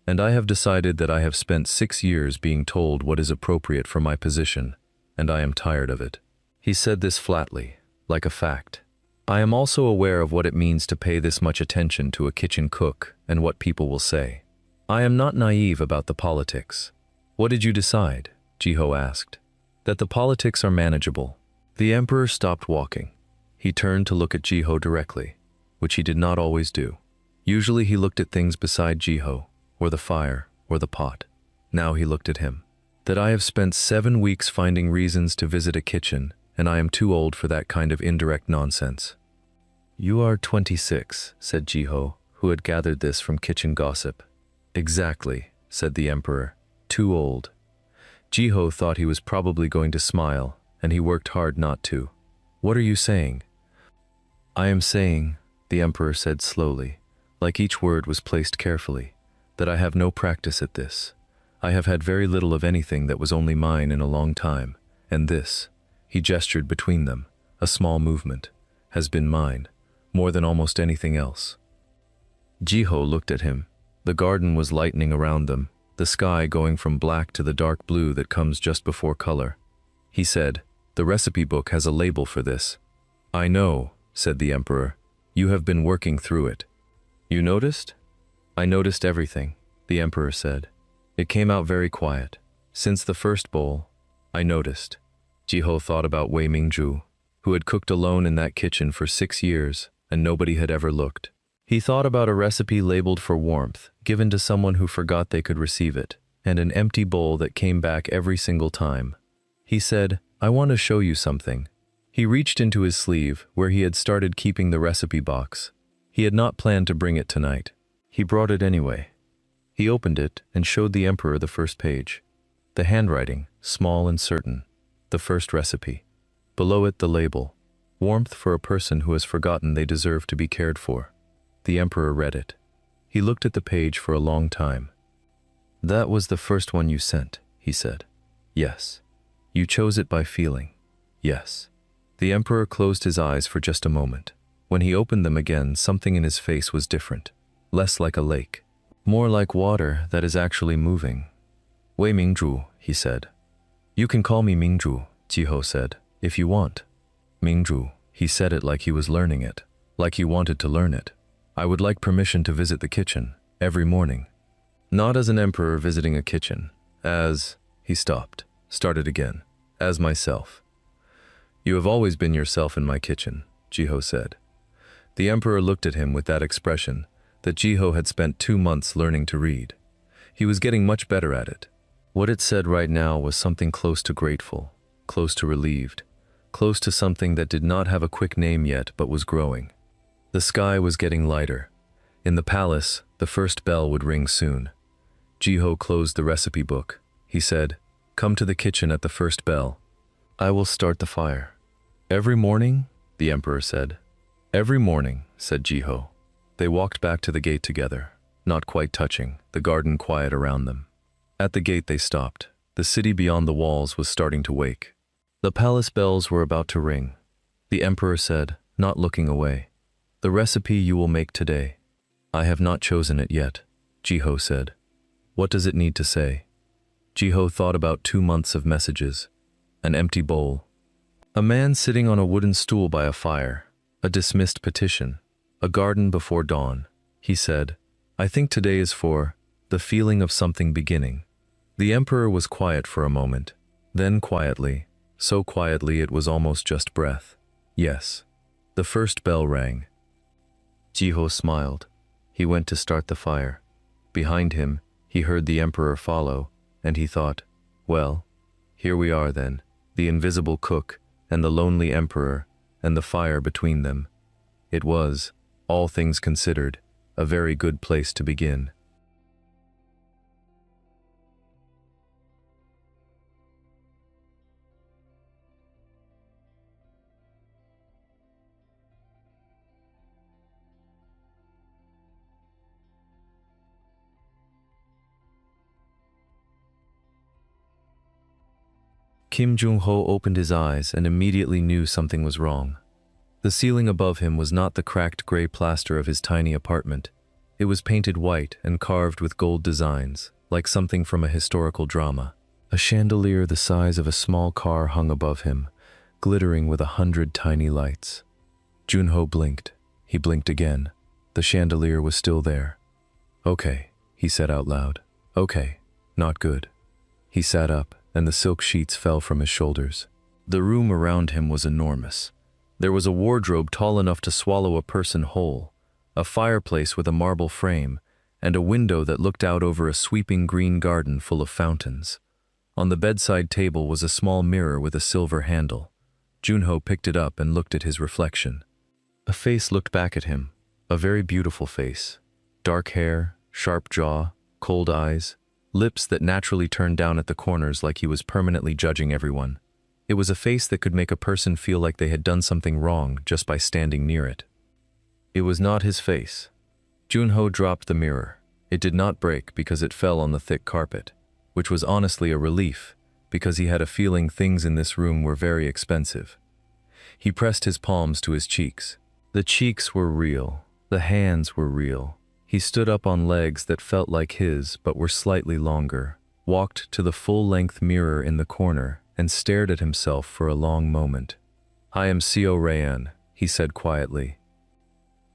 "And I have decided that I have spent 6 years being told what is appropriate for my position, and I am tired of it." He said this flatly, like a fact. "I am also aware of what it means to pay this much attention to a kitchen cook and what people will say. I am not naive about the politics." "What did you decide?" Jiho asked. "That the politics are manageable." The emperor stopped walking. He turned to look at Jiho directly, which he did not always do. Usually he looked at things beside Jiho, or the fire, or the pot. Now he looked at him. "That I have spent 7 weeks finding reasons to visit a kitchen, and I am too old for that kind of indirect nonsense." "You are 26, said Jiho, who had gathered this from kitchen gossip. "Exactly," said the emperor. "Too old." Jiho thought he was probably going to smile, and he worked hard not to. "What are you saying?" "I am saying," the emperor said slowly, like each word was placed carefully, "that I have no practice at this. I have had very little of anything that was only mine in a long time, and this," he gestured between them, a small movement, "has been mine, more than almost anything else." Jiho looked at him. The garden was lightening around them, the sky going from black to the dark blue that comes just before color. He said, "The recipe book has a label for this." "I know," said the emperor. "You have been working through it." "You noticed?" "I noticed everything," the emperor said. "It came out very quiet. Since the first bowl, I noticed." Jiho thought about Wei Mingju, who had cooked alone in that kitchen for 6 years, and nobody had ever looked. He thought about a recipe labeled for warmth, given to someone who forgot they could receive it, and an empty bowl that came back every single time. He said, "I want to show you something." He reached into his sleeve, where he had started keeping the recipe box. He had not planned to bring it tonight. He brought it anyway. He opened it and showed the emperor the first page. The handwriting, small and certain. The first recipe. Below it the label. Warmth for a person who has forgotten they deserve to be cared for. The emperor read it. He looked at the page for a long time. "That was the first one you sent," he said. "Yes. You chose it by feeling." "Yes." The emperor closed his eyes for just a moment. When he opened them again, something in his face was different. Less like a lake. More like water that is actually moving. "Wei Mingzhu," he said. "You can call me Mingzhu," Jiho said, "if you want." "Mingzhu," he said it like he was learning it, like he wanted to learn it. "I would like permission to visit the kitchen, every morning." Not as an emperor visiting a kitchen, as... He stopped, started again. "As myself." "You have always been yourself in my kitchen," Jiho said. The emperor looked at him with that expression that Jiho had spent 2 months learning to read. He was getting much better at it. What it said right now was something close to grateful, close to relieved, close to something that did not have a quick name yet but was growing. The sky was getting lighter. In the palace, the first bell would ring soon. Jiho closed the recipe book. He said, "Come to the kitchen at the first bell. I will start the fire." "Every morning?" the emperor said. "Every morning," said Jiho. They walked back to the gate together, not quite touching, the garden quiet around them. At the gate they stopped. The city beyond the walls was starting to wake. The palace bells were about to ring. The emperor said, not looking away, "The recipe you will make today." "I have not chosen it yet," Jiho said. "What does it need to say?" Jiho thought about 2 months of messages. An empty bowl. A man sitting on a wooden stool by a fire. A dismissed petition. A garden before dawn. He said, "I think today is for the feeling of something beginning." The emperor was quiet for a moment. Then quietly, so quietly it was almost just breath. "Yes." The first bell rang. Jiho smiled. He went to start the fire. Behind him, he heard the emperor follow, and he thought, well, here we are then, the invisible cook and the lonely emperor and the fire between them. It was, all things considered, a very good place to begin. Kim Jung-ho opened his eyes and immediately knew something was wrong. The ceiling above him was not the cracked gray plaster of his tiny apartment. It was painted white and carved with gold designs, like something from a historical drama. A chandelier the size of a small car hung above him, glittering with 100 tiny lights. Junho blinked. He blinked again. The chandelier was still there. "Okay," he said out loud. "Okay, not good." He sat up, and the silk sheets fell from his shoulders. The room around him was enormous. There was a wardrobe tall enough to swallow a person whole, a fireplace with a marble frame, and a window that looked out over a sweeping green garden full of fountains. On the bedside table was a small mirror with a silver handle. Junho picked it up and looked at his reflection. A face looked back at him, a very beautiful face. Dark hair, sharp jaw, cold eyes, lips that naturally turned down at the corners like he was permanently judging everyone. It was a face that could make a person feel like they had done something wrong just by standing near it. It was not his face. Junho dropped the mirror. It did not break because it fell on the thick carpet, which was honestly a relief because he had a feeling things in this room were very expensive. He pressed his palms to his cheeks. The cheeks were real. The hands were real. He stood up on legs that felt like his but were slightly longer, walked to the full-length mirror in the corner, and stared at himself for a long moment. "I am Seo Rayan," he said quietly.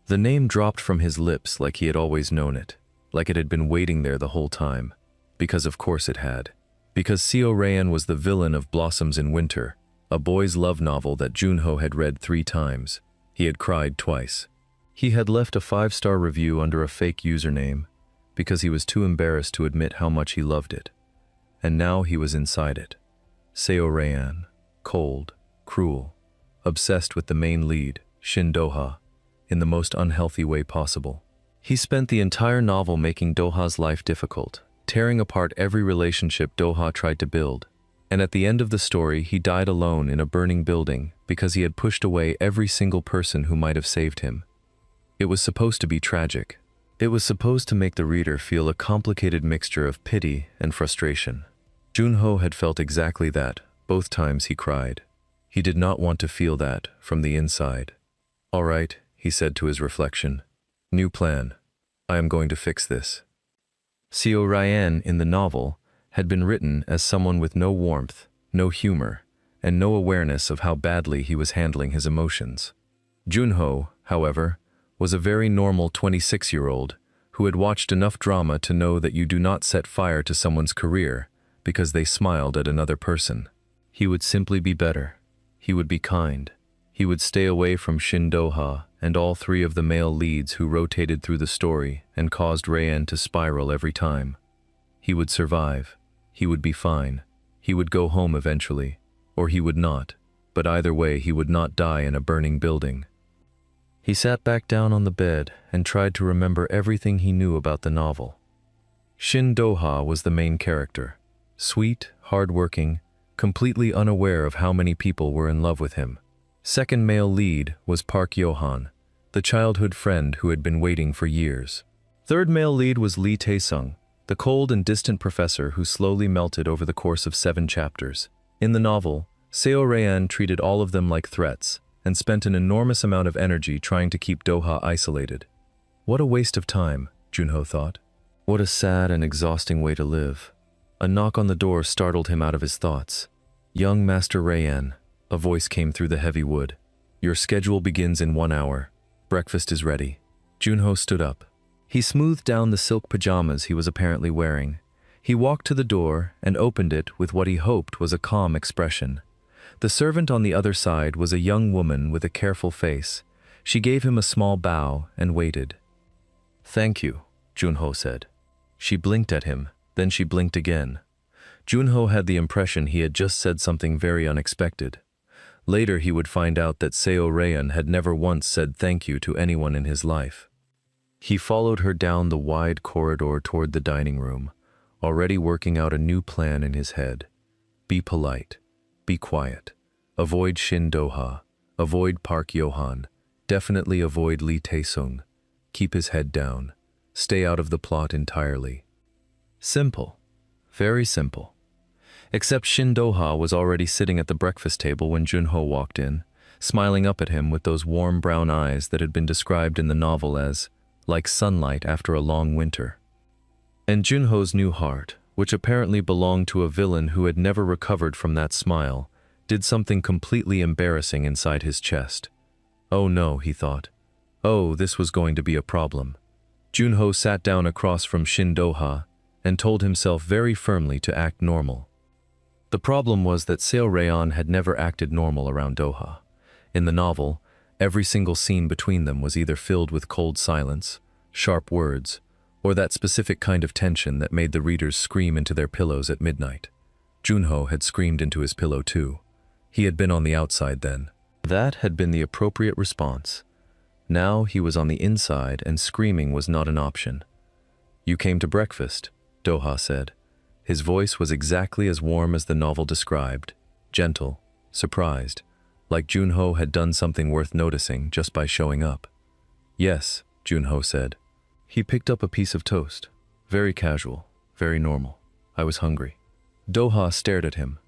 The name dropped from his lips like he had always known it, like it had been waiting there the whole time, because of course it had. Because Seo Rayan was the villain of Blossoms in Winter, a boys' love novel that Junho had read 3 times. He had cried twice. He had left a 5-star review under a fake username because he was too embarrassed to admit how much he loved it. And now he was inside it. Seo Rayan, cold, cruel, obsessed with the main lead, Shin Do-ha, in the most unhealthy way possible. He spent the entire novel making Do-ha's life difficult, tearing apart every relationship Do-ha tried to build. And at the end of the story, he died alone in a burning building because he had pushed away every single person who might have saved him. It was supposed to be tragic. It was supposed to make the reader feel a complicated mixture of pity and frustration. Junho had felt exactly that, both times he cried. He did not want to feel that from the inside. "All right," he said to his reflection. "New plan. I am going to fix this." Seo Ryan in the novel had been written as someone with no warmth, no humor, and no awareness of how badly he was handling his emotions. Junho, however, was a very normal 26-year-old who had watched enough drama to know that you do not set fire to someone's career because they smiled at another person. He would simply be better. He would be kind. He would stay away from Shin Do-ha and all three of the male leads who rotated through the story and caused Rayan to spiral every time. He would survive. He would be fine. He would go home eventually, or he would not, but either way he would not die in a burning building. He sat back down on the bed and tried to remember everything he knew about the novel. Shin Do-ha was the main character, sweet, hard-working, completely unaware of how many people were in love with him. Second male lead was Park Yo-han, the childhood friend who had been waiting for years. Third male lead was Lee Tae-sung, the cold and distant professor who slowly melted over the course of 7 chapters. In the novel, Seo Ryan treated all of them like threats and spent an enormous amount of energy trying to keep Do-ha isolated. What a waste of time, Junho thought. What a sad and exhausting way to live. A knock on the door startled him out of his thoughts. "Young Master Ryan," a voice came through the heavy wood. "Your schedule begins in 1 hour. Breakfast is ready." Junho stood up. He smoothed down the silk pajamas he was apparently wearing. He walked to the door and opened it with what he hoped was a calm expression. The servant on the other side was a young woman with a careful face. She gave him a small bow and waited. "Thank you," Junho said. She blinked at him, then she blinked again. Junho had the impression he had just said something very unexpected. Later he would find out that Seo Ryan had never once said thank you to anyone in his life. He followed her down the wide corridor toward the dining room, already working out a new plan in his head. Be polite. Be quiet. Avoid Shin Do-ha. Avoid Park Yo-han. Definitely avoid Lee Tae-sung. Keep his head down. Stay out of the plot entirely. Simple. Very simple. Except Shin Do-ha was already sitting at the breakfast table when Junho walked in, smiling up at him with those warm brown eyes that had been described in the novel as like sunlight after a long winter. And Junho's new heart, which apparently belonged to a villain who had never recovered from that smile, did something completely embarrassing inside his chest. Oh no, he thought. Oh, this was going to be a problem. Junho sat down across from Shin Do-ha and told himself very firmly to act normal. The problem was that Seo Ryan had never acted normal around Do-ha. In the novel, every single scene between them was either filled with cold silence, sharp words, or that specific kind of tension that made the readers scream into their pillows at midnight. Junho had screamed into his pillow too. He had been on the outside then. That had been the appropriate response. Now he was on the inside and screaming was not an option. "You came to breakfast," Do-ha said. His voice was exactly as warm as the novel described, gentle, surprised, like Junho had done something worth noticing just by showing up. "Yes," Junho said. He picked up a piece of toast. Very casual, very normal. "I was hungry." Do-ha stared at him.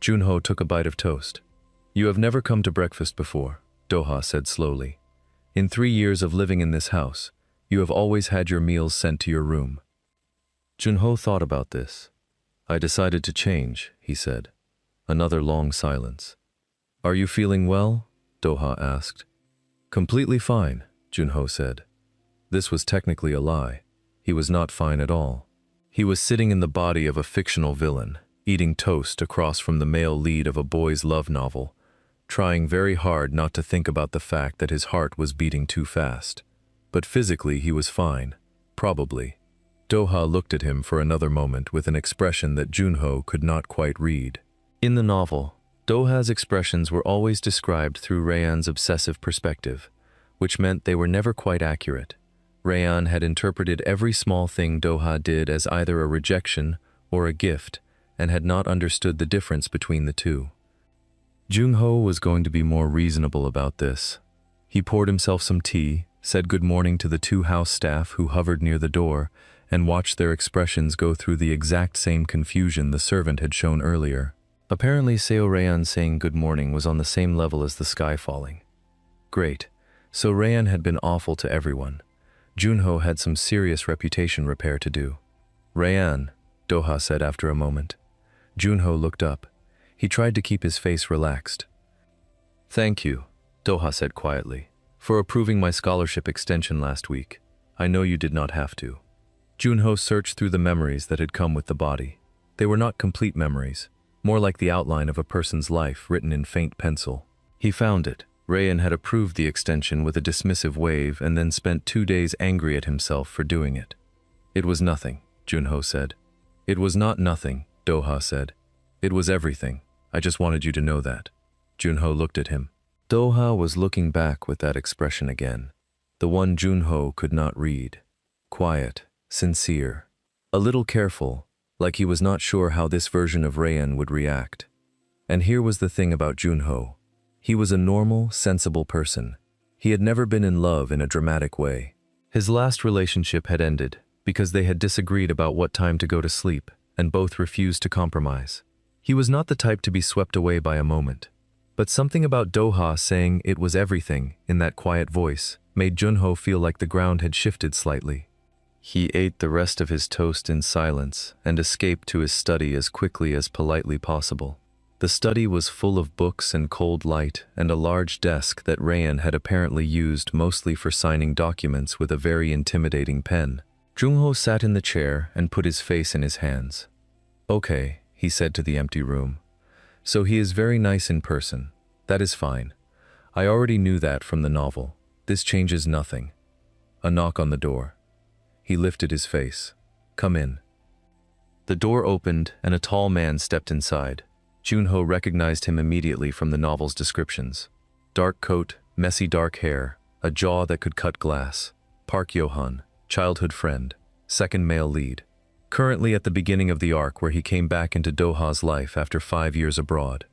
Junho took a bite of toast. "You have never come to breakfast before," Do-ha said slowly. "In 3 years of living in this house, you have always had your meals sent to your room." Junho thought about this. "I decided to change," he said. Another long silence. "Are you feeling well?" Do-ha asked. "Completely fine," Junho said. This was technically a lie. He was not fine at all. He was sitting in the body of a fictional villain, eating toast across from the male lead of a boy's love novel, trying very hard not to think about the fact that his heart was beating too fast. But physically he was fine, probably. Do-ha looked at him for another moment with an expression that Junho could not quite read. In the novel, Doha's expressions were always described through Rayan's obsessive perspective, which meant they were never quite accurate. Rayan had interpreted every small thing Doha did as either a rejection or a gift, and had not understood the difference between the two. Junho was going to be more reasonable about this. He poured himself some tea, said good morning to the two house staff who hovered near the door, and watched their expressions go through the exact same confusion the servant had shown earlier. Apparently Seo Rayan saying good morning was on the same level as the sky falling. Great. So Rayan had been awful to everyone. Junho had some serious reputation repair to do. Rayan, Doha said after a moment. Junho looked up. He tried to keep his face relaxed. Thank you, Doha said quietly, for approving my scholarship extension last week. I know you did not have to. Junho searched through the memories that had come with the body. They were not complete memories, more like the outline of a person's life written in faint pencil. He found it. Rayan had approved the extension with a dismissive wave and then spent 2 days angry at himself for doing it. It was nothing, Junho said. It was not nothing, Doha said. It was everything. I just wanted you to know that. Junho looked at him. Doha was looking back with that expression again, the one Junho could not read. Quiet, sincere, a little careful, like he was not sure how this version of Rayan would react. And here was the thing about Junho. He was a normal, sensible person. He had never been in love in a dramatic way. His last relationship had ended because they had disagreed about what time to go to sleep, and both refused to compromise. He was not the type to be swept away by a moment. But something about Doha saying it was everything in that quiet voice made Junho feel like the ground had shifted slightly. He ate the rest of his toast in silence and escaped to his study as quickly as politely possible. The study was full of books and cold light and a large desk that Rayan had apparently used mostly for signing documents with a very intimidating pen. Junho sat in the chair and put his face in his hands. Okay, he said to the empty room. So he is very nice in person. That is fine. I already knew that from the novel. This changes nothing. A knock on the door. He lifted his face. Come in. The door opened and a tall man stepped inside. Junho recognized him immediately from the novel's descriptions. Dark coat, messy dark hair, a jaw that could cut glass. Park Yohan, childhood friend, second male lead. Currently at the beginning of the arc where he came back into Doha's life after 5 years abroad.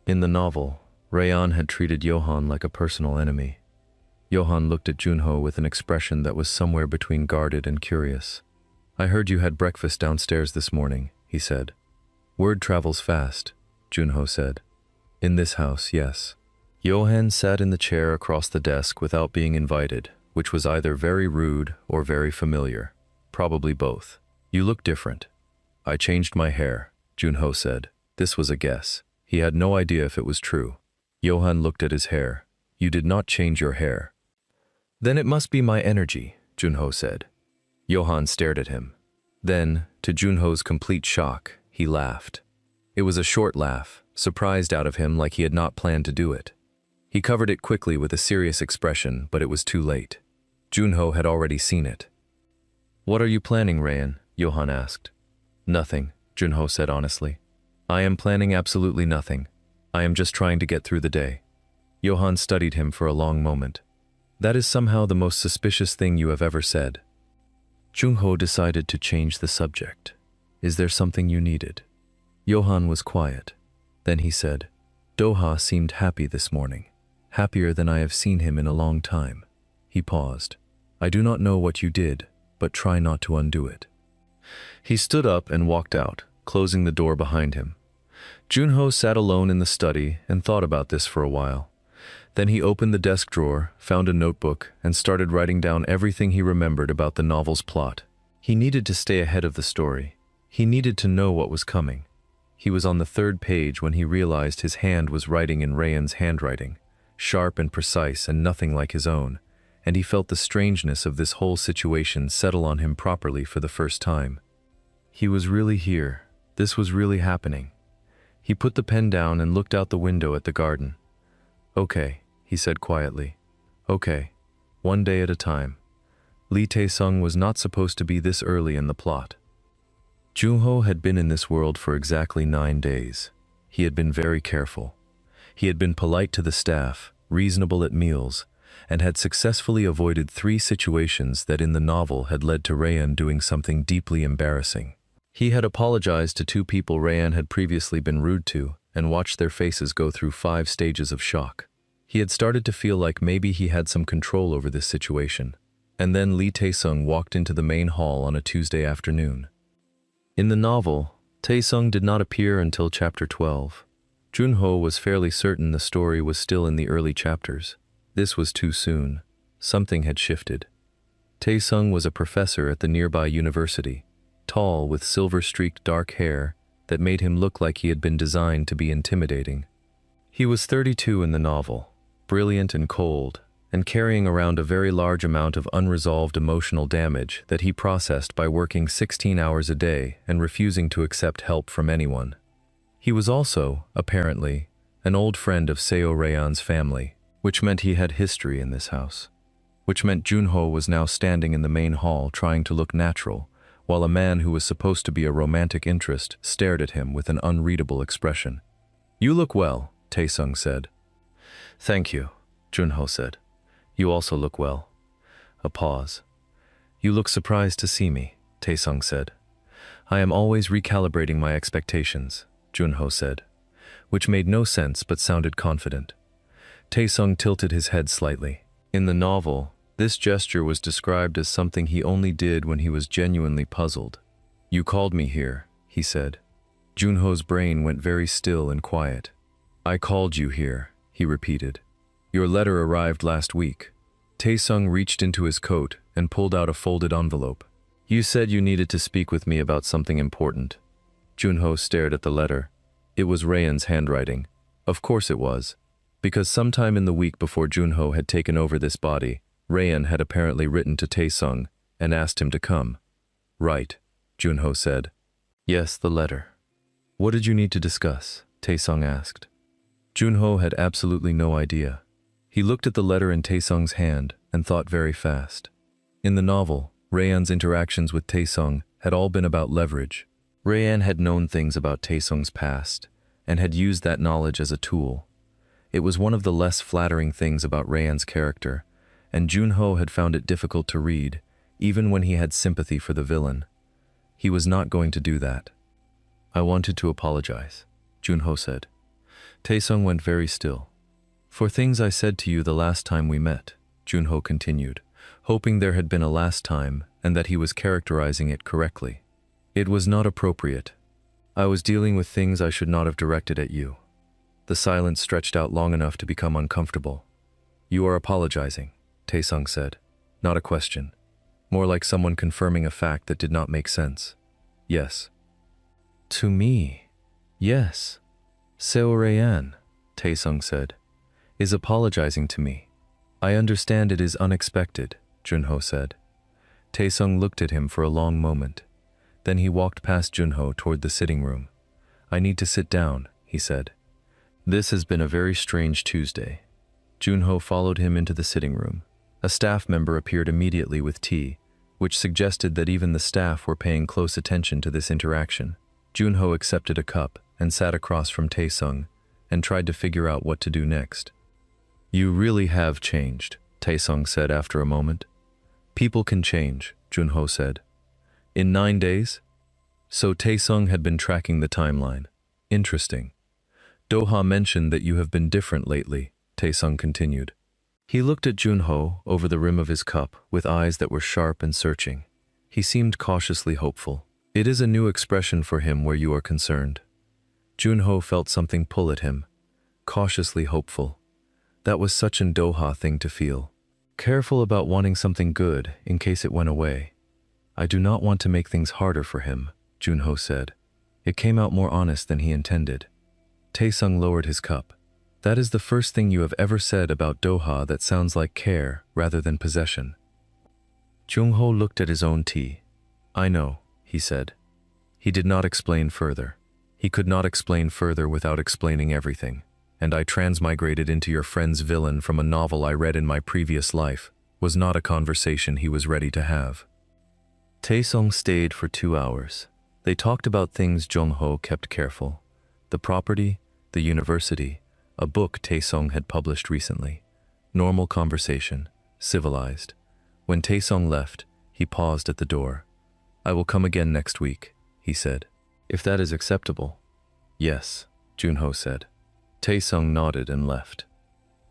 In the novel, Rayan had treated Yohan like a personal enemy. Yohan looked at Junho with an expression that was somewhere between guarded and curious. I heard you had breakfast downstairs this morning, he said. Word travels fast, Junho said. In this house, yes. Yohan sat in the chair across the desk without being invited, which was either very rude or very familiar. Probably both. You look different. I changed my hair, Junho said. This was a guess. He had no idea if it was true. Yohan looked at his hair. You did not change your hair. Then it must be my energy, Junho said. Yohan stared at him. Then, to Junho's complete shock, he laughed. It was a short laugh, surprised out of him like he had not planned to do it. He covered it quickly with a serious expression, but it was too late. Junho had already seen it. What are you planning, Rayan? Yohan asked. Nothing, Junho said honestly. I am planning absolutely nothing. I am just trying to get through the day. Yohan studied him for a long moment. That is somehow the most suspicious thing you have ever said. Junho decided to change the subject. Is there something you needed? Yohan was quiet. Then he said, Doha seemed happy this morning, happier than I have seen him in a long time. He paused. I do not know what you did, but try not to undo it. He stood up and walked out, closing the door behind him. Junho sat alone in the study and thought about this for a while. Then he opened the desk drawer, found a notebook, and started writing down everything he remembered about the novel's plot. He needed to stay ahead of the story. He needed to know what was coming. He was on the 3rd page when he realized his hand was writing in Rayan's handwriting, sharp and precise and nothing like his own, and he felt the strangeness of this whole situation settle on him properly for the first time. He was really here. This was really happening. He put the pen down and looked out the window at the garden. Okay, he said quietly. Okay, one day at a time. Lee Tae-sung was not supposed to be this early in the plot. Junho had been in this world for exactly 9 days. He had been very careful. He had been polite to the staff, reasonable at meals, and had successfully avoided 3 situations that in the novel had led to Rayan doing something deeply embarrassing. He had apologized to 2 people Rayan had previously been rude to and watched their faces go through 5 stages of shock. He had started to feel like maybe he had some control over this situation. And then Lee Taesung walked into the main hall on a Tuesday afternoon. In the novel, Taesung did not appear until chapter 12. Junho was fairly certain the story was still in the early chapters. This was too soon. Something had shifted. Taesung was a professor at the nearby university, tall with silver-streaked dark hair that made him look like he had been designed to be intimidating. He was 32 in the novel, brilliant and cold, and carrying around a very large amount of unresolved emotional damage that he processed by working 16 hours a day and refusing to accept help from anyone. He was also, apparently, an old friend of Seo Rayan's family, which meant he had history in this house. Which meant Junho was now standing in the main hall trying to look natural, while a man who was supposed to be a romantic interest stared at him with an unreadable expression. "You look well," Taesung said. "Thank you," Junho said. "You also look well." A pause. "You look surprised to see me," Taesung said. "I am always recalibrating my expectations," Junho said, which made no sense but sounded confident. Taesung tilted his head slightly. In the novel, this gesture was described as something he only did when he was genuinely puzzled. "You called me here," he said. Junho's brain went very still and quiet. "I called you here," he repeated. "Your letter arrived last week." Taesung reached into his coat and pulled out a folded envelope. "You said you needed to speak with me about something important." Junho stared at the letter. It was Rayan's handwriting. Of course it was, because sometime in the week before Junho had taken over this body, Rayan had apparently written to Taesung and asked him to come. "Right," Junho said. "Yes, the letter." "What did you need to discuss?" Taesung asked. Junho had absolutely no idea. He looked at the letter in Taesung's hand and thought very fast. In the novel, Rayan's interactions with Taesung had all been about leverage. Rayan had known things about Taesung's past and had used that knowledge as a tool. It was one of the less flattering things about Rayan's character, and Junho had found it difficult to read, even when he had sympathy for the villain. He was not going to do that. "I wanted to apologize," Junho said. Taesung went very still. "For things I said to you the last time we met," Junho continued, hoping there had been a last time and that he was characterizing it correctly. "It was not appropriate. I was dealing with things I should not have directed at you." The silence stretched out long enough to become uncomfortable. "You are apologizing," Taesung said. Not a question. More like someone confirming a fact that did not make sense. "Yes." "To me, yes. Seo Rayan," Taesung said, "is apologizing to me. I understand it is unexpected," Junho said. Taesung looked at him for a long moment. Then he walked past Junho toward the sitting room. "I need to sit down," he said. "This has been a very strange Tuesday." Junho followed him into the sitting room. A staff member appeared immediately with tea, which suggested that even the staff were paying close attention to this interaction. Junho accepted a cup and sat across from Taesung and tried to figure out what to do next. "You really have changed," Taesung said after a moment. "People can change," Junho said. "In 9 days?" So Taesung had been tracking the timeline. "Interesting. Doha mentioned that you have been different lately," Taesung continued. He looked at Junho over the rim of his cup with eyes that were sharp and searching. He seemed cautiously hopeful. "It is a new expression for him where you are concerned." Junho felt something pull at him. Cautiously hopeful. That was such an Doha thing to feel. Careful about wanting something good in case it went away. "I do not want to make things harder for him," Junho said. It came out more honest than he intended. Taesung lowered his cup. "That is the first thing you have ever said about Doha that sounds like care rather than possession." Junho looked at his own tea. "I know," he said. He did not explain further. He could not explain further without explaining everything. "And I transmigrated into your friend's villain from a novel I read in my previous life," was not a conversation he was ready to have. Taesung stayed for 2 hours. They talked about things Junho kept careful. The property, the university, a book Taesung had published recently. Normal conversation, civilized. When Taesung left, he paused at the door. "I will come again next week," he said. "If that is acceptable." "Yes," Junho said. Taesung nodded and left.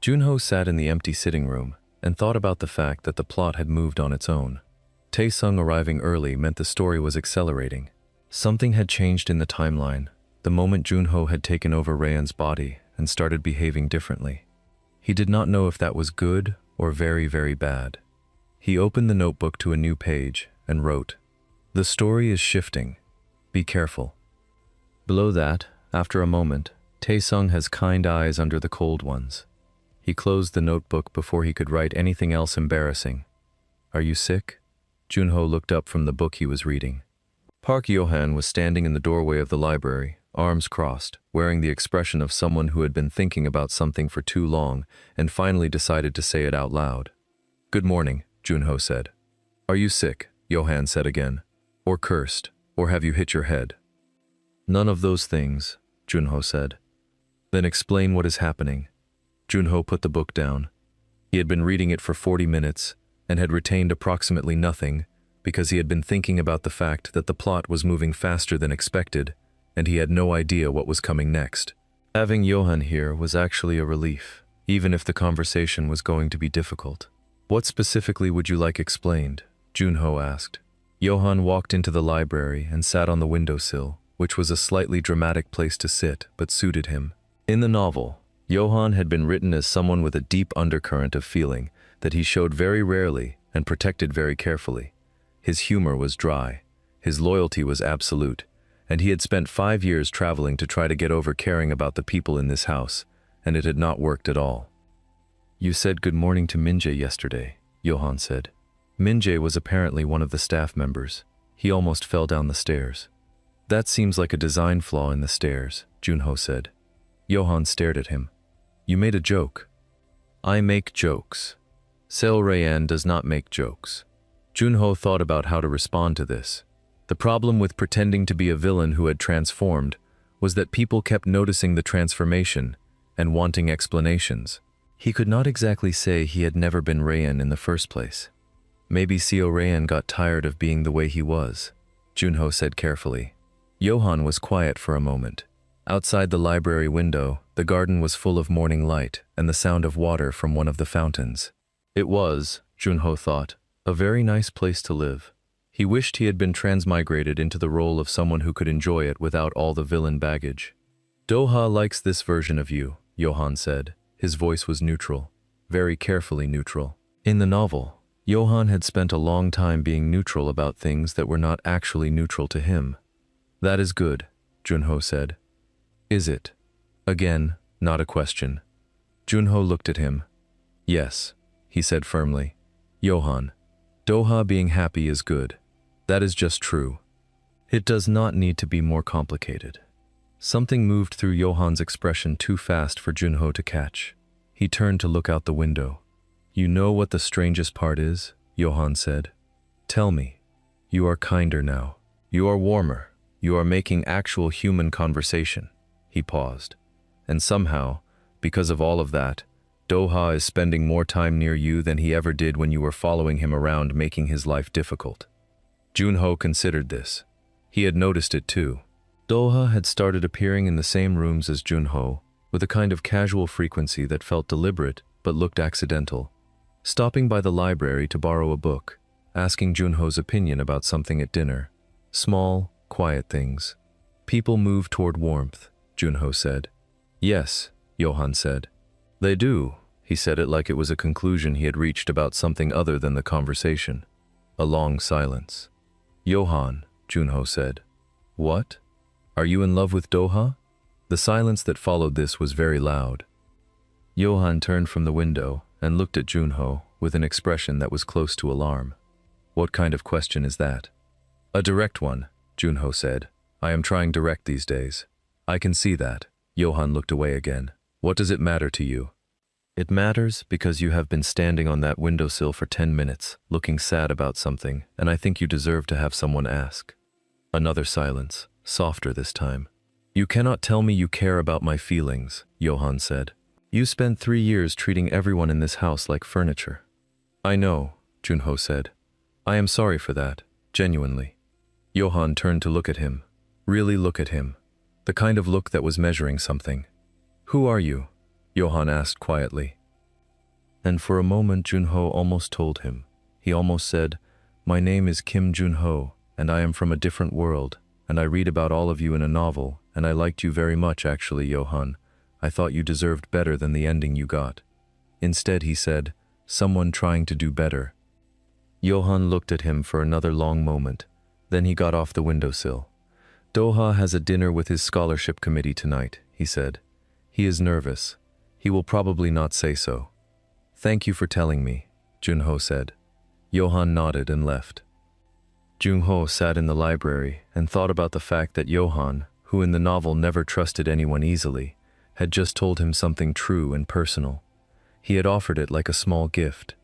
Junho sat in the empty sitting room and thought about the fact that the plot had moved on its own. Taesung arriving early meant the story was accelerating. Something had changed in the timeline, the moment Junho had taken over Rayan's body and started behaving differently. He did not know if that was good or very, very bad. He opened the notebook to a new page and wrote, "The story is shifting. Be careful." Below that, after a moment, Taesung has kind eyes under the cold ones. He closed the notebook before he could write anything else embarrassing. "Are you sick?" Junho looked up from the book he was reading. Park Yohan was standing in the doorway of the library, arms crossed, wearing the expression of someone who had been thinking about something for too long and finally decided to say it out loud. "Good morning," Junho said. "Are you sick?" Yohan said again. "Or cursed? Or have you hit your head?" "None of those things," Junho said. "Then explain what is happening." Junho put the book down. He had been reading it for 40 minutes and had retained approximately nothing because he had been thinking about the fact that the plot was moving faster than expected and he had no idea what was coming next. Having Yohan here was actually a relief, even if the conversation was going to be difficult. "What specifically would you like explained?" Junho asked. Yohan walked into the library and sat on the windowsill, which was a slightly dramatic place to sit but suited him. In the novel, Yohan had been written as someone with a deep undercurrent of feeling that he showed very rarely and protected very carefully. His humor was dry, his loyalty was absolute, and he had spent 5 years traveling to try to get over caring about the people in this house, and it had not worked at all. "You said good morning to Minjae yesterday," Yohan said. Minjae was apparently one of the staff members. He almost fell down the stairs. "That seems like a design flaw in the stairs," Junho said. Yohan stared at him. "You made a joke." "I make jokes. Seo Rayan does not make jokes." Junho thought about how to respond to this. The problem with pretending to be a villain who had transformed was that people kept noticing the transformation and wanting explanations. He could not exactly say he had never been Rayan in the first place. Maybe Seo Rayan got tired of being the way he was, Junho said carefully. Yohan was quiet for a moment. Outside the library window, the garden was full of morning light and the sound of water from one of the fountains. It was, Junho thought, a very nice place to live. He wished he had been transmigrated into the role of someone who could enjoy it without all the villain baggage. "Doha likes this version of you," Yohan said. His voice was neutral, very carefully neutral. In the novel, Yohan had spent a long time being neutral about things that were not actually neutral to him. "That is good," Junho said. "Is it?" Again, not a question. Junho looked at him. "Yes," he said firmly. "Yohan, Doha being happy is good. That is just true. It does not need to be more complicated." Something moved through Yohan's expression too fast for Junho to catch. He turned to look out the window. "You know what the strangest part is?" Yohan said. "Tell me. You are kinder now. You are warmer. You are making actual human conversation." He paused. "And somehow, because of all of that, Doha is spending more time near you than he ever did when you were following him around making his life difficult." Junho considered this. He had noticed it too. Doha had started appearing in the same rooms as Junho, with a kind of casual frequency that felt deliberate but looked accidental. Stopping by the library to borrow a book, asking Junho's opinion about something at dinner. Small, quiet things. "People move toward warmth," Junho said. "Yes," Yohan said. "They do." He said it like it was a conclusion he had reached about something other than the conversation. A long silence. "Yohan," Junho said. "What? Are you in love with Doha?" The silence that followed this was very loud. Yohan turned from the window and looked at Junho with an expression that was close to alarm. "What kind of question is that?" "A direct one," Junho said. "I am trying direct these days." "I can see that." Yohan looked away again. "What does it matter to you?" "It matters because you have been standing on that windowsill for 10 minutes, looking sad about something, and I think you deserve to have someone ask." Another silence, softer this time. You cannot tell me you care about my feelings, Johan said. You spent 3 years treating everyone in this house like furniture. I know, Junho said. I am sorry for that, genuinely. Johan turned to look at him. Really look at him. The kind of look that was measuring something. Who are you? Johan asked quietly. And for a moment Junho almost told him. He almost said, My name is Kim Junho, and I am from a different world, and I read about all of you in a novel, and I liked you very much actually, Johan. I thought you deserved better than the ending you got. Instead, he said, someone trying to do better. Johan looked at him for another long moment. Then he got off the windowsill. Doha has a dinner with his scholarship committee tonight, he said. He is nervous. He will probably not say so. Thank you for telling me, Junho said. Johan nodded and left. Junho sat in the library and thought about the fact that Johan, who in the novel never trusted anyone easily, had just told him something true and personal. He had offered it like a small gift,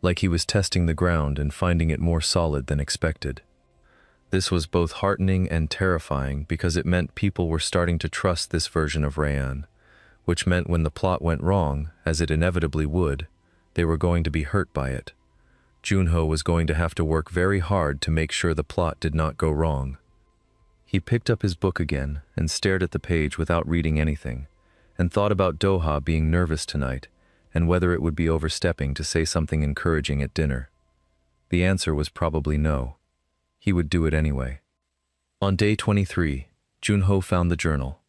like he was testing the ground and finding it more solid than expected. This was both heartening and terrifying because it meant people were starting to trust this version of Rayan, which meant when the plot went wrong, as it inevitably would, they were going to be hurt by it. Junho was going to have to work very hard to make sure the plot did not go wrong. He picked up his book again and stared at the page without reading anything, and thought about Doha being nervous tonight and whether it would be overstepping to say something encouraging at dinner. The answer was probably no. He would do it anyway. On day 23, Junho found the journal.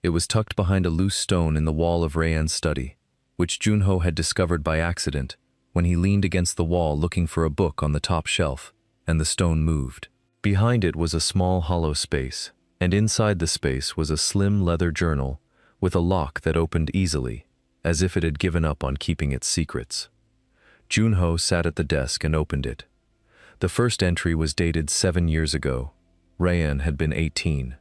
It was tucked behind a loose stone in the wall of Rayan's study, which Junho had discovered by accident when he leaned against the wall looking for a book on the top shelf, and the stone moved. Behind it was a small hollow space, and inside the space was a slim leather journal with a lock that opened easily, as if it had given up on keeping its secrets. Junho sat at the desk and opened it. The first entry was dated 7 years ago. Rayan had been 18.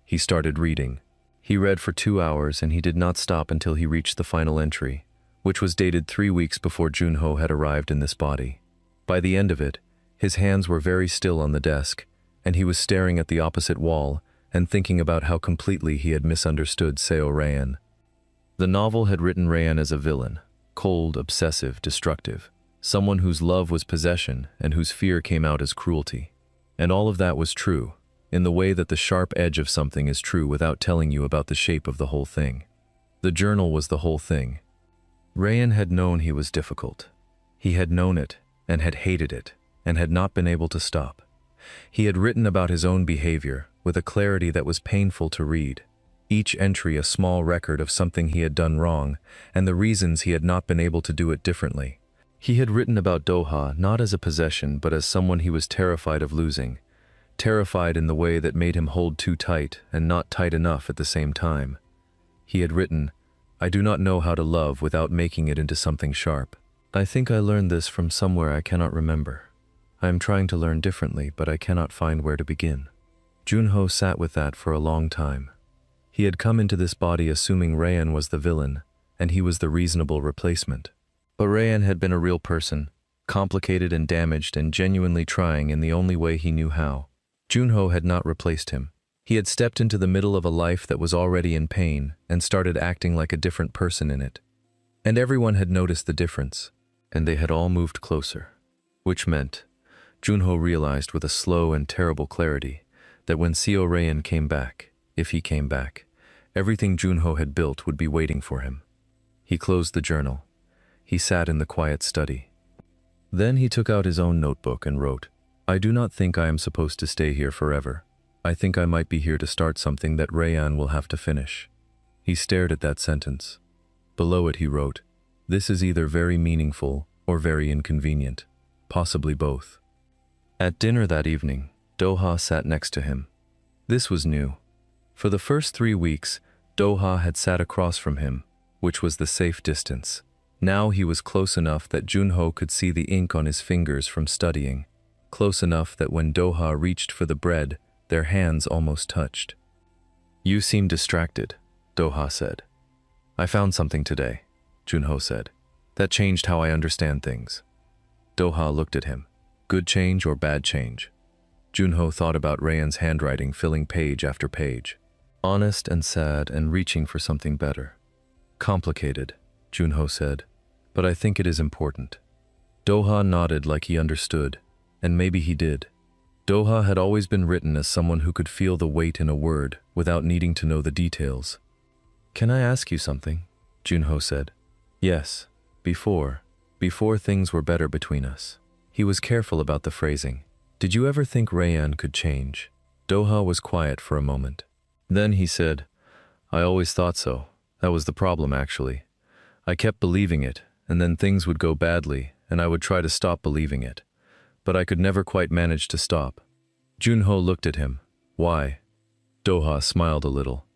He started reading. He read for 2 hours and he did not stop until he reached the final entry, which was dated 3 weeks before Junho had arrived in this body. By the end of it, his hands were very still on the desk, and he was staring at the opposite wall and thinking about how completely he had misunderstood Seo Rayan. The novel had written Rayan as a villain, cold, obsessive, destructive, someone whose love was possession and whose fear came out as cruelty. And all of that was true, in the way that the sharp edge of something is true without telling you about the shape of the whole thing. The journal was the whole thing. Rayan had known he was difficult. He had known it and had hated it and had not been able to stop. He had written about his own behavior with a clarity that was painful to read, each entry a small record of something he had done wrong and the reasons he had not been able to do it differently. He had written about Doha not as a possession but as someone he was terrified of losing, terrified in the way that made him hold too tight and not tight enough at the same time. He had written, I do not know how to love without making it into something sharp. I think I learned this from somewhere I cannot remember. I am trying to learn differently, but I cannot find where to begin. Junho sat with that for a long time. He had come into this body assuming Rayan was the villain, and he was the reasonable replacement. But Rayan had been a real person, complicated and damaged and genuinely trying in the only way he knew how. Junho had not replaced him. He had stepped into the middle of a life that was already in pain and started acting like a different person in it. And everyone had noticed the difference, and they had all moved closer. Which meant, Junho realized with a slow and terrible clarity, that when Seo Rayan came back, if he came back, everything Junho had built would be waiting for him. He closed the journal. He sat in the quiet study. Then he took out his own notebook and wrote, I do not think I am supposed to stay here forever. I think I might be here to start something that Rayan will have to finish. He stared at that sentence. Below it he wrote, This is either very meaningful or very inconvenient, possibly both. At dinner that evening, Doha sat next to him. This was new. For the first 3 weeks, Doha had sat across from him, which was the safe distance. Now he was close enough that Junho could see the ink on his fingers from studying, close enough that when Doha reached for the bread, their hands almost touched. You seem distracted, Doha said. I found something today, Junho said. That changed how I understand things. Doha looked at him. Good change or bad change? Junho thought about Rayan's handwriting filling page after page. honest and sad and reaching for something better. Complicated, Junho said, but I think it is important. Doha nodded like he understood, and maybe he did. Doha had always been written as someone who could feel the weight in a word without needing to know the details. Can I ask you something? Junho said. Yes, before things were better between us. He was careful about the phrasing. Did you ever think Rayan could change? Doha was quiet for a moment. Then he said, I always thought so. That was the problem, actually. I kept believing it, and then things would go badly, and I would try to stop believing it. But I could never quite manage to stop. Junho looked at him. Why? Doha smiled a little.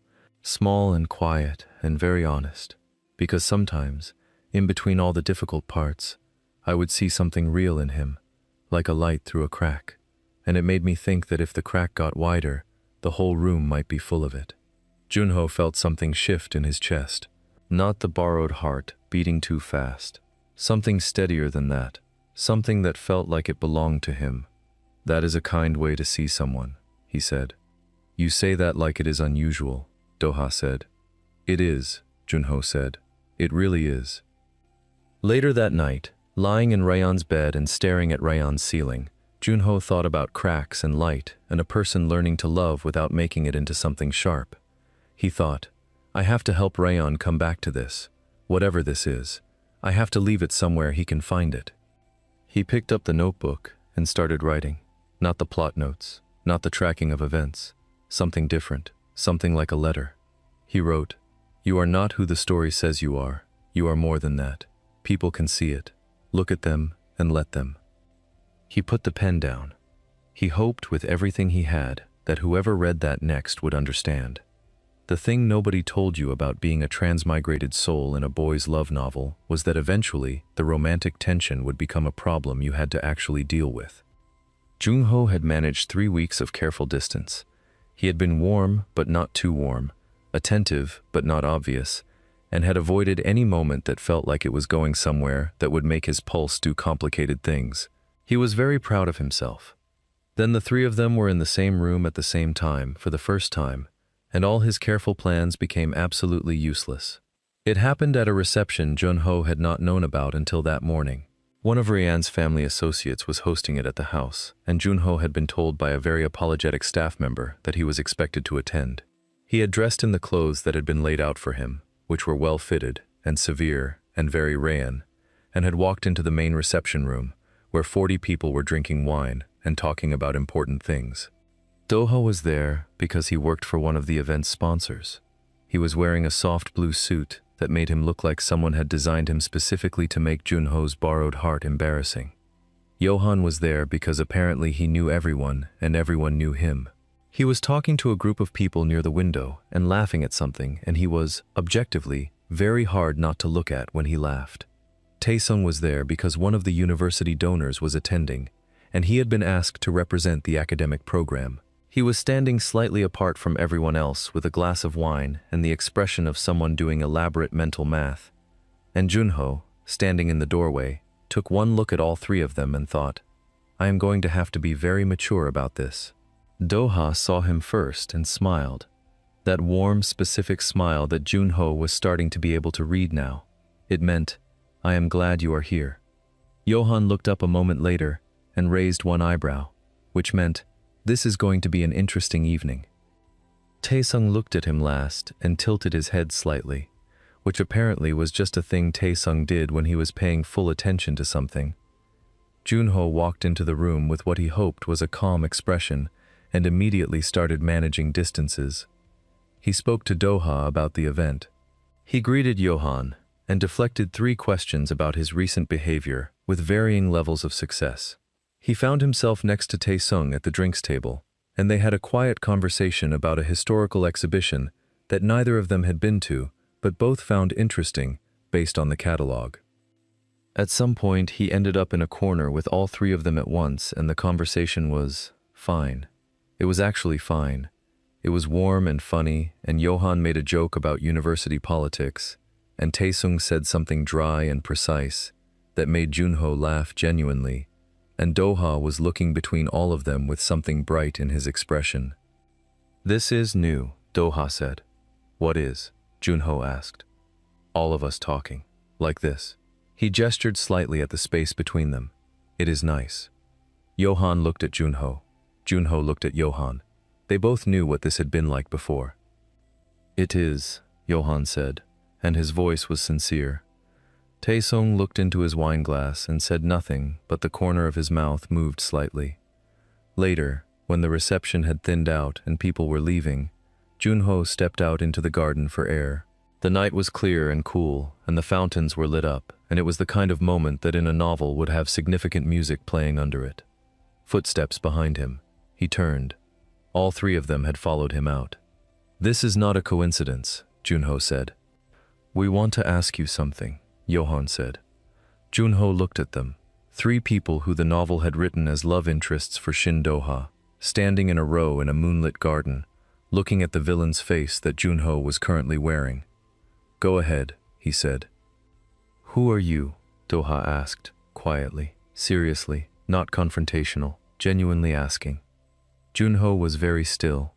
Small and quiet and very honest. Because sometimes, in between all the difficult parts, I would see something real in him, like a light through a crack, and it made me think that if the crack got wider, the whole room might be full of it. Junho felt something shift in his chest. Not the borrowed heart beating too fast. Something steadier than that. Something that felt like it belonged to him. That is a kind way to see someone, he said. You say that like it is unusual, Doha said. It is, Junho said. It really is. Later that night, lying in Rayan's bed and staring at Rayan's ceiling, Junho thought about cracks and light and a person learning to love without making it into something sharp. He thought, I have to help Rayan come back to this, whatever this is. I have to leave it somewhere he can find it. He picked up the notebook and started writing. Not the plot notes, not the tracking of events. Something different, something like a letter. He wrote, You are not who the story says you are. You are more than that. People can see it. Look at them and let them. He put the pen down. He hoped with everything he had that whoever read that next would understand. The thing nobody told you about being a transmigrated soul in a boy's love novel was that eventually the romantic tension would become a problem you had to actually deal with. Junho had managed 3 weeks of careful distance. He had been warm but not too warm, attentive but not obvious, and had avoided any moment that felt like it was going somewhere that would make his pulse do complicated things. He was very proud of himself. Then the three of them were in the same room at the same time for the first time, and all his careful plans became absolutely useless. It happened at a reception Junho had not known about until that morning. One of Rayan's family associates was hosting it at the house, and Junho had been told by a very apologetic staff member that he was expected to attend. He had dressed in the clothes that had been laid out for him, which were well-fitted and severe and very Rayan, and had walked into the main reception room, where 40 people were drinking wine and talking about important things. Doha was there because he worked for one of the event's sponsors. He was wearing a soft blue suit that made him look like someone had designed him specifically to make Junho's borrowed heart embarrassing. Johan was there because apparently he knew everyone and everyone knew him. He was talking to a group of people near the window and laughing at something, and he was, objectively, very hard not to look at when he laughed. Taesung was there because one of the university donors was attending, and he had been asked to represent the academic program. He was standing slightly apart from everyone else with a glass of wine and the expression of someone doing elaborate mental math. And Junho, standing in the doorway, took one look at all three of them and thought, I am going to have to be very mature about this. Doha saw him first and smiled. That warm, specific smile that Junho was starting to be able to read now. It meant, I am glad you are here. Johan looked up a moment later and raised one eyebrow, which meant, this is going to be an interesting evening. Taesung looked at him last and tilted his head slightly, which apparently was just a thing Taesung did when he was paying full attention to something. Junho walked into the room with what he hoped was a calm expression and immediately started managing distances. He spoke to Doha about the event. He greeted Johan and deflected 3 questions about his recent behavior with varying levels of success. He found himself next to Taesung at the drinks table, and they had a quiet conversation about a historical exhibition that neither of them had been to, but both found interesting based on the catalog. At some point, he ended up in a corner with all 3 of them at once, and the conversation was fine. It was actually fine. It was warm and funny, and Johan made a joke about university politics, and Taesung said something dry and precise that made Junho laugh genuinely, and Doha was looking between all of them with something bright in his expression. This is new, Doha said. What is? Junho asked. All of us talking. Like this. He gestured slightly at the space between them. It is nice. Johan looked at Junho. Junho looked at Johan. They both knew what this had been like before. It is, Johan said, and his voice was sincere. Taesung looked into his wineglass and said nothing, but the corner of his mouth moved slightly. Later, when the reception had thinned out and people were leaving, Junho stepped out into the garden for air. The night was clear and cool, and the fountains were lit up, and it was the kind of moment that in a novel would have significant music playing under it. Footsteps behind him. He turned. All three of them had followed him out. This is not a coincidence, Junho said. We want to ask you something, Johan said. Junho looked at them. Three people who the novel had written as love interests for Shin Doha, standing in a row in a moonlit garden, looking at the villain's face that Junho was currently wearing. Go ahead, he said. Who are you? Doha asked, quietly, seriously, not confrontational, genuinely asking. Junho was very still.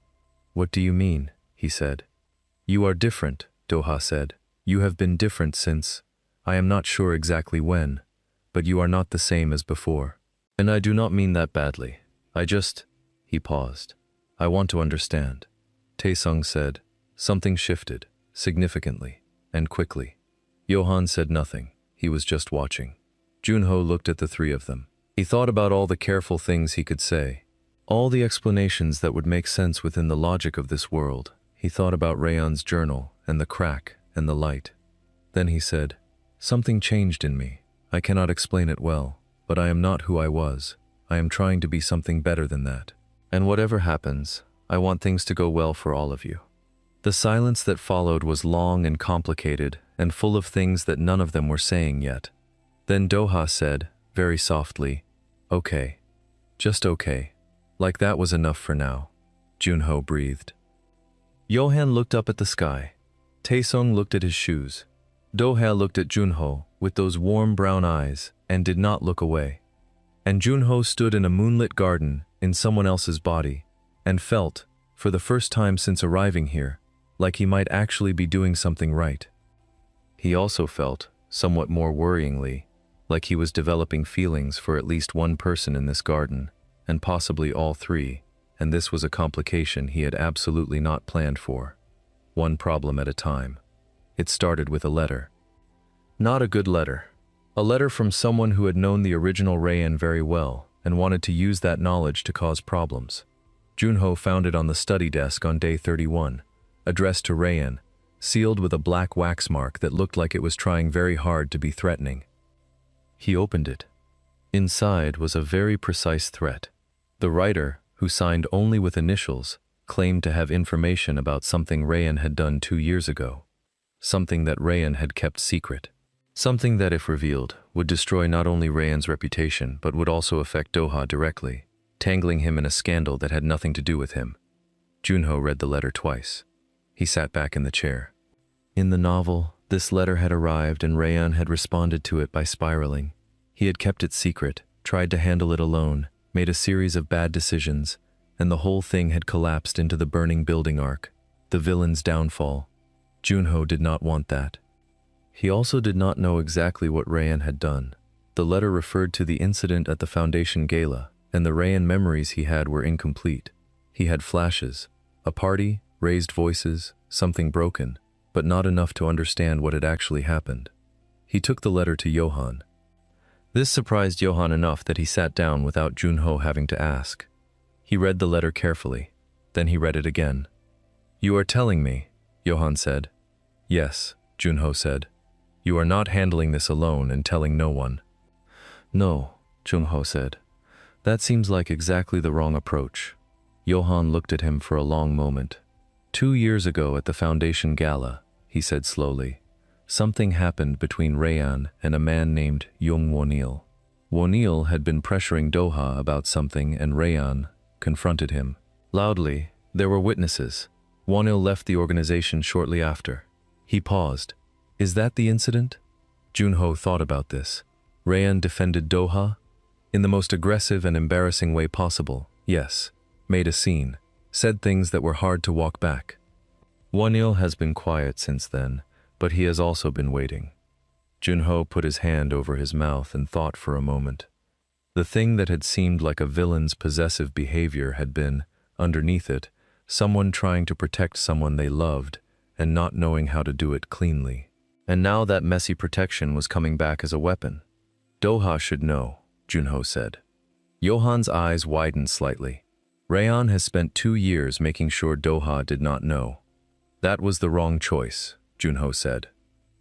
What do you mean? He said. You are different, Doha said. You have been different since, I am not sure exactly when, but you are not the same as before. And I do not mean that badly. He paused. I want to understand. Taesung said. Something shifted, significantly, and quickly. Johan said nothing. He was just watching. Junho looked at the three of them. He thought about all the careful things he could say, all the explanations that would make sense within the logic of this world. He thought about Rayon's journal, and the crack, and the light. Then he said, something changed in me. I cannot explain it well, but I am not who I was. I am trying to be something better than that. And whatever happens, I want things to go well for all of you. The silence that followed was long and complicated, and full of things that none of them were saying yet. Then Doha said, very softly, okay. Just okay. Like that was enough for now. Junho breathed. Johan looked up at the sky. Taesung looked at his shoes. Doha looked at Junho with those warm brown eyes and did not look away. And Junho stood in a moonlit garden in someone else's body and felt, for the first time since arriving here, like he might actually be doing something right. He also felt, somewhat more worryingly, like he was developing feelings for at least one person in this garden, and possibly all three, and this was a complication he had absolutely not planned for. One problem at a time. It started with a letter. Not a good letter. A letter from someone who had known the original Rayan very well and wanted to use that knowledge to cause problems. Junho found it on the study desk on day 31, addressed to Rayan, sealed with a black wax mark that looked like it was trying very hard to be threatening. He opened it. Inside was a very precise threat. The writer, who signed only with initials, claimed to have information about something Rayan had done 2 years ago. Something that Rayan had kept secret. Something that, if revealed, would destroy not only Rayan's reputation but would also affect Doha directly, tangling him in a scandal that had nothing to do with him. Junho read the letter twice. He sat back in the chair. In the novel, this letter had arrived and Rayan had responded to it by spiraling. He had kept it secret, tried to handle it alone, made a series of bad decisions, and the whole thing had collapsed into the burning building arc, the villain's downfall. Junho did not want that. He also did not know exactly what Rayan had done. The letter referred to the incident at the Foundation Gala, and the Rayan memories he had were incomplete. He had flashes, a party, raised voices, something broken, but not enough to understand what had actually happened. He took the letter to Johan. This surprised Johan enough that he sat down without Junho having to ask. He read the letter carefully. Then he read it again. You are telling me, Johan said. Yes, Junho said. You are not handling this alone and telling no one. No, Junho said. That seems like exactly the wrong approach. Johan looked at him for a long moment. 2 years ago at the Foundation Gala, he said slowly, something happened between Rayan and a man named Jung Wonil. Wonil had been pressuring Doha about something and Rayan confronted him. Loudly, there were witnesses. Wonil left the organization shortly after. He paused. Is that the incident? Junho thought about this. Rayan defended Doha? In the most aggressive and embarrassing way possible, yes. Made a scene. Said things that were hard to walk back. Wonil has been quiet since then, but he has also been waiting. Junho put his hand over his mouth and thought for a moment. The thing that had seemed like a villain's possessive behavior had been, underneath it, someone trying to protect someone they loved and not knowing how to do it cleanly. And now that messy protection was coming back as a weapon. Doha should know, Junho said. Johan's eyes widened slightly. Rayan has spent 2 years making sure Doha did not know. That was the wrong choice, Junho said.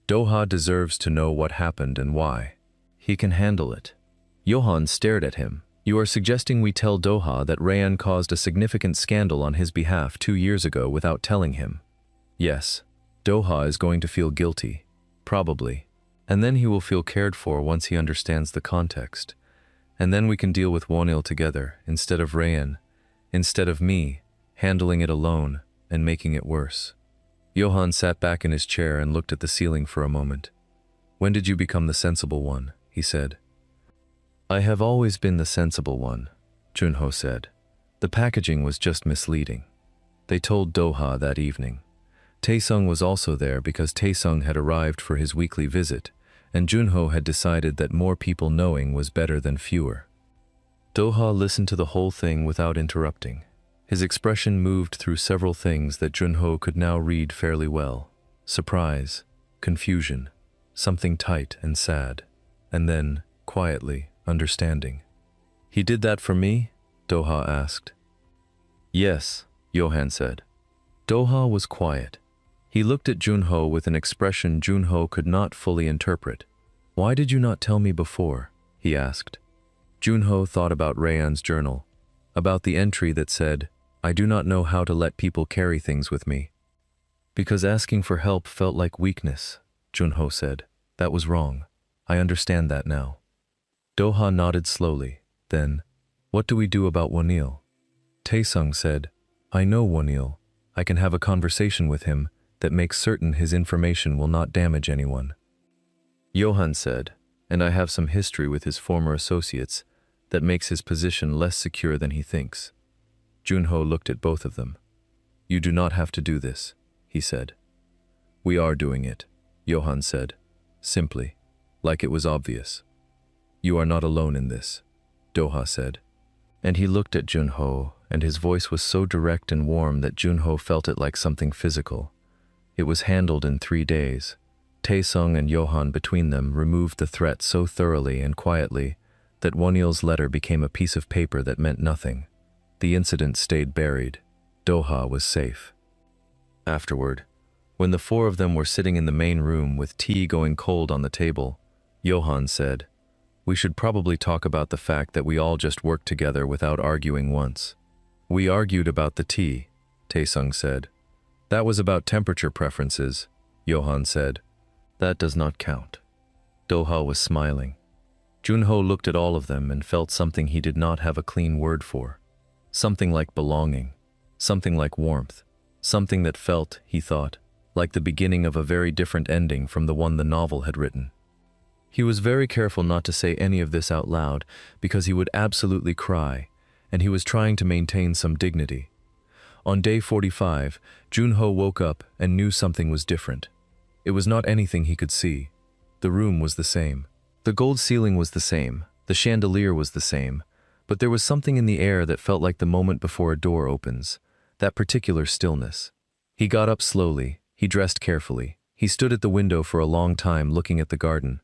Doha deserves to know what happened and why. He can handle it. Johan stared at him. You are suggesting we tell Doha that Rayan caused a significant scandal on his behalf 2 years ago without telling him? Yes. Doha is going to feel guilty. Probably. And then he will feel cared for once he understands the context. And then we can deal with Wonil together, instead of Rayan, instead of me, handling it alone and making it worse. Johan sat back in his chair and looked at the ceiling for a moment. When did you become the sensible one? He said. I have always been the sensible one, Junho said. The packaging was just misleading. They told Doha that evening. Taesung was also there because Taesung had arrived for his weekly visit, and Junho had decided that more people knowing was better than fewer. Doha listened to the whole thing without interrupting. His expression moved through several things that Junho could now read fairly well. Surprise, confusion, something tight and sad, and then, quietly, understanding. He did that for me? Doha asked. Yes, Johan said. Doha was quiet. He looked at Junho with an expression Junho could not fully interpret. Why did you not tell me before? He asked. Junho thought about Rayan's journal, about the entry that said, I do not know how to let people carry things with me. Because asking for help felt like weakness, Junho said. That was wrong. I understand that now. Doha nodded slowly. Then, what do we do about Wonil? Taesung said, I know Wonil. I can have a conversation with him that makes certain his information will not damage anyone. Johan said, and I have some history with his former associates that makes his position less secure than he thinks. Junho looked at both of them. You do not have to do this, he said. We are doing it, Johan said, simply, like it was obvious. You are not alone in this, Doha said. And he looked at Junho, and his voice was so direct and warm that Junho felt it like something physical. It was handled in 3 days. Taesung and Johan between them removed the threat so thoroughly and quietly that Wonil's letter became a piece of paper that meant nothing. The incident stayed buried. Doha was safe. Afterward, when the 4 of them were sitting in the main room with tea going cold on the table, Johan said, we should probably talk about the fact that we all just worked together without arguing once. We argued about the tea, Taesung said. That was about temperature preferences, Johan said. That does not count. Doha was smiling. Junho looked at all of them and felt something he did not have a clean word for. Something like belonging, something like warmth, something that felt, he thought, like the beginning of a very different ending from the one the novel had written. He was very careful not to say any of this out loud because he would absolutely cry, and he was trying to maintain some dignity. On day 45, Junho woke up and knew something was different. It was not anything he could see. The room was the same. The gold ceiling was the same. The chandelier was the same. But there was something in the air that felt like the moment before a door opens, that particular stillness. He got up slowly. He dressed carefully. He stood at the window for a long time looking at the garden.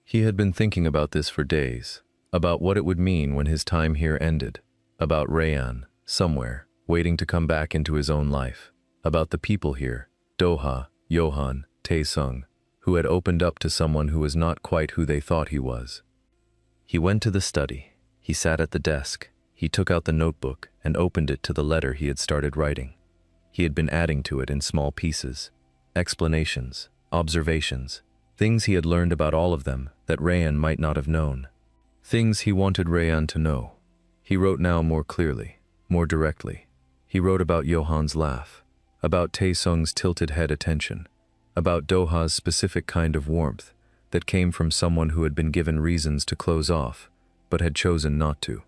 He had been thinking about this for days, about what it would mean when his time here ended, about Rayan, somewhere, waiting to come back into his own life, about the people here, Doha, Johan, Taesung, who had opened up to someone who was not quite who they thought he was. He went to the study. He sat at the desk. He took out the notebook and opened it to the letter he had started writing. He had been adding to it in small pieces, explanations, observations, things he had learned about all of them that Rayan might not have known. Things he wanted Rayan to know. He wrote now more clearly, more directly. He wrote about Johan's laugh, about Taesung's tilted head attention, about Doha's specific kind of warmth that came from someone who had been given reasons to close off, but had chosen not to.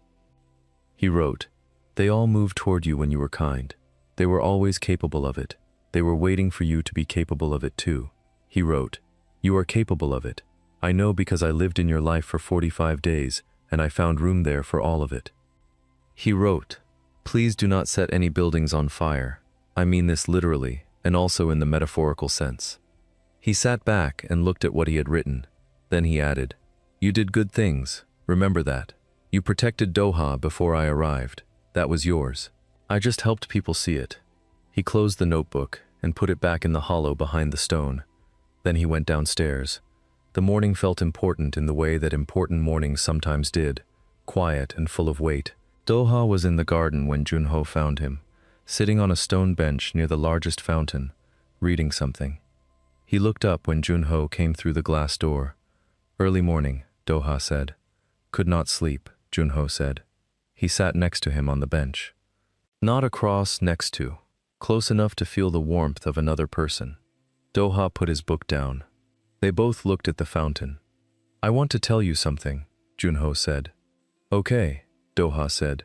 He wrote, "They all moved toward you when you were kind. They were always capable of it. They were waiting for you to be capable of it too. He wrote, "You are capable of it. I know because I lived in your life for 45 days, and I found room there for all of it." He wrote, "Please do not set any buildings on fire. I mean this literally, and also in the metaphorical sense." He sat back and looked at what he had written. Then he added, "You did good things. Remember that. You protected Doha before I arrived. That was yours. I just helped people see it." He closed the notebook and put it back in the hollow behind the stone. Then he went downstairs. The morning felt important in the way that important mornings sometimes did, quiet and full of weight. Doha was in the garden when Junho found him, sitting on a stone bench near the largest fountain, reading something. He looked up when Junho came through the glass door. "Early morning," Doha said. "Could not sleep," Junho said. He sat next to him on the bench. Not across, next to. Close enough to feel the warmth of another person. Doha put his book down. They both looked at the fountain. "I want to tell you something," Junho said. "Okay," Doha said.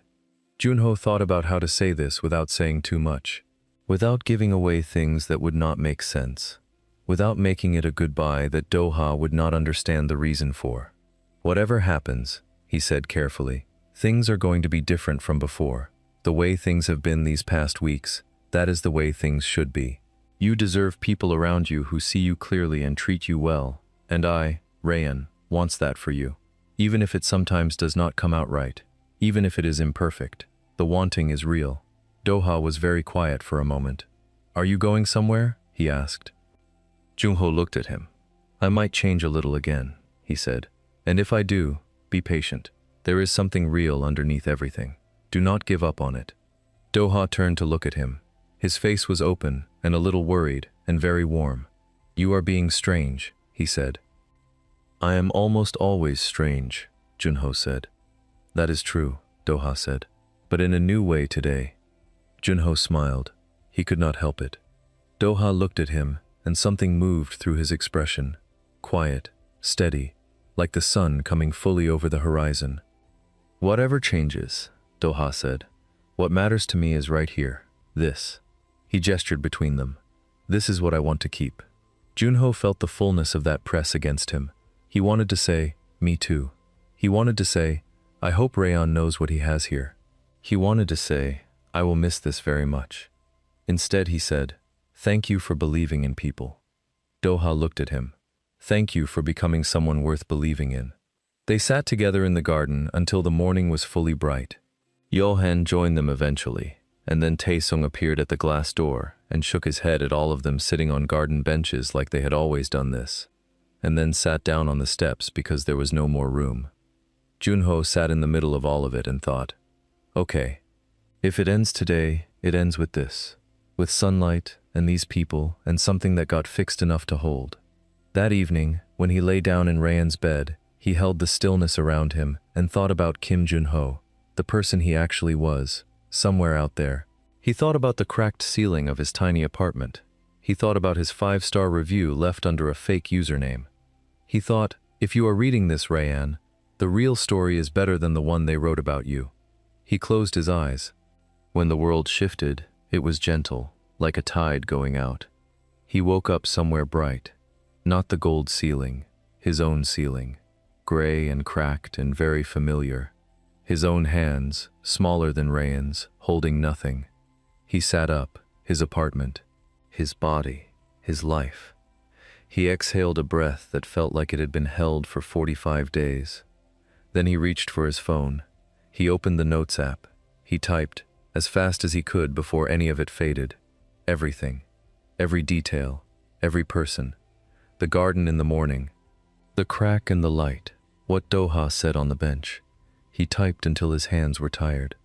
Junho thought about how to say this without saying too much, without giving away things that would not make sense, without making it a goodbye that Doha would not understand the reason for. "Whatever happens," he said carefully, "things are going to be different from before. The way things have been these past weeks, that is the way things should be. You deserve people around you who see you clearly and treat you well, and I, Rayan, wants that for you. Even if it sometimes does not come out right, even if it is imperfect, the wanting is real." Doha was very quiet for a moment. "Are you going somewhere?" he asked. Junho looked at him. "I might change a little again," he said. "And if I do, be patient. There is something real underneath everything. Do not give up on it." Doha turned to look at him. His face was open and a little worried and very warm. "You are being strange," he said. "I am almost always strange," Junho said. "That is true," Doha said, "but in a new way today." Junho smiled. He could not help it. Doha looked at him, and something moved through his expression. Quiet, steady, like the sun coming fully over the horizon. "Whatever changes," Doha said, "what matters to me is right here. This." He gestured between them. "This is what I want to keep." Junho felt the fullness of that press against him. He wanted to say, "Me too." He wanted to say, "I hope Rayan knows what he has here." He wanted to say, "I will miss this very much." Instead he said, "Thank you for believing in people." Doha looked at him. "Thank you for becoming someone worth believing in." They sat together in the garden until the morning was fully bright. Johan joined them eventually, and then Taesung appeared at the glass door and shook his head at all of them sitting on garden benches like they had always done this, and then sat down on the steps because there was no more room. Junho sat in the middle of all of it and thought, "Okay, if it ends today, it ends with this, with sunlight and these people and something that got fixed enough to hold." That evening, when he lay down in Rayan's bed, he held the stillness around him and thought about Kim Junho, the person he actually was, somewhere out there. He thought about the cracked ceiling of his tiny apartment. He thought about his 5-star review left under a fake username. He thought, if you are reading this, Rayan, the real story is better than the one they wrote about you. He closed his eyes. When the world shifted, it was gentle, like a tide going out. He woke up somewhere bright. Not the gold ceiling, his own ceiling, gray and cracked and very familiar. His own hands, smaller than Rayan's, holding nothing. He sat up, his apartment, his body, his life. He exhaled a breath that felt like it had been held for 45 days. Then he reached for his phone. He opened the Notes app. He typed, as fast as he could before any of it faded. Everything. Every detail. Every person. The garden in the morning. The crack in the light. What Doha said on the bench. He typed until his hands were tired.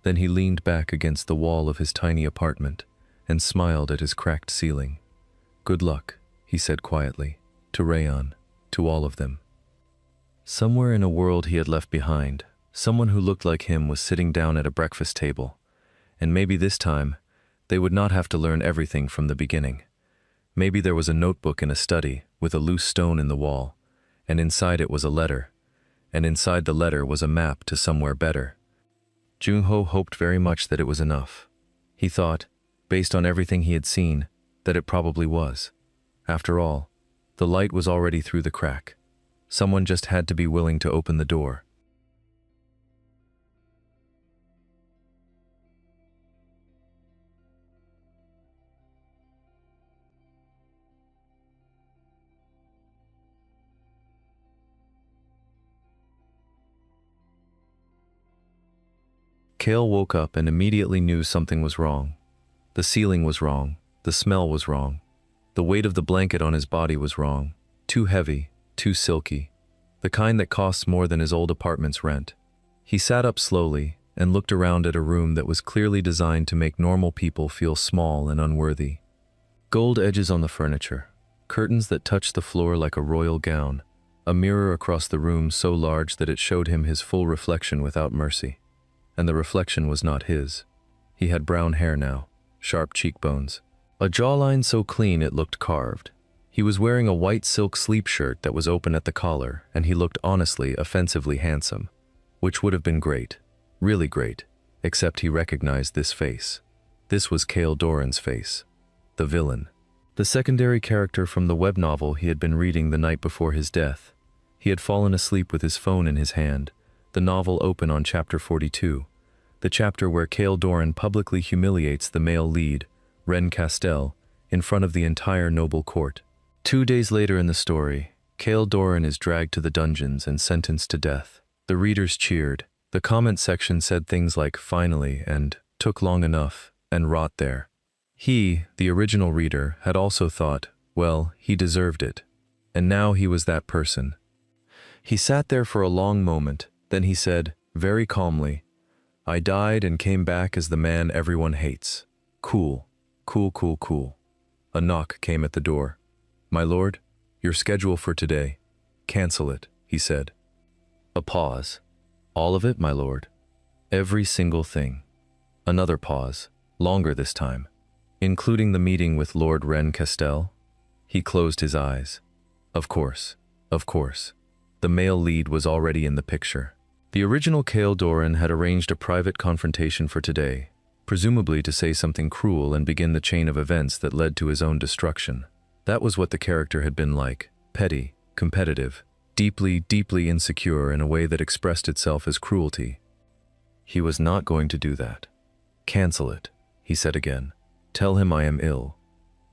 Then he leaned back against the wall of his tiny apartment and smiled at his cracked ceiling. "Good luck," he said quietly, to Rayan, to all of them. Somewhere in a world he had left behind, someone who looked like him was sitting down at a breakfast table, and maybe this time, they would not have to learn everything from the beginning. Maybe there was a notebook in a study with a loose stone in the wall, and inside it was a letter, and inside the letter was a map to somewhere better. Junho hoped very much that it was enough. He thought, based on everything he had seen, that it probably was. After all, the light was already through the crack. Someone just had to be willing to open the door. Kale woke up and immediately knew something was wrong. The ceiling was wrong, the smell was wrong, the weight of the blanket on his body was wrong, too heavy, too silky, the kind that costs more than his old apartment's rent. He sat up slowly and looked around at a room that was clearly designed to make normal people feel small and unworthy. Gold edges on the furniture, curtains that touched the floor like a royal gown, a mirror across the room so large that it showed him his full reflection without mercy. And the reflection was not his. He had brown hair now, sharp cheekbones, a jawline so clean it looked carved. He was wearing a white silk sleep shirt that was open at the collar, and he looked honestly, offensively handsome, which would have been great, really great, except he recognized this face. This was Kale Doran's face, the villain, the secondary character from the web novel he had been reading the night before his death. He had fallen asleep with his phone in his hand, the novel open on chapter 42, the chapter where Kale Doran publicly humiliates the male lead, Ren Castell, in front of the entire noble court. 2 days later in the story, Kale Doran is dragged to the dungeons and sentenced to death. The readers cheered. The comment section said things like "finally" and "took long enough" and "rot there." He, the original reader, had also thought, well, he deserved it. And now he was that person. He sat there for a long moment. Then he said, very calmly, "I died and came back as the man everyone hates. Cool, cool, cool, cool." A knock came at the door. "My lord, your schedule for today. Cancel it," he said. A pause. "All of it, my lord. Every single thing." Another pause, longer this time. "Including the meeting with Lord Ren Castell?" He closed his eyes. Of course, of course. The male lead was already in the picture. The original Kale Doran had arranged a private confrontation for today, presumably to say something cruel and begin the chain of events that led to his own destruction. That was what the character had been like, petty, competitive, deeply, deeply insecure in a way that expressed itself as cruelty. He was not going to do that. "Cancel it," he said again. "Tell him I am ill."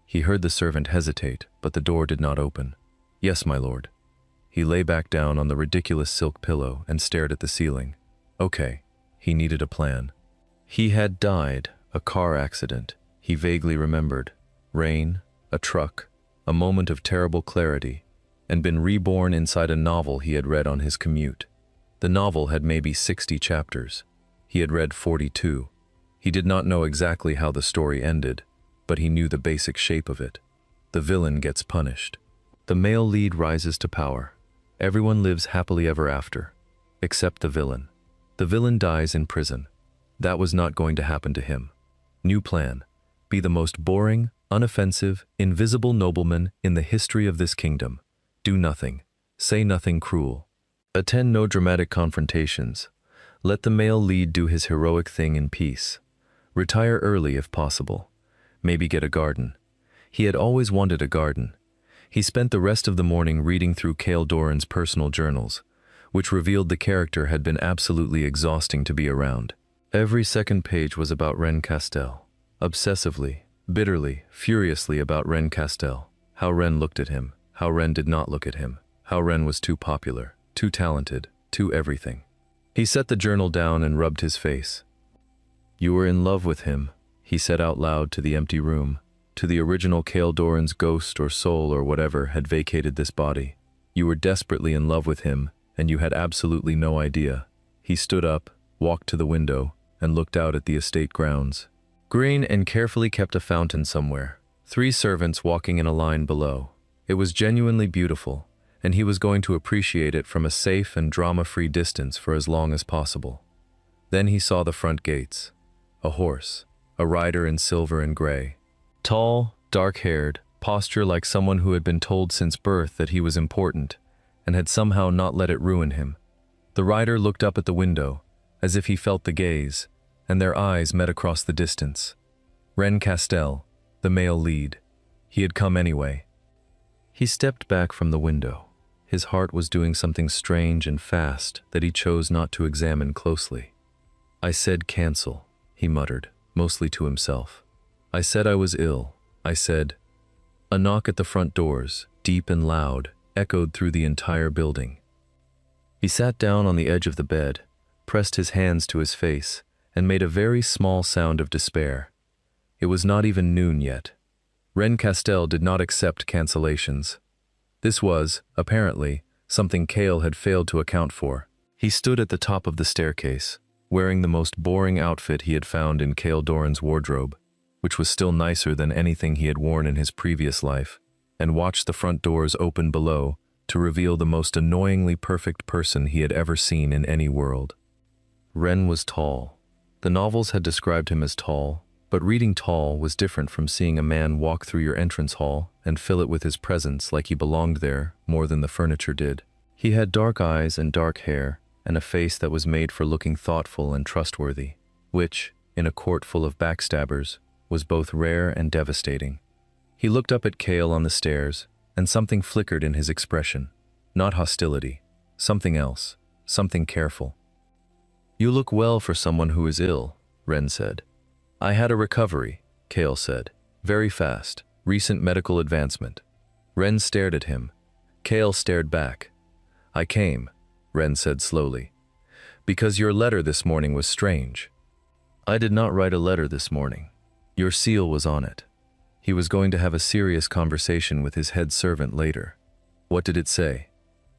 He heard the servant hesitate, but the door did not open. "Yes, my lord." He lay back down on the ridiculous silk pillow and stared at the ceiling. Okay, he needed a plan. He had died, a car accident, he vaguely remembered. Rain, a truck, a moment of terrible clarity, and been reborn inside a novel he had read on his commute. The novel had maybe 60 chapters. He had read 42. He did not know exactly how the story ended, but he knew the basic shape of it. The villain gets punished. The male lead rises to power. Everyone lives happily ever after, except the villain. The villain dies in prison. That was not going to happen to him. New plan. Be the most boring, unoffensive, invisible nobleman in the history of this kingdom. Do nothing. Say nothing cruel. Attend no dramatic confrontations. Let the male lead do his heroic thing in peace. Retire early if possible. Maybe get a garden. He had always wanted a garden. He spent the rest of the morning reading through Kale Doran's personal journals, which revealed the character had been absolutely exhausting to be around. Every second page was about Ren Castell. Obsessively, bitterly, furiously about Ren Castell. How Ren looked at him, how Ren did not look at him, how Ren was too popular, too talented, too everything. He set the journal down and rubbed his face. "You were in love with him," he said out loud to the empty room. To the original Kale Doran's ghost or soul or whatever had vacated this body. You were desperately in love with him, and you had absolutely no idea. He stood up, walked to the window, and looked out at the estate grounds. Green and carefully kept a fountain somewhere. 3 servants walking in a line below. It was genuinely beautiful, and he was going to appreciate it from a safe and drama-free distance for as long as possible. Then he saw the front gates. A horse, a rider in silver and gray. Tall, dark-haired, posture like someone who had been told since birth that he was important, and had somehow not let it ruin him. The rider looked up at the window, as if he felt the gaze, and their eyes met across the distance. Ren Castell, the male lead. He had come anyway. He stepped back from the window. His heart was doing something strange and fast that he chose not to examine closely. I said cancel, he muttered, mostly to himself. I said I was ill. I said... A knock at the front doors, deep and loud, echoed through the entire building. He sat down on the edge of the bed, pressed his hands to his face, and made a very small sound of despair. It was not even noon yet. Ren Castell did not accept cancellations. This was, apparently, something Kale had failed to account for. He stood at the top of the staircase, wearing the most boring outfit he had found in Kale Doran's wardrobe, which was still nicer than anything he had worn in his previous life, and watched the front doors open below to reveal the most annoyingly perfect person he had ever seen in any world. Ren was tall. The novels had described him as tall, but reading tall was different from seeing a man walk through your entrance hall and fill it with his presence like he belonged there more than the furniture did. He had dark eyes and dark hair, and a face that was made for looking thoughtful and trustworthy, which, in a court full of backstabbers, was both rare and devastating. He looked up at Kale on the stairs, and something flickered in his expression. Not hostility, something else, something careful. You look well for someone who is ill, Ren said. I had a recovery, Kale said. Very fast, recent medical advancement. Ren stared at him. Kale stared back. I came, Ren said slowly, because your letter this morning was strange. I did not write a letter this morning. Your seal was on it. He was going to have a serious conversation with his head servant later. What did it say?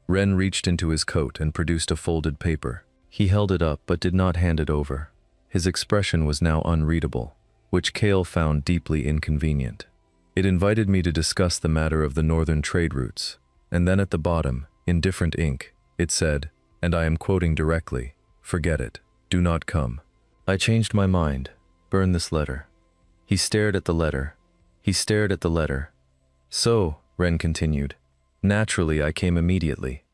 Ren reached into his coat and produced a folded paper. He held it up but did not hand it over. His expression was now unreadable, which Kale found deeply inconvenient. It invited me to discuss the matter of the northern trade routes, and then at the bottom, in different ink, it said, and I am quoting directly, forget it, do not come. I changed my mind. Burn this letter. He stared at the letter. He stared at the letter. So, Ren continued, naturally I came immediately.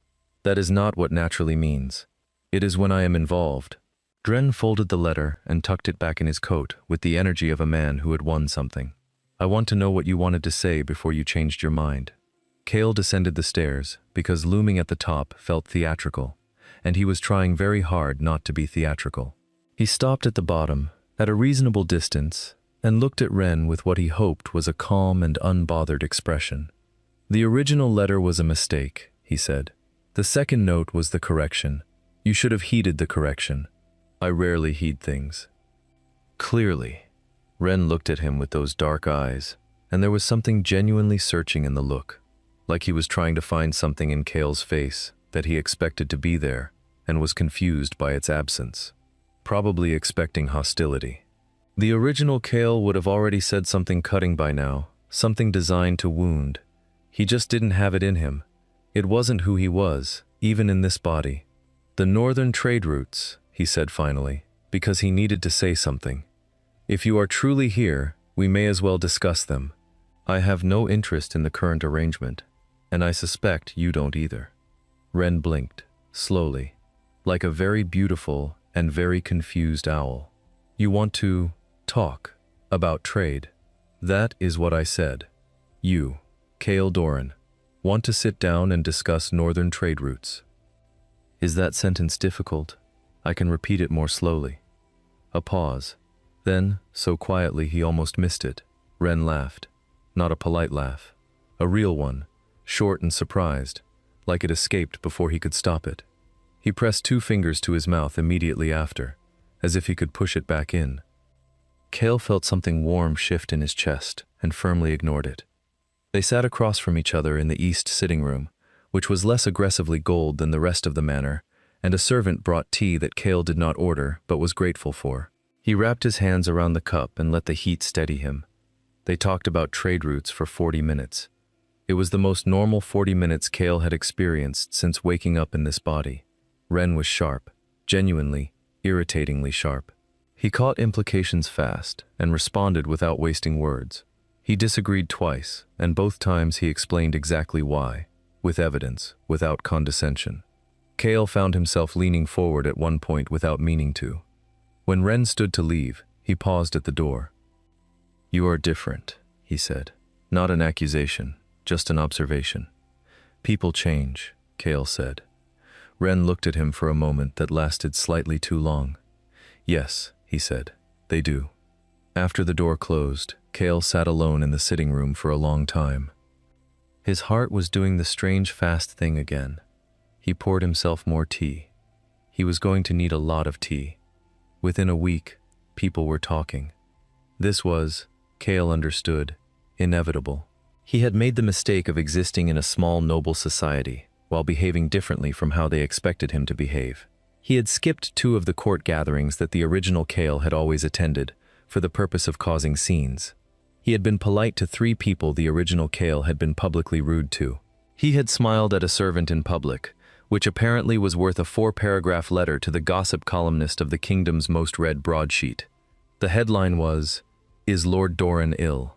That is not what naturally means. It is when I am involved. Ren folded the letter and tucked it back in his coat with the energy of a man who had won something. I want to know what you wanted to say before you changed your mind. Kale descended the stairs because looming at the top felt theatrical, and he was trying very hard not to be theatrical. He stopped at the bottom, at a reasonable distance, and looked at Ren with what he hoped was a calm and unbothered expression. The original letter was a mistake, he said. The second note was the correction. You should have heeded the correction. I rarely heed things. Clearly. Ren looked at him with those dark eyes, and there was something genuinely searching in the look, like he was trying to find something in Kale's face that he expected to be there and was confused by its absence, probably expecting hostility. The original Kale would have already said something cutting by now, something designed to wound. He just didn't have it in him. It wasn't who he was, even in this body. The northern trade routes, he said finally, because he needed to say something. If you are truly here, we may as well discuss them. I have no interest in the current arrangement, and I suspect you don't either. Ren blinked, slowly, like a very beautiful and very confused owl. You want to talk about trade. That is what I said. You, Kale Doran, want to sit down and discuss northern trade routes. Is that sentence difficult? I can repeat it more slowly. A pause. Then, so quietly he almost missed it, Ren laughed. Not a polite laugh. A real one, short and surprised, like it escaped before he could stop it. He pressed 2 fingers to his mouth immediately after, as if he could push it back in. Kale felt something warm shift in his chest and firmly ignored it. They sat across from each other in the east sitting room, which was less aggressively gold than the rest of the manor, and a servant brought tea that Kale did not order but was grateful for. He wrapped his hands around the cup and let the heat steady him. They talked about trade routes for 40 minutes. It was the most normal 40 minutes Kale had experienced since waking up in this body. Ren was sharp, genuinely, irritatingly sharp. He caught implications fast and responded without wasting words. He disagreed twice, and both times he explained exactly why, with evidence, without condescension. Kale found himself leaning forward at one point without meaning to. When Ren stood to leave, he paused at the door. You are different, he said. Not an accusation, just an observation. People change, Kale said. Ren looked at him for a moment that lasted slightly too long. Yes, he said, they do. After the door closed, Kale sat alone in the sitting room for a long time. His heart was doing the strange fast thing again. He poured himself more tea. He was going to need a lot of tea. Within a week, people were talking. This was, Kale understood, inevitable. He had made the mistake of existing in a small noble society, while behaving differently from how they expected him to behave. He had skipped 2 of the court gatherings that the original Kale had always attended, for the purpose of causing scenes. He had been polite to 3 people the original Kale had been publicly rude to. He had smiled at a servant in public, which apparently was worth a 4-paragraph letter to the gossip columnist of the kingdom's most read broadsheet. The headline was, "Is Lord Doran ill?"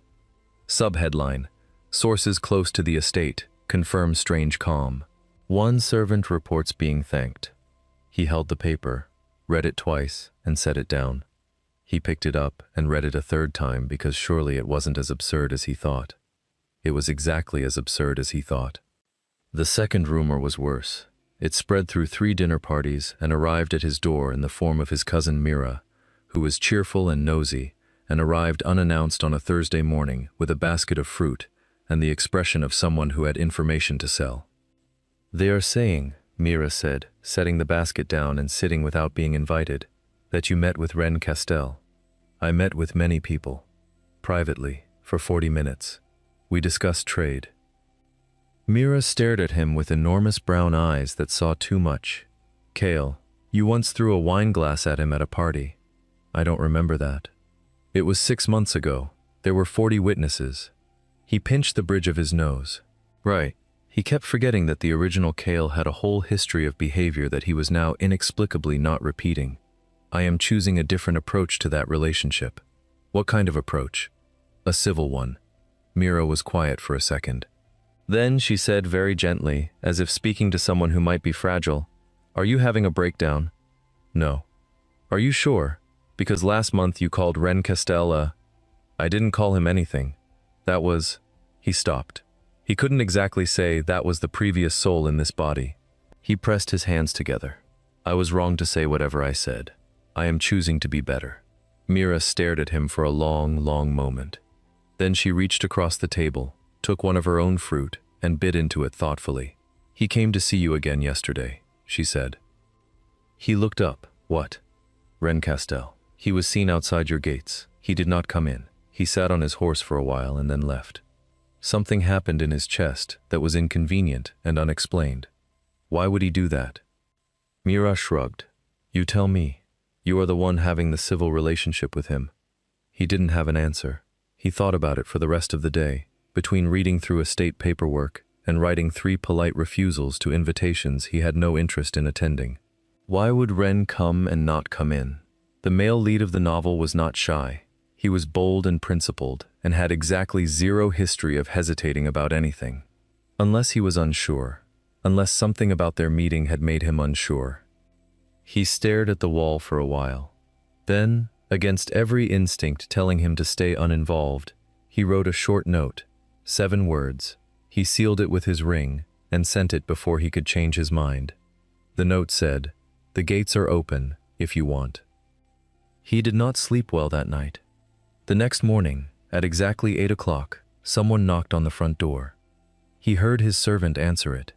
Subheadline, "Sources close to the estate confirm strange calm. One servant reports being thanked." He held the paper, read it twice, and set it down. He picked it up and read it a 3rd time because surely it wasn't as absurd as he thought. It was exactly as absurd as he thought. The second rumor was worse. It spread through 3 dinner parties and arrived at his door in the form of his cousin Mira, who was cheerful and nosy, and arrived unannounced on a Thursday morning with a basket of fruit and the expression of someone who had information to sell. "They are saying," Mira said, setting the basket down and sitting without being invited, "that you met with Ren Castell. I met with many people. Privately, for 40 minutes. We discussed trade." Mira stared at him with enormous brown eyes that saw too much. "Kale, you once threw a wine glass at him at a party." "I don't remember that." "It was 6 months ago. There were 40 witnesses." He pinched the bridge of his nose. Right. He kept forgetting that the original Kale had a whole history of behavior that he was now inexplicably not repeating. "I am choosing a different approach to that relationship." "What kind of approach?" "A civil one." Mira was quiet for a second. Then she said very gently, as if speaking to someone who might be fragile, "Are you having a breakdown?" "No." "Are you sure? Because last month you called Ren Castell a—" "I didn't call him anything. That was—" He stopped. He couldn't exactly say that was the previous soul in this body. He pressed his hands together. "I was wrong to say whatever I said. I am choosing to be better." Mira stared at him for a long, long moment. Then she reached across the table, took one of her own fruit, and bit into it thoughtfully. "He came to see you again yesterday," she said. He looked up. "What?" "Ren Castell. He was seen outside your gates. He did not come in. He sat on his horse for a while and then left. Something happened in his chest that was inconvenient and unexplained. Why would he do that?" Mira shrugged. "You tell me. You are the one having the civil relationship with him." He didn't have an answer. He thought about it for the rest of the day, between reading through estate paperwork and writing 3 polite refusals to invitations he had no interest in attending. Why would Ren come and not come in? The male lead of the novel was not shy. He was bold and principled, and had exactly 0 history of hesitating about anything. Unless he was unsure. Unless something about their meeting had made him unsure. He stared at the wall for a while. Then, against every instinct telling him to stay uninvolved, he wrote a short note, 7 words. He sealed it with his ring, and sent it before he could change his mind. The note said, "The gates are open, if you want." He did not sleep well that night. The next morning, at exactly 8 o'clock, someone knocked on the front door. He heard his servant answer it.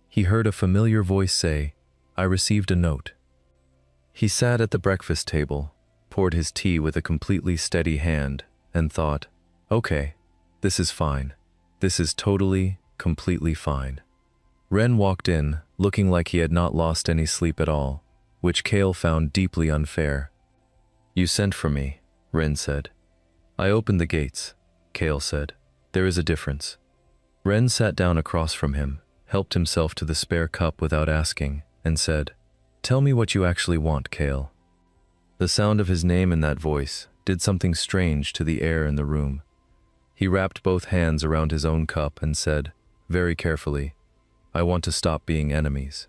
He heard a familiar voice say, "I received a note." He sat at the breakfast table, poured his tea with a completely steady hand, and thought, "Okay, this is fine. This is totally, completely fine." Ren walked in, looking like he had not lost any sleep at all, which Kale found deeply unfair. "You sent for me," Ren said. "I opened the gates," Kale said. "There is a difference." Ren sat down across from him, helped himself to the spare cup without asking, and said, "Tell me what you actually want, Kale." The sound of his name in that voice did something strange to the air in the room. He wrapped both hands around his own cup and said, very carefully, "I want to stop being enemies."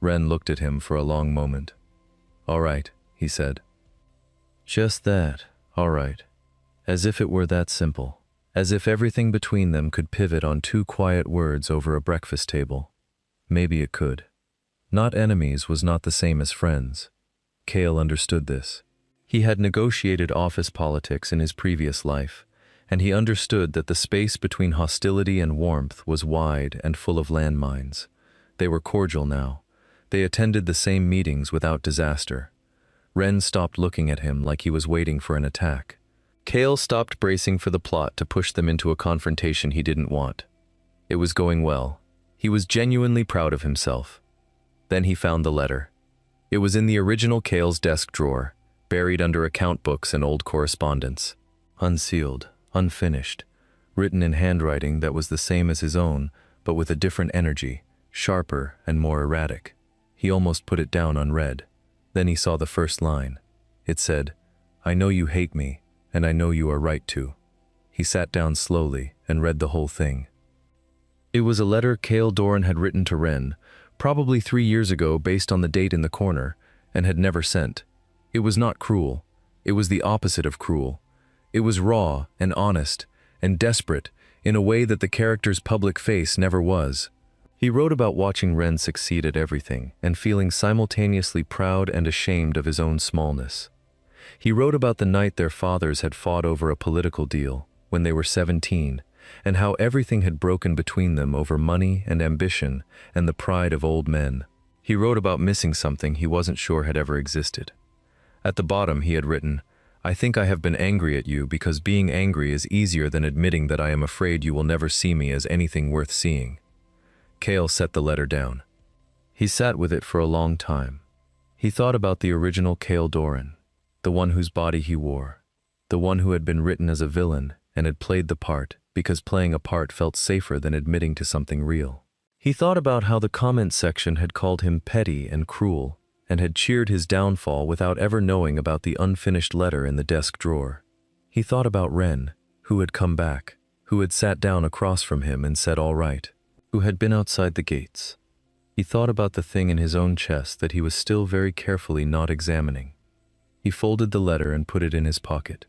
Ren looked at him for a long moment. "All right," he said. "Just that, all right. As if it were that simple. as if everything between them could pivot on two quiet words over a breakfast table. Maybe it could. Not enemies was not the same as friends. Kale understood this. He had negotiated office politics in his previous life, and he understood that the space between hostility and warmth was wide and full of landmines. They were cordial now. They attended the same meetings without disaster. Ren stopped looking at him like he was waiting for an attack. Kale stopped bracing for the plot to push them into a confrontation he didn't want. It was going well. He was genuinely proud of himself. Then he found the letter. It was in the original Kale's desk drawer, buried under account books and old correspondence. Unsealed, unfinished, written in handwriting that was the same as his own, but with a different energy, sharper and more erratic. He almost put it down unread. Then he saw the first line. It said, "I know you hate me, and I know you are right to." He sat down slowly and read the whole thing. It was a letter Kale Doran had written to Ren, probably 3 years ago based on the date in the corner, and had never sent. It was not cruel. It was the opposite of cruel. It was raw and honest and desperate in a way that the character's public face never was. He wrote about watching Ren succeed at everything and feeling simultaneously proud and ashamed of his own smallness. He wrote about the night their fathers had fought over a political deal when they were 17, and how everything had broken between them over money and ambition and the pride of old men. He wrote about missing something he wasn't sure had ever existed. At the bottom he had written, "I think I have been angry at you because being angry is easier than admitting that I am afraid you will never see me as anything worth seeing." Kale set the letter down. He sat with it for a long time. He thought about the original Kale Doran, the one whose body he wore, the one who had been written as a villain and had played the part because playing a part felt safer than admitting to something real. He thought about how the comment section had called him petty and cruel and had cheered his downfall without ever knowing about the unfinished letter in the desk drawer. He thought about Ren, who had come back, who had sat down across from him and said all right, who had been outside the gates. He thought about the thing in his own chest that he was still very carefully not examining. He folded the letter and put it in his pocket.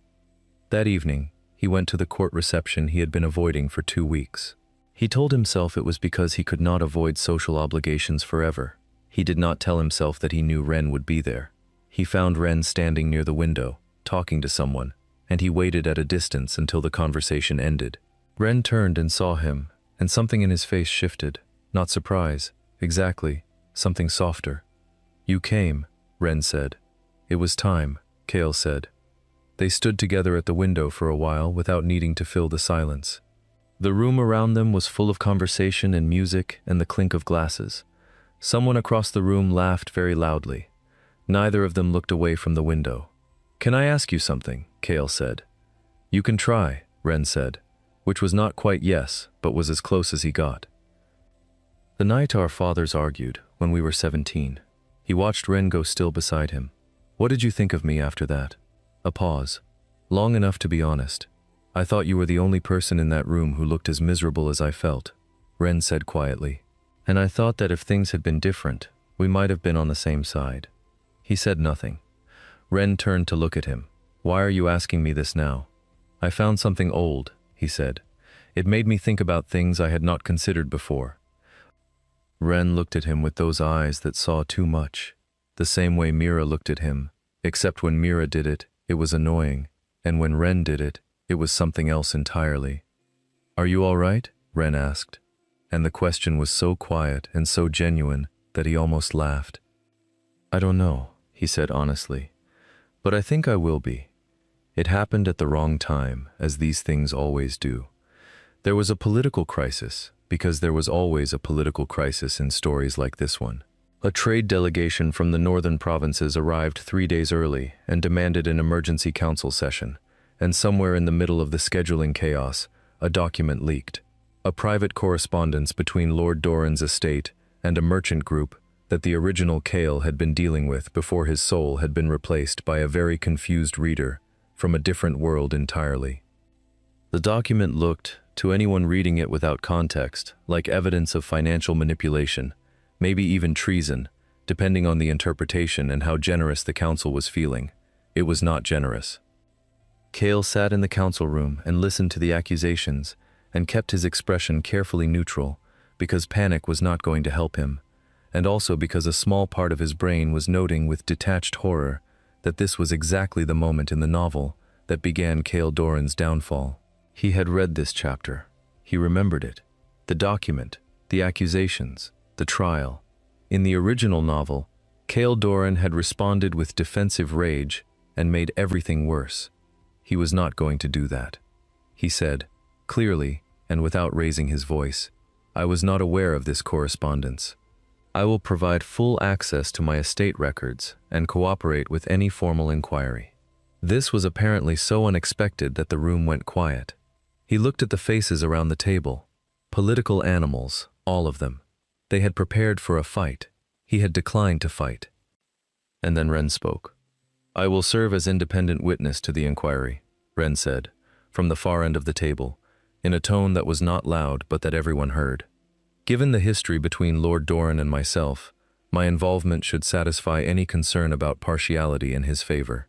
That evening, he went to the court reception he had been avoiding for 2 weeks. He told himself it was because he could not avoid social obligations forever. He did not tell himself that he knew Ren would be there. He found Ren standing near the window, talking to someone, and he waited at a distance until the conversation ended. Ren turned and saw him, and something in his face shifted. Not surprise, exactly, something softer. "You came," Ren said. "It was time," Kale said. They stood together at the window for a while without needing to fill the silence. The room around them was full of conversation and music and the clink of glasses. Someone across the room laughed very loudly. Neither of them looked away from the window. "Can I ask you something?" Kale said. "You can try," Ren said, which was not quite yes, but was as close as he got. "The night our fathers argued, when we were 17, he watched Ren go still beside him. What did you think of me after that?" A pause. "Long enough to be honest. I thought you were the only person in that room who looked as miserable as I felt," Ren said quietly. "And I thought that if things had been different, we might have been on the same side." He said nothing. Ren turned to look at him. "Why are you asking me this now?" "I found something old," he said. "It made me think about things I had not considered before." Ren looked at him with those eyes that saw too much, the same way Mira looked at him, except when Mira did it, it was annoying, and when Ren did it, it was something else entirely. "Are you all right?" Ren asked, and the question was so quiet and so genuine that he almost laughed. "I don't know," he said honestly, "but I think I will be. It happened at the wrong time, as these things always do. There was a political crisis, because there was always a political crisis in stories like this one. A trade delegation from the northern provinces arrived 3 days early and demanded an emergency council session, and somewhere in the middle of the scheduling chaos, a document leaked. A private correspondence between Lord Doran's estate and a merchant group that the original Kale had been dealing with before his soul had been replaced by a very confused reader from a different world entirely. The document looked, to anyone reading it without context, like evidence of financial manipulation, maybe even treason, depending on the interpretation and how generous the council was feeling. It was not generous. Kale sat in the council room and listened to the accusations and kept his expression carefully neutral because panic was not going to help him, and also because a small part of his brain was noting with detached horror that this was exactly the moment in the novel that began Kale Doran's downfall. He had read this chapter. He remembered it. The document, the accusations, the trial. In the original novel, Kale Doran had responded with defensive rage and made everything worse. He was not going to do that. He said, clearly and without raising his voice, "I was not aware of this correspondence. I will provide full access to my estate records and cooperate with any formal inquiry." This was apparently so unexpected that the room went quiet. He looked at the faces around the table. Political animals, all of them. They had prepared for a fight. He had declined to fight. And then Ren spoke. "I will serve as independent witness to the inquiry," Ren said, from the far end of the table, in a tone that was not loud but that everyone heard. "Given the history between Lord Doran and myself, my involvement should satisfy any concern about partiality in his favor."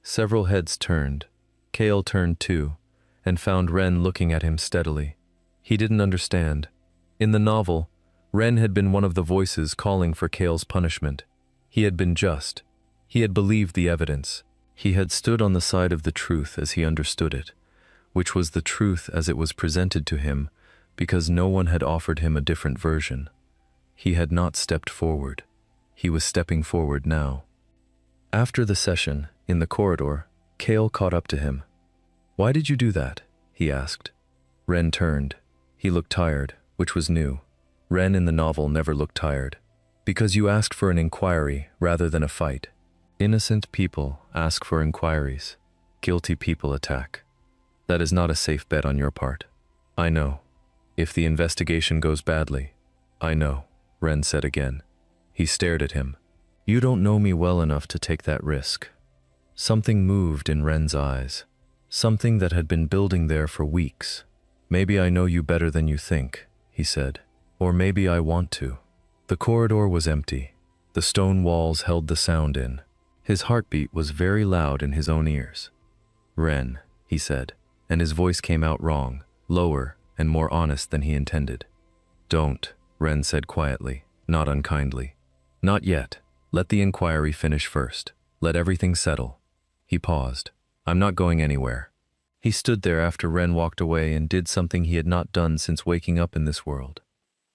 Several heads turned. Kale turned too, and found Ren looking at him steadily. He didn't understand. In the novel, Ren had been one of the voices calling for Kale's punishment. He had been just. He had believed the evidence. He had stood on the side of the truth as he understood it, which was the truth as it was presented to him, because no one had offered him a different version. He had not stepped forward. He was stepping forward now. After the session, in the corridor, Kale caught up to him. "Why did you do that?" he asked. Ren turned. He looked tired, which was new. Ren in the novel never looked tired. "Because you asked for an inquiry rather than a fight. Innocent people ask for inquiries. Guilty people attack. That is not a safe bet on your part. I know. If the investigation goes badly, I know," Ren said again. He stared at him. "You don't know me well enough to take that risk." Something moved in Ren's eyes. Something that had been building there for weeks. "Maybe I know you better than you think," he said. "Or maybe I want to." The corridor was empty. The stone walls held the sound in. His heartbeat was very loud in his own ears. "Ren," he said, and his voice came out wrong, lower and more honest than he intended. "Don't," Ren said quietly, not unkindly. "Not yet. Let the inquiry finish first. Let everything settle." He paused. "I'm not going anywhere." He stood there after Ren walked away and did something he had not done since waking up in this world.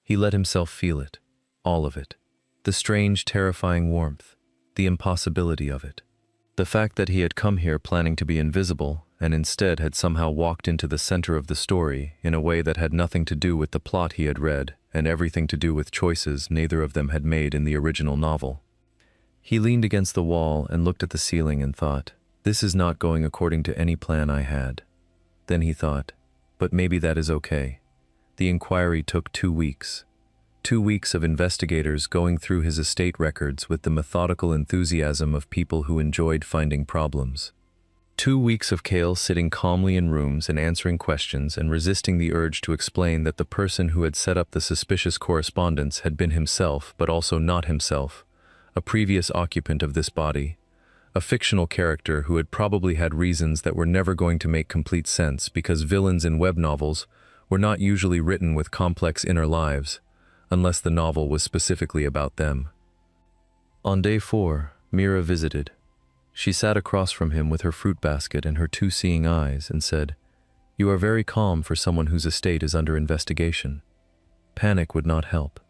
He let himself feel it, all of it. The strange, terrifying warmth, the impossibility of it. The fact that he had come here planning to be invisible and instead had somehow walked into the center of the story in a way that had nothing to do with the plot he had read and everything to do with choices neither of them had made in the original novel. He leaned against the wall and looked at the ceiling and thought, "This is not going according to any plan I had." Then he thought, "But maybe that is okay." The inquiry took 2 weeks. 2 weeks of investigators going through his estate records with the methodical enthusiasm of people who enjoyed finding problems. 2 weeks of Kale sitting calmly in rooms and answering questions and resisting the urge to explain that the person who had set up the suspicious correspondence had been himself, but also not himself, a previous occupant of this body, a fictional character who had probably had reasons that were never going to make complete sense because villains in web novels were not usually written with complex inner lives, unless the novel was specifically about them. On day 4, Mira visited. She sat across from him with her fruit basket and her 2 seeing eyes and said, "You are very calm for someone whose estate is under investigation. Panic would not help.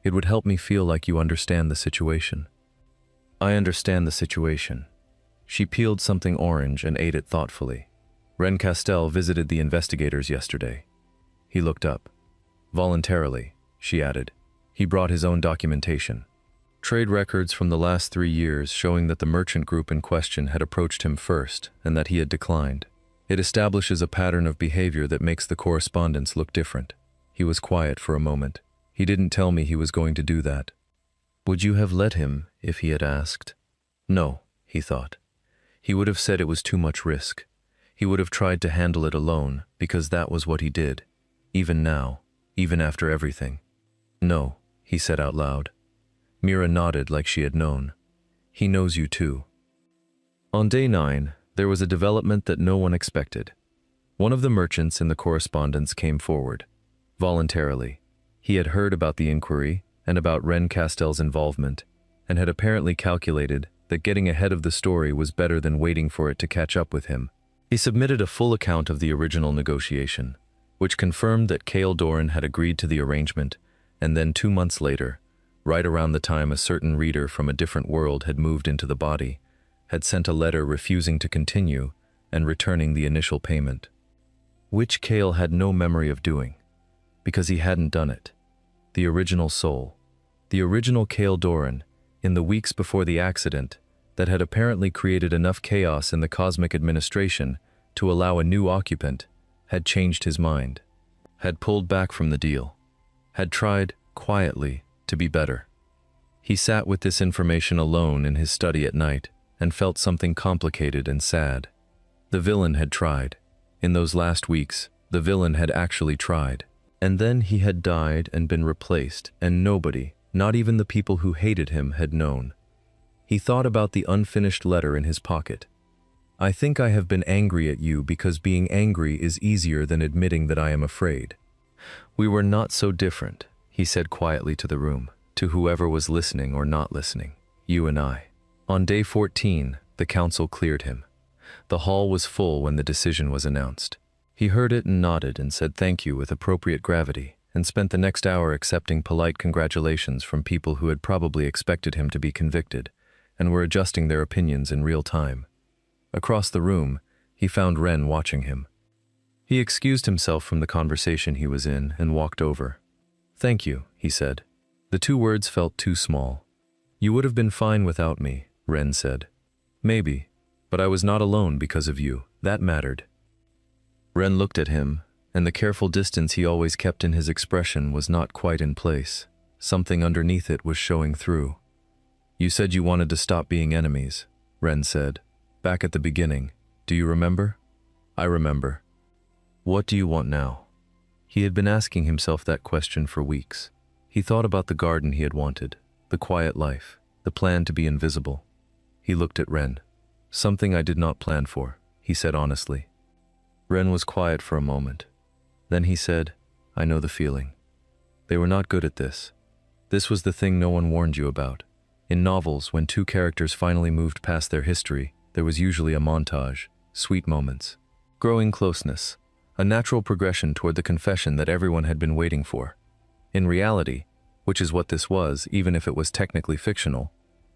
It would help me feel like you understand the situation." "I understand the situation." She peeled something orange and ate it thoughtfully. "Ren Castell visited the investigators yesterday." He looked up. "Voluntarily," she added. "He brought his own documentation. Trade records from the last 3 years showing that the merchant group in question had approached him first and that he had declined. It establishes a pattern of behavior that makes the correspondence look different." He was quiet for a moment. "He didn't tell me he was going to do that." "Would you have let him if he had asked?" "No," he thought. He would have said it was too much risk. He would have tried to handle it alone because that was what he did, even now, even after everything. "No," he said out loud. Mira nodded like she had known. "He knows you too." On day 9, There was a development that no one expected. One of the merchants in the correspondence came forward. Voluntarily. He had heard about the inquiry and about Ren Castell's involvement, and had apparently calculated that getting ahead of the story was better than waiting for it to catch up with him. He submitted a full account of the original negotiation, which confirmed that Cale Doran had agreed to the arrangement, and then 2 months later, right around the time a certain reader from a different world had moved into the body, had sent a letter refusing to continue and returning the initial payment, which Cale had no memory of doing, because he hadn't done it. The original soul, the original Cale Doran, in the weeks before the accident, that had apparently created enough chaos in the cosmic administration to allow a new occupant, had changed his mind, had pulled back from the deal, had tried, quietly, to be better. He sat with this information alone in his study at night and felt something complicated and sad. The villain had tried. In those last weeks, the villain had actually tried. And then he had died and been replaced, and nobody, not even the people who hated him, had known. He thought about the unfinished letter in his pocket. I think I have been angry at you because being angry is easier than admitting that I am afraid. We were not so different, he said quietly to the room, to whoever was listening or not listening, you and I. On day 14, the council cleared him. The hall was full when the decision was announced. He heard it and nodded and said thank you with appropriate gravity, and spent the next hour accepting polite congratulations from people who had probably expected him to be convicted, and were adjusting their opinions in real time. Across the room, he found Ren watching him. He excused himself from the conversation he was in and walked over. Thank you, he said. The 2 words felt too small. You would have been fine without me, Ren said. Maybe, but I was not alone because of you. That mattered. Ren looked at him, and the careful distance he always kept in his expression was not quite in place. Something underneath it was showing through. You said you wanted to stop being enemies, Ren said. Back at the beginning. Do you remember? I remember. What do you want now? He had been asking himself that question for weeks. He thought about the garden he had wanted, the quiet life, the plan to be invisible. He looked at Ren. Something I did not plan for, he said honestly. Ren was quiet for a moment. Then he said, I know the feeling. They were not good at this. This was the thing no one warned you about. In novels, when 2 characters finally moved past their history, there was usually a montage, sweet moments, growing closeness, a natural progression toward the confession that everyone had been waiting for. In reality, which is what this was, even if it was technically fictional,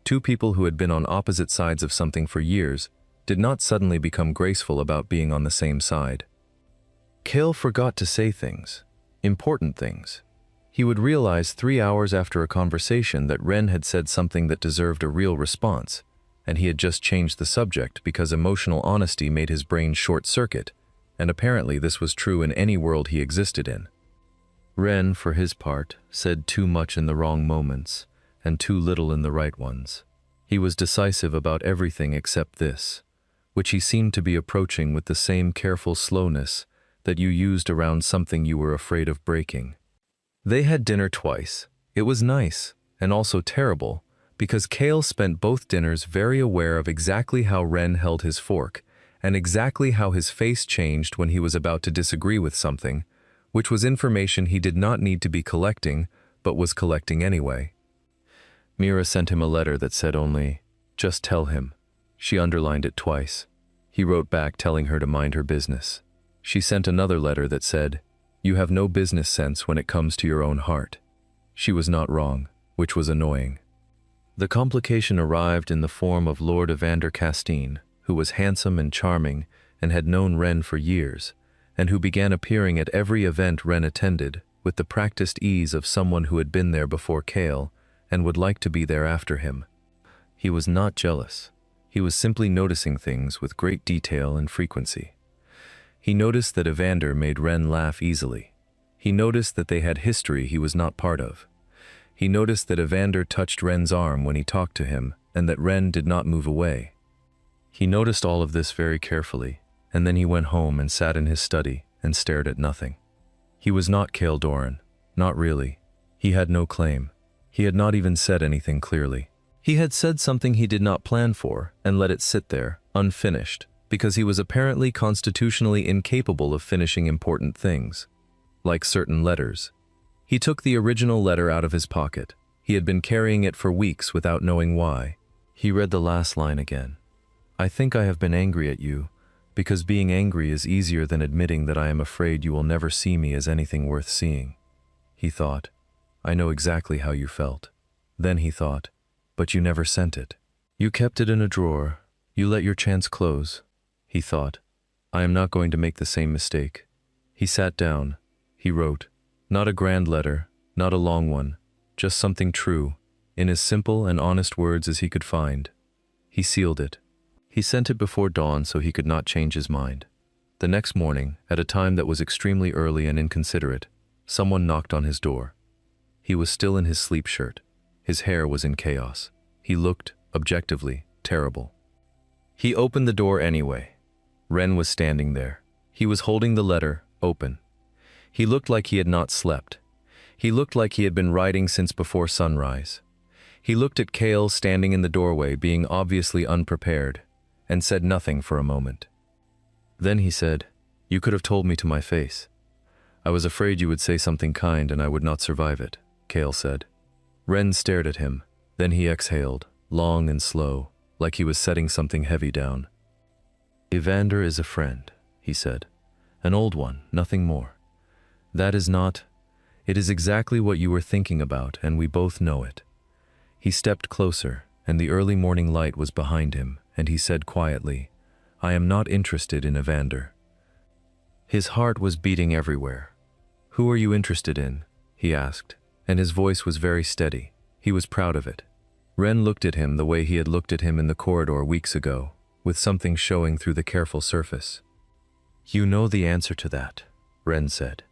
2 people who had been on opposite sides of something for years did not suddenly become graceful about being on the same side. Cale forgot to say things, important things. He would realize 3 hours after a conversation that Ren had said something that deserved a real response, and he had just changed the subject because emotional honesty made his brain short-circuit, and apparently this was true in any world he existed in. Ren, for his part, said too much in the wrong moments, and too little in the right ones. He was decisive about everything except this, which he seemed to be approaching with the same careful slowness that you used around something you were afraid of breaking. They had dinner twice. It was nice, and also terrible, because Cale spent both dinners very aware of exactly how Ren held his fork, and exactly how his face changed when he was about to disagree with something, which was information he did not need to be collecting, but was collecting anyway. Mira sent him a letter that said only, just tell him. She underlined it twice. He wrote back telling her to mind her business. She sent another letter that said, you have no business sense when it comes to your own heart. She was not wrong, which was annoying. The complication arrived in the form of Lord Evander Castine, who was handsome and charming and had known Ren for years, and who began appearing at every event Ren attended with the practiced ease of someone who had been there before Cale and would like to be there after him. He was not jealous. He was simply noticing things with great detail and frequency. He noticed that Evander made Ren laugh easily. He noticed that they had history he was not part of. He noticed that Evander touched Ren's arm when he talked to him, and that Ren did not move away. He noticed all of this very carefully, and then he went home and sat in his study and stared at nothing. He was not Cale Doran, not really. He had no claim. He had not even said anything clearly. He had said something he did not plan for and let it sit there, unfinished, because he was apparently constitutionally incapable of finishing important things, like certain letters. He took the original letter out of his pocket. He had been carrying it for weeks without knowing why. He read the last line again. I think I have been angry at you, because being angry is easier than admitting that I am afraid you will never see me as anything worth seeing. He thought, I know exactly how you felt. Then he thought, but you never sent it. You kept it in a drawer. You let your chance close. He thought, I am not going to make the same mistake. He sat down. He wrote, not a grand letter, not a long one, just something true, in as simple and honest words as he could find. He sealed it. He sent it before dawn so he could not change his mind. The next morning, at a time that was extremely early and inconsiderate, someone knocked on his door. He was still in his sleep shirt. His hair was in chaos. He looked, objectively, terrible. He opened the door anyway. Ren was standing there. He was holding the letter, open. He looked like he had not slept. He looked like he had been writing since before sunrise. He looked at Kale standing in the doorway, being obviously unprepared, and said nothing for a moment. Then he said, you could have told me to my face. I was afraid you would say something kind and I would not survive it, Kale said. Ren stared at him. Then he exhaled, long and slow, like he was setting something heavy down. Evander is a friend, he said. An old one, nothing more. That is not. It is exactly what you were thinking about, and we both know it. He stepped closer, and the early morning light was behind him, and he said quietly, I am not interested in Evander. His heart was beating everywhere. Who are you interested in? He asked, and his voice was very steady. He was proud of it. Ren looked at him the way he had looked at him in the corridor weeks ago, with something showing through the careful surface. You know the answer to that, Ren said.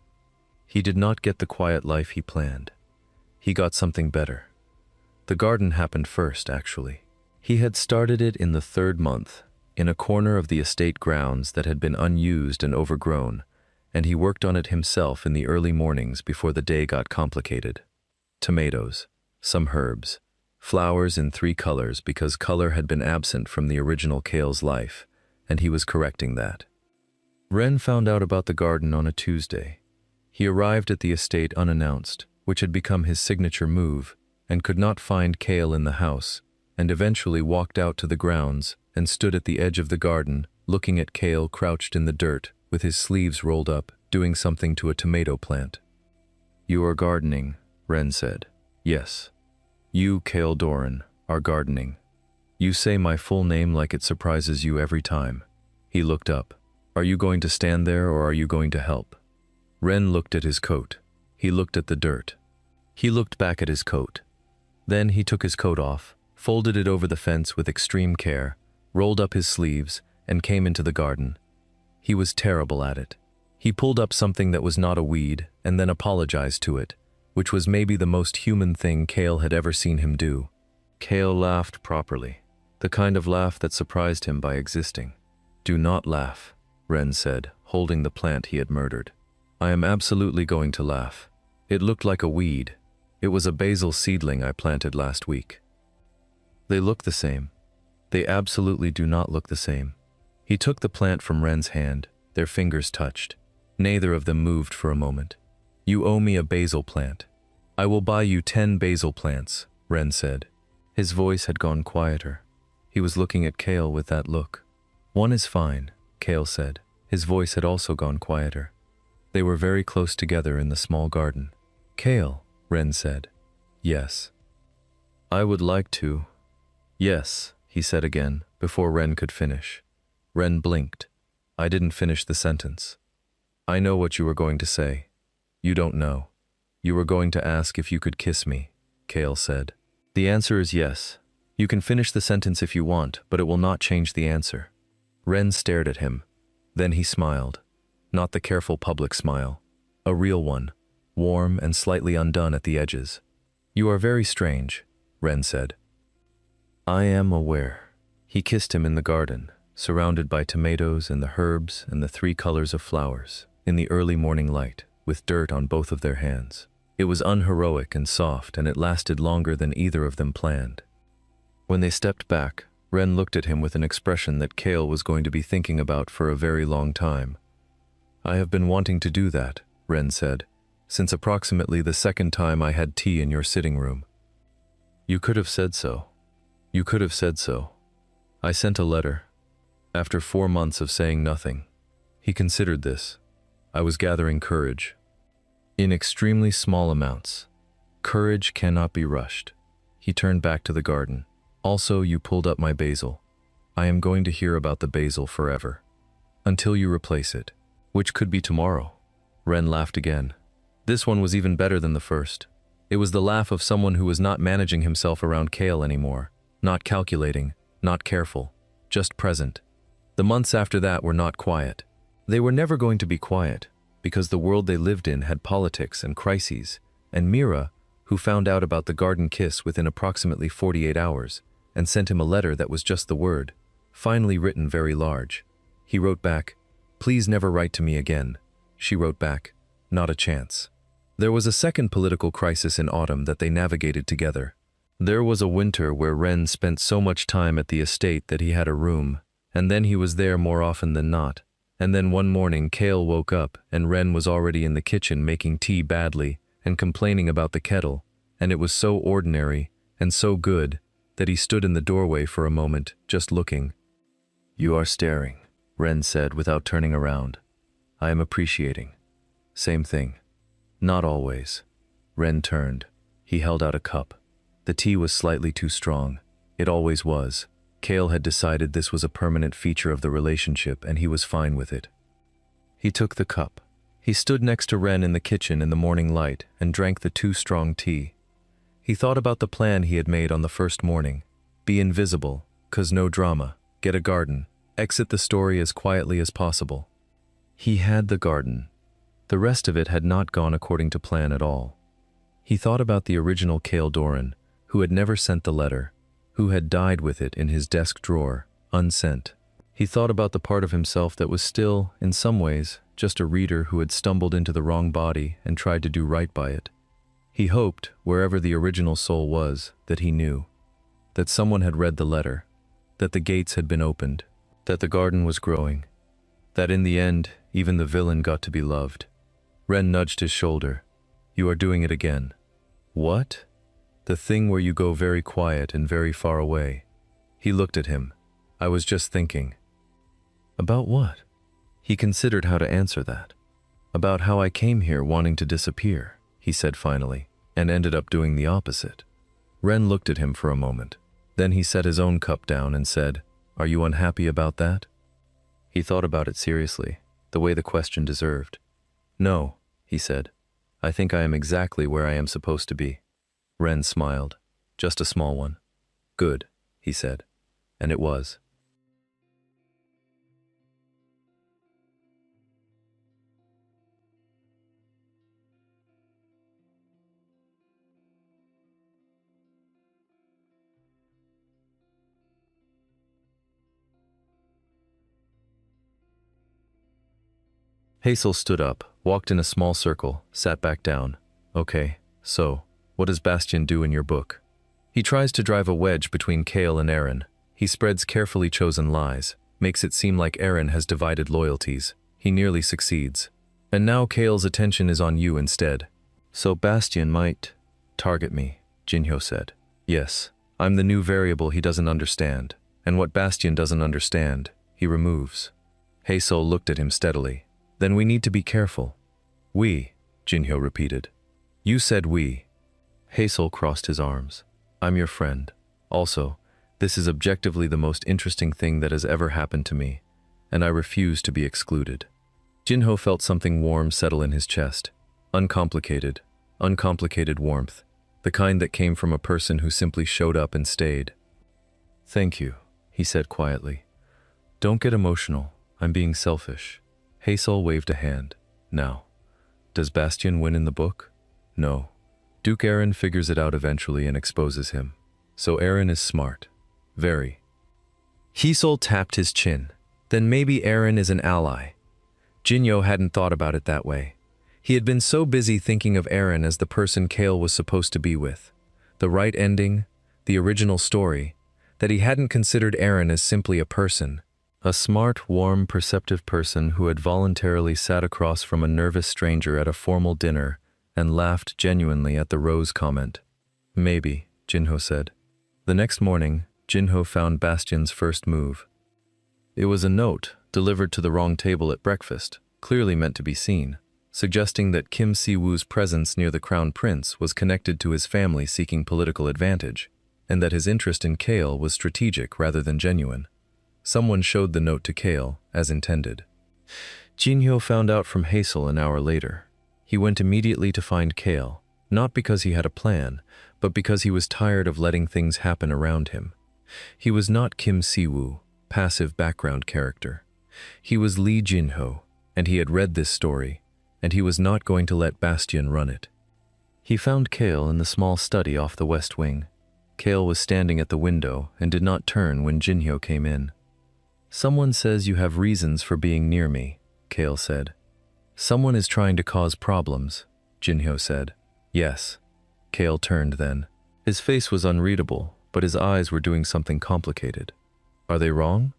He did not get the quiet life he planned. He got something better. The garden happened first, actually. He had started it in the 3rd month, in a corner of the estate grounds that had been unused and overgrown, and he worked on it himself in the early mornings before the day got complicated. Tomatoes, some herbs, flowers in 3 colors because color had been absent from the original Kale's life, and he was correcting that. Ren found out about the garden on a Tuesday. He arrived at the estate unannounced, which had become his signature move, and could not find Kale in the house, and eventually walked out to the grounds and stood at the edge of the garden, looking at Kale crouched in the dirt, with his sleeves rolled up, doing something to a tomato plant. You are gardening, Ren said. Yes. You, Kale Doran, are gardening. You say my full name like it surprises you every time. He looked up. Are you going to stand there or are you going to help? Ren looked at his coat. He looked at the dirt. He looked back at his coat. Then he took his coat off, folded it over the fence with extreme care, rolled up his sleeves, and came into the garden. He was terrible at it. He pulled up something that was not a weed and then apologized to it, which was maybe the most human thing Kale had ever seen him do. Kale laughed properly, the kind of laugh that surprised him by existing. Do not laugh, Ren said, holding the plant he had murdered. I am absolutely going to laugh. It looked like a weed. It was a basil seedling I planted last week. They look the same. They absolutely do not look the same. He took the plant from Ren's hand. Their fingers touched. Neither of them moved for a moment. You owe me a basil plant. I will buy you 10 basil plants, Ren said. His voice had gone quieter. He was looking at Kale with that look. One is fine, Kale said. His voice had also gone quieter. They were very close together in the small garden. Kale, Ren said. Yes. I would like to. Yes, he said again, before Ren could finish. Ren blinked. I didn't finish the sentence. I know what you were going to say. You don't know. You were going to ask if you could kiss me, Kale said. The answer is yes. You can finish the sentence if you want, but it will not change the answer. Ren stared at him. Then he smiled. Not the careful public smile. A real one, warm and slightly undone at the edges. You are very strange, Ren said. I am aware. He kissed him in the garden, surrounded by tomatoes and the herbs and the 3 colors of flowers, in the early morning light, with dirt on both of their hands. It was unheroic and soft, and it lasted longer than either of them planned. When they stepped back, Ren looked at him with an expression that Kale was going to be thinking about for a very long time. I have been wanting to do that, Ren said, since approximately the second time I had tea in your sitting room. You could have said so. You could have said so. I sent a letter. After 4 months of saying nothing. He considered this. I was gathering courage. In extremely small amounts. Courage cannot be rushed. He turned back to the garden. Also, you pulled up my basil. I am going to hear about the basil forever. Until you replace it. Which could be tomorrow. Ren laughed again. This one was even better than the first. It was the laugh of someone who was not managing himself around Kale anymore. Not calculating, not careful, just present. The months after that were not quiet. They were never going to be quiet, because the world they lived in had politics and crises, and Mira, who found out about the garden kiss within approximately 48 hours, and sent him a letter that was just the word, finally written very large. He wrote back, "Please never write to me again." She wrote back, "Not a chance." There was a second political crisis in autumn that they navigated together. There was a winter where Ren spent so much time at the estate that he had a room, and then he was there more often than not. And then one morning Kale woke up and Ren was already in the kitchen making tea badly and complaining about the kettle, and it was so ordinary and so good that he stood in the doorway for a moment, just looking. "You are staring," Ren said without turning around. "I am appreciating." "Same thing." "Not always." Ren turned. He held out a cup. The tea was slightly too strong. It always was. Kale had decided this was a permanent feature of the relationship and he was fine with it. He took the cup. He stood next to Ren in the kitchen in the morning light and drank the too strong tea. He thought about the plan he had made on the first morning. Be invisible, 'cause no drama, get a garden, exit the story as quietly as possible. He had the garden. The rest of it had not gone according to plan at all. He thought about the original Kale Doran, who had never sent the letter, who had died with it in his desk drawer, unsent. He thought about the part of himself that was still, in some ways, just a reader who had stumbled into the wrong body and tried to do right by it. He hoped, wherever the original soul was, that he knew. That someone had read the letter, that the gates had been opened, that the garden was growing, that in the end, even the villain got to be loved. Ren nudged his shoulder. "You are doing it again." "What?" "The thing where you go very quiet and very far away." He looked at him. "I was just thinking." "About what?" He considered how to answer that. "About how I came here wanting to disappear," he said finally, and ended up doing the opposite. Ren looked at him for a moment. Then he set his own cup down and said, "Are you unhappy about that?" He thought about it seriously, the way the question deserved. "No," he said. "I think I am exactly where I am supposed to be." Ren smiled. "Just a small one." "Good," he said. And it was. Hazel stood up, walked in a small circle, sat back down. "Okay, so, what does Bastian do in your book?" He tries to drive a wedge between Kale and Aaron. He spreads carefully chosen lies, makes it seem like Aaron has divided loyalties. He nearly succeeds. And now Kale's attention is on you instead. "So Bastian might target me," Jinhyo said. "Yes, I'm the new variable he doesn't understand. And what Bastian doesn't understand, he removes." Hazel looked at him steadily. "Then we need to be careful." "We," Jinhyo repeated. "You said we." Hazel crossed his arms. "I'm your friend. Also, this is objectively the most interesting thing that has ever happened to me, and I refuse to be excluded." Jinho felt something warm settle in his chest. Uncomplicated warmth, the kind that came from a person who simply showed up and stayed. "Thank you," he said quietly. "Don't get emotional. I'm being selfish." Hazel waved a hand. "Now, does Bastian win in the book?" "No. Duke Aaron figures it out eventually and exposes him. So Aaron is smart. Very." Hazel tapped his chin. Then maybe Aaron is an ally. Jinyo hadn't thought about it that way. He had been so busy thinking of Aaron as the person Kale was supposed to be with. The right ending, the original story, that he hadn't considered Aaron as simply a person, a smart, warm, perceptive person who had voluntarily sat across from a nervous stranger at a formal dinner and laughed genuinely at the rose comment. Maybe, Jinho said. The next morning, Jinho found Bastian's first move. It was a note delivered to the wrong table at breakfast, clearly meant to be seen, suggesting that Kim Si-woo's presence near the Crown Prince was connected to his family seeking political advantage, and that his interest in Kale was strategic rather than genuine. Someone showed the note to Kale, as intended. Jinho found out from Hazel an hour later. He went immediately to find Kale, not because he had a plan, but because he was tired of letting things happen around him. He was not Kim Si-woo, passive background character. He was Lee Jinho, and he had read this story, and he was not going to let Bastian run it. He found Kale in the small study off the west wing. Kale was standing at the window and did not turn when Jinho came in. "Someone says you have reasons for being near me," Kale said. "Someone is trying to cause problems," Jinho said. "Yes." Kale turned then. His face was unreadable, but his eyes were doing something complicated. "Are they wrong?"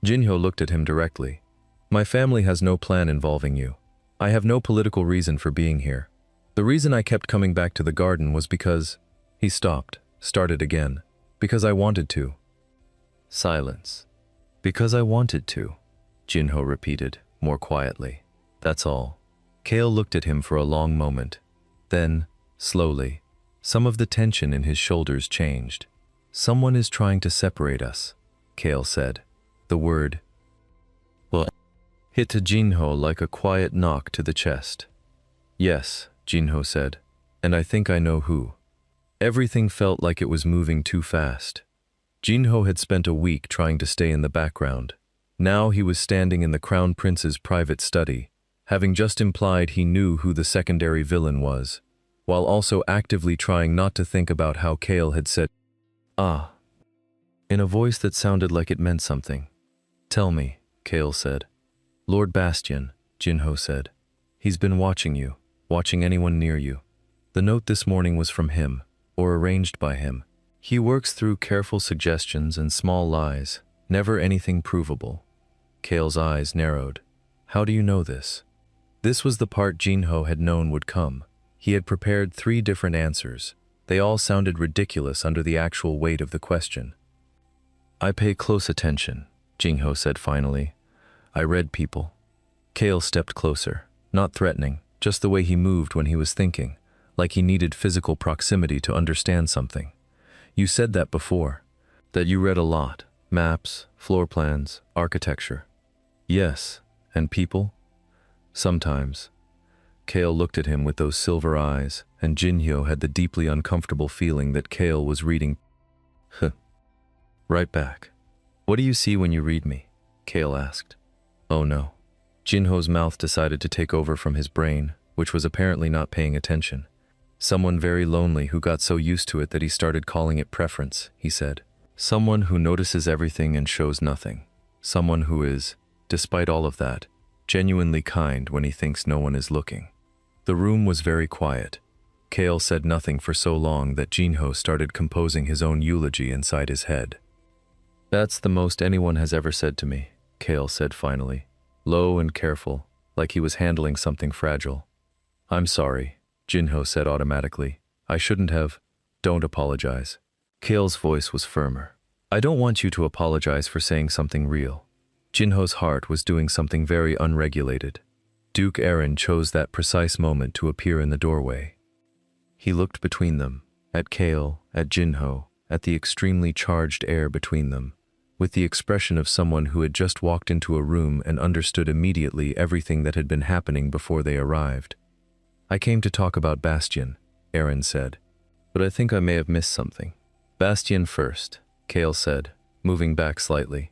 Jinho looked at him directly. "My family has no plan involving you. I have no political reason for being here. The reason I kept coming back to the garden was because—" He stopped, started again. "Because I wanted to." Silence. "Because I wanted to," Jinho repeated, more quietly. "That's all." Kale looked at him for a long moment. Then, slowly, some of the tension in his shoulders changed. "Someone is trying to separate us," Kale said. The word "well" hit to Jinho like a quiet knock to the chest. "Yes," Jinho said, "and I think I know who." Everything felt like it was moving too fast. Jinho had spent a week trying to stay in the background. Now he was standing in the Crown Prince's private study, having just implied he knew who the secondary villain was, while also actively trying not to think about how Kale had said, "Ah," in a voice that sounded like it meant something. "Tell me," Kale said. "Lord Bastian," Jinho said. "He's been watching you, watching anyone near you. The note this morning was from him, or arranged by him. He works through careful suggestions and small lies, never anything provable." Kale's eyes narrowed. "How do you know this?" This was the part Jinho had known would come. He had prepared 3 different answers. They all sounded ridiculous under the actual weight of the question. "I pay close attention," Jinho said finally. "I read people." Kale stepped closer, not threatening, just the way he moved when he was thinking, like he needed physical proximity to understand something. "You said that before, that you read a lot, maps, floor plans, architecture." "Yes, and people?" "Sometimes." Kale looked at him with those silver eyes, and Jinho had the deeply uncomfortable feeling that Kale was reading. Right back. "What do you see when you read me?" Kale asked. "Oh no." Jinho's mouth decided to take over from his brain, which was apparently not paying attention. "Someone very lonely who got so used to it that he started calling it preference," he said. "Someone who notices everything and shows nothing. Someone who is, despite all of that, genuinely kind when he thinks no one is looking." The room was very quiet. Kale said nothing for so long that Jinho started composing his own eulogy inside his head. "That's the most anyone has ever said to me," Kale said finally, low and careful, like he was handling something fragile. "I'm sorry," Jinho said automatically. "I shouldn't have. Don't apologize." Kale's voice was firmer. "I don't want you to apologize for saying something real." Jinho's heart was doing something very unregulated. Duke Aaron chose that precise moment to appear in the doorway. He looked between them, at Kale, at Jinho, at the extremely charged air between them, with the expression of someone who had just walked into a room and understood immediately everything that had been happening before they arrived. "I came to talk about Bastian," Aaron said, "but I think I may have missed something." "Bastian first," Kale said, moving back slightly.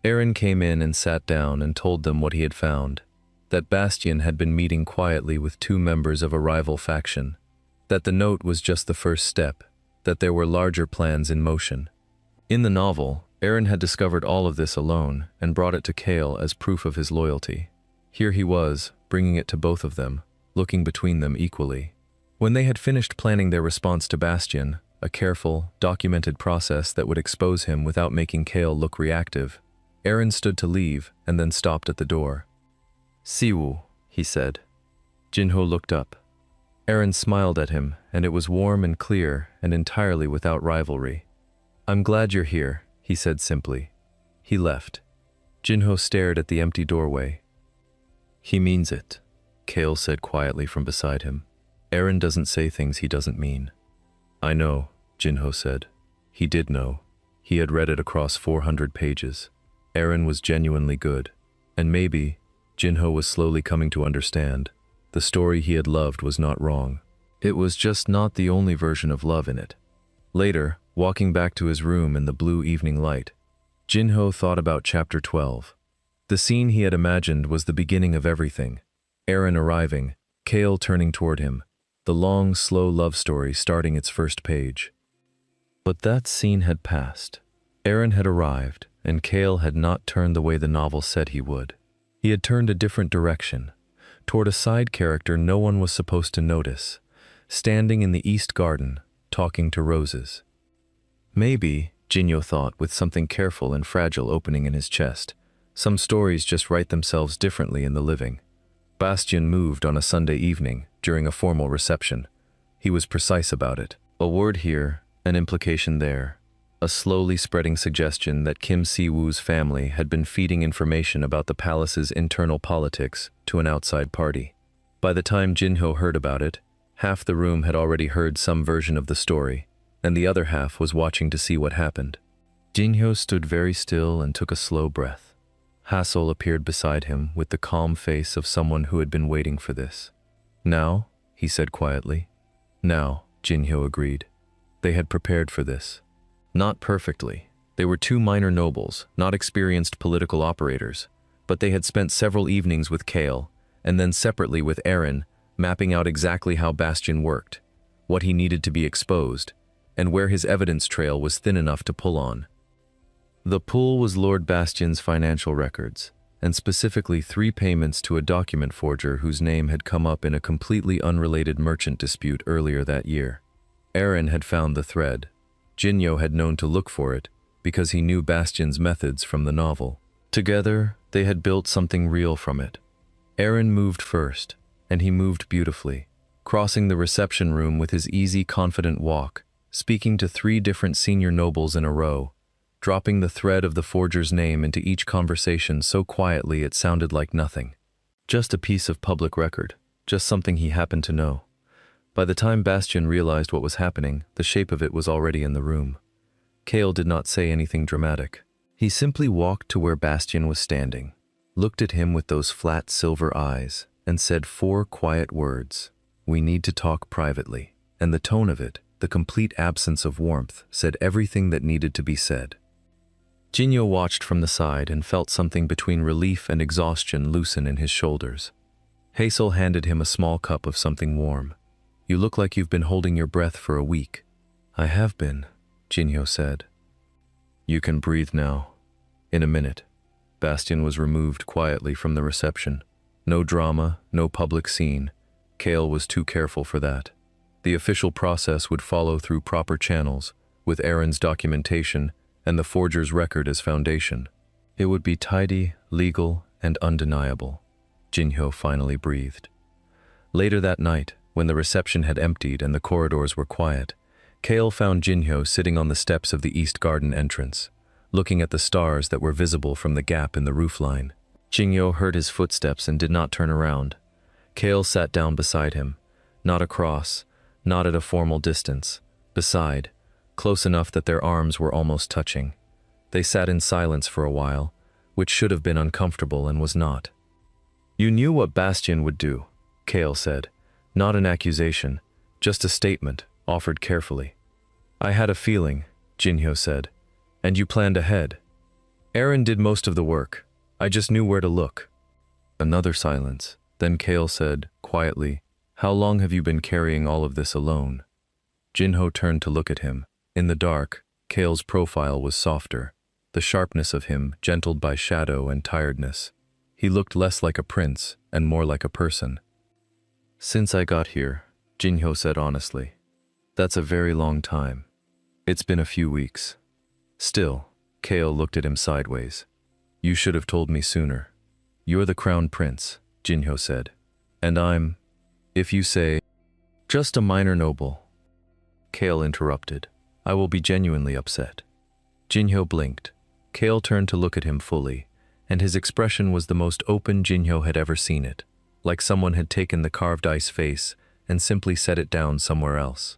Aaron came in and sat down and told them what he had found, that Bastian had been meeting quietly with 2 members of a rival faction, that the note was just the first step, that there were larger plans in motion. In the novel, Aaron had discovered all of this alone and brought it to Kale as proof of his loyalty. Here he was, bringing it to both of them, looking between them equally. When they had finished planning their response to Bastian, a careful, documented process that would expose him without making Kale look reactive. Aaron stood to leave and then stopped at the door. "Siwoo," he said. Jinho looked up. Aaron smiled at him, and it was warm and clear and entirely without rivalry. "I'm glad you're here," he said simply. He left. Jinho stared at the empty doorway. "He means it," Kale said quietly from beside him. "Aaron doesn't say things he doesn't mean." "I know," Jinho said. He did know. He had read it across 400 pages. Aaron was genuinely good. And maybe, Jinho was slowly coming to understand, the story he had loved was not wrong. It was just not the only version of love in it. Later, walking back to his room in the blue evening light, Jinho thought about Chapter 12. The scene he had imagined was the beginning of everything. Aaron arriving, Kale turning toward him, the long, slow love story starting its first page. But that scene had passed. Aaron had arrived, and Kale had not turned the way the novel said he would. He had turned a different direction, toward a side character no one was supposed to notice, standing in the East Garden, talking to roses. Maybe, Jinho thought with something careful and fragile opening in his chest, some stories just write themselves differently in the living. Bastian moved on a Sunday evening, during a formal reception. He was precise about it. A word here, an implication there. A slowly spreading suggestion that Kim Si-woo's family had been feeding information about the palace's internal politics to an outside party. By the time Jinho heard about it, half the room had already heard some version of the story, and the other half was watching to see what happened. Jinho stood very still and took a slow breath. Hassel appeared beside him with the calm face of someone who had been waiting for this. "Now?" he said quietly. "Now," Jinho agreed. They had prepared for this. Not perfectly. They were two minor nobles, not experienced political operators, but they had spent several evenings with Kale, and then separately with Aaron, mapping out exactly how Bastian worked, what he needed to be exposed, and where his evidence trail was thin enough to pull on. The pull was Lord Bastian's financial records, and specifically 3 payments to a document forger whose name had come up in a completely unrelated merchant dispute earlier that year. Aaron had found the thread. Jinho had known to look for it because he knew Bastian's methods from the novel. Together, they had built something real from it. Aaron moved first, and he moved beautifully, crossing the reception room with his easy, confident walk, speaking to 3 different senior nobles in a row, dropping the thread of the forger's name into each conversation so quietly it sounded like nothing. Just a piece of public record, just something he happened to know. By the time Bastian realized what was happening, the shape of it was already in the room. Kale did not say anything dramatic. He simply walked to where Bastian was standing, looked at him with those flat silver eyes, and said 4 quiet words. "We need to talk privately." And the tone of it, the complete absence of warmth, said everything that needed to be said. Jinho watched from the side and felt something between relief and exhaustion loosen in his shoulders. Hazel handed him a small cup of something warm. "You look like you've been holding your breath for a week." "I have been," Jinho said. "You can breathe now." In a minute, Bastian was removed quietly from the reception. No drama, no public scene. Kale was too careful for that. The official process would follow through proper channels, with Aaron's documentation and the forger's record as foundation. It would be tidy, legal, and undeniable. Jinho finally breathed. Later that night, when the reception had emptied and the corridors were quiet, Kale found Jinho sitting on the steps of the East Garden entrance, looking at the stars that were visible from the gap in the roofline. Jinho heard his footsteps and did not turn around. Kale sat down beside him, not across, not at a formal distance, beside, close enough that their arms were almost touching. They sat in silence for a while, which should have been uncomfortable and was not. "You knew what Bastian would do," Kale said. Not an accusation, just a statement, offered carefully. "I had a feeling," Jinho said. "And you planned ahead." "Aaron did most of the work. I just knew where to look." Another silence. Then Kale said, quietly, "How long have you been carrying all of this alone?" Jinho turned to look at him. In the dark, Kale's profile was softer, the sharpness of him gentled by shadow and tiredness. He looked less like a prince and more like a person. "Since I got here," Jinho said honestly. That's a very long time. It's been a few weeks. Still, Kale looked at him sideways. You should have told me sooner. You're the crown prince, Jinho said. And I'm, if you say, just a minor noble. Kale interrupted. I will be genuinely upset. Jinho blinked. Kale turned to look at him fully, and his expression was the most open Jinho had ever seen it, like someone had taken the carved ice face and simply set it down somewhere else.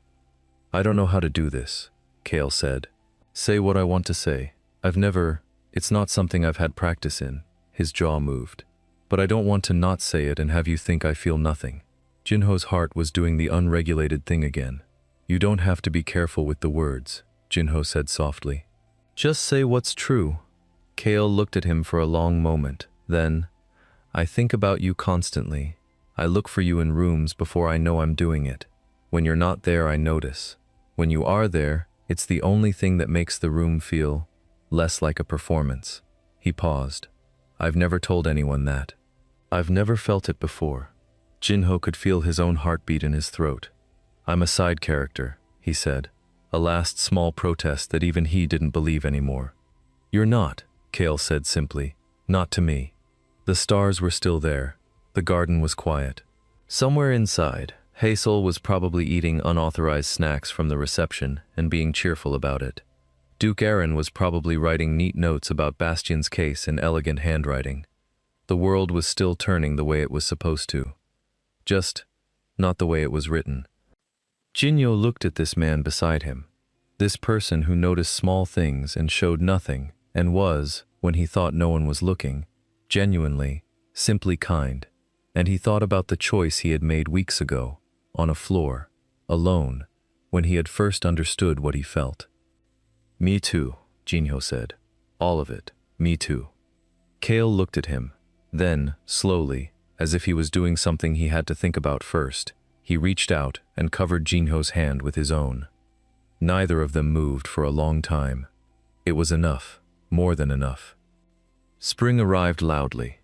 I don't know how to do this, Kale said. Say what I want to say. It's not something I've had practice in. His jaw moved. But I don't want to not say it and have you think I feel nothing. Jinho's heart was doing the unregulated thing again. You don't have to be careful with the words, Jinho said softly. Just say what's true. Kale looked at him for a long moment. Then, I think about you constantly. I look for you in rooms before I know I'm doing it. When you're not there, I notice. When you are there, it's the only thing that makes the room feel less like a performance. He paused. I've never told anyone that. I've never felt it before. Jinho could feel his own heartbeat in his throat. I'm a side character, he said, a last small protest that even he didn't believe anymore. You're not, Kale said simply. Not to me. The stars were still there. The garden was quiet. Somewhere inside, Hazel was probably eating unauthorized snacks from the reception and being cheerful about it. Duke Aaron was probably writing neat notes about Bastian's case in elegant handwriting. The world was still turning the way it was supposed to. Just not the way it was written. Jinho looked at this man beside him. This person who noticed small things and showed nothing and was, when he thought no one was looking, genuinely, simply kind. And he thought about the choice he had made weeks ago, on a floor, alone, when he had first understood what he felt. Me too, Jinho said. All of it, me too. Kale looked at him. Then, slowly, as if he was doing something he had to think about first, he reached out and covered Jinho's hand with his own. Neither of them moved for a long time. It was enough, more than enough. Spring arrived loudly.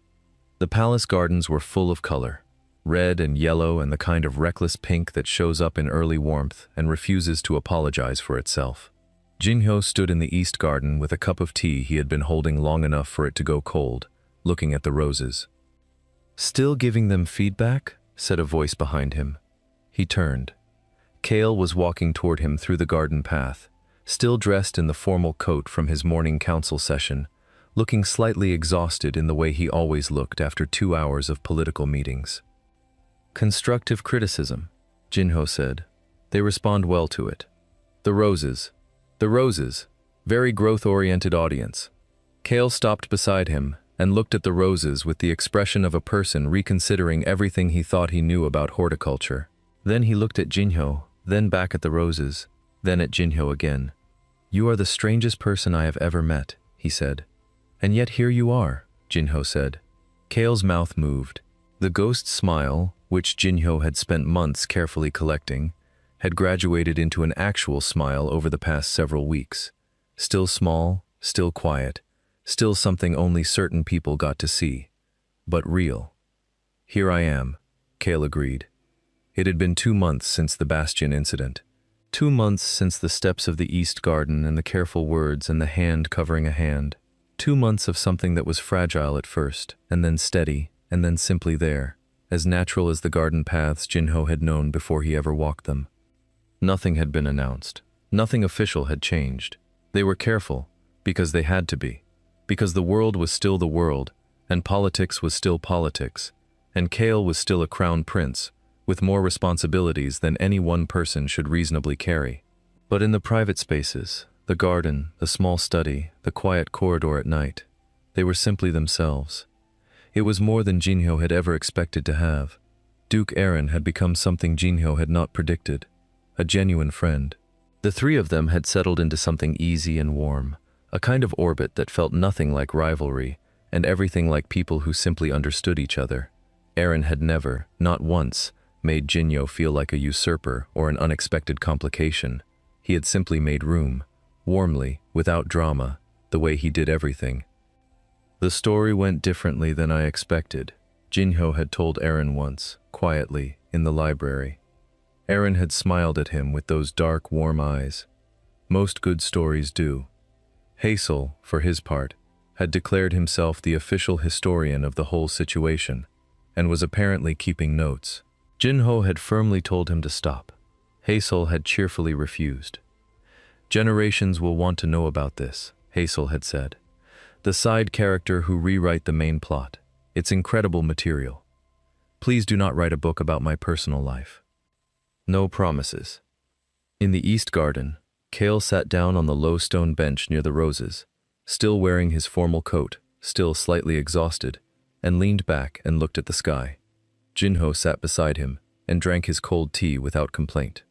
The palace gardens were full of color, red and yellow and the kind of reckless pink that shows up in early warmth and refuses to apologize for itself. Jinho stood in the east garden with a cup of tea he had been holding long enough for it to go cold, looking at the roses. Still giving them feedback? Said a voice behind him. He turned. Kale was walking toward him through the garden path, still dressed in the formal coat from his morning council session, looking slightly exhausted in the way he always looked after 2 hours of political meetings. Constructive criticism, Jinho said. They respond well to it. The roses. Very growth-oriented audience. Kale stopped beside him and looked at the roses with the expression of a person reconsidering everything he thought he knew about horticulture. Then he looked at Jinho, then back at the roses, then at Jinho again. You are the strangest person I have ever met, he said. And yet here you are, Jinho said. Kale's mouth moved. The ghost smile, which Jinho had spent months carefully collecting, had graduated into an actual smile over the past several weeks. Still small, still quiet, still something only certain people got to see. But real. Here I am, Kale agreed. It had been 2 months since the Bastion incident. 2 months since the steps of the East Garden and the careful words and the hand covering a hand. 2 months of something that was fragile at first, and then steady, and then simply there, as natural as the garden paths Jinho had known before he ever walked them. Nothing had been announced. Nothing official had changed. They were careful, because they had to be. Because the world was still the world, and politics was still politics, and Kale was still a crown prince, with more responsibilities than any one person should reasonably carry. But in the private spaces, the garden, the small study, the quiet corridor at night, they were simply themselves. It was more than Jinho had ever expected to have. Duke Aaron had become something Jinho had not predicted. A genuine friend. The three of them had settled into something easy and warm, a kind of orbit that felt nothing like rivalry, and everything like people who simply understood each other. Aaron had never, not once, made Jinho feel like a usurper or an unexpected complication. He had simply made room, warmly, without drama, the way he did everything. The story went differently than I expected, Jinho had told Aaron once, quietly, in the library. Aaron had smiled at him with those dark, warm eyes. Most good stories do. Hazel, for his part, had declared himself the official historian of the whole situation, and was apparently keeping notes. Jinho had firmly told him to stop. Hazel had cheerfully refused. Generations will want to know about this, Hazel had said. The side character who rewrite the main plot. It's incredible material. Please do not write a book about my personal life. No promises. In the East Garden, Kale sat down on the low stone bench near the roses, still wearing his formal coat, still slightly exhausted, and leaned back and looked at the sky. Jinho sat beside him and drank his cold tea without complaint.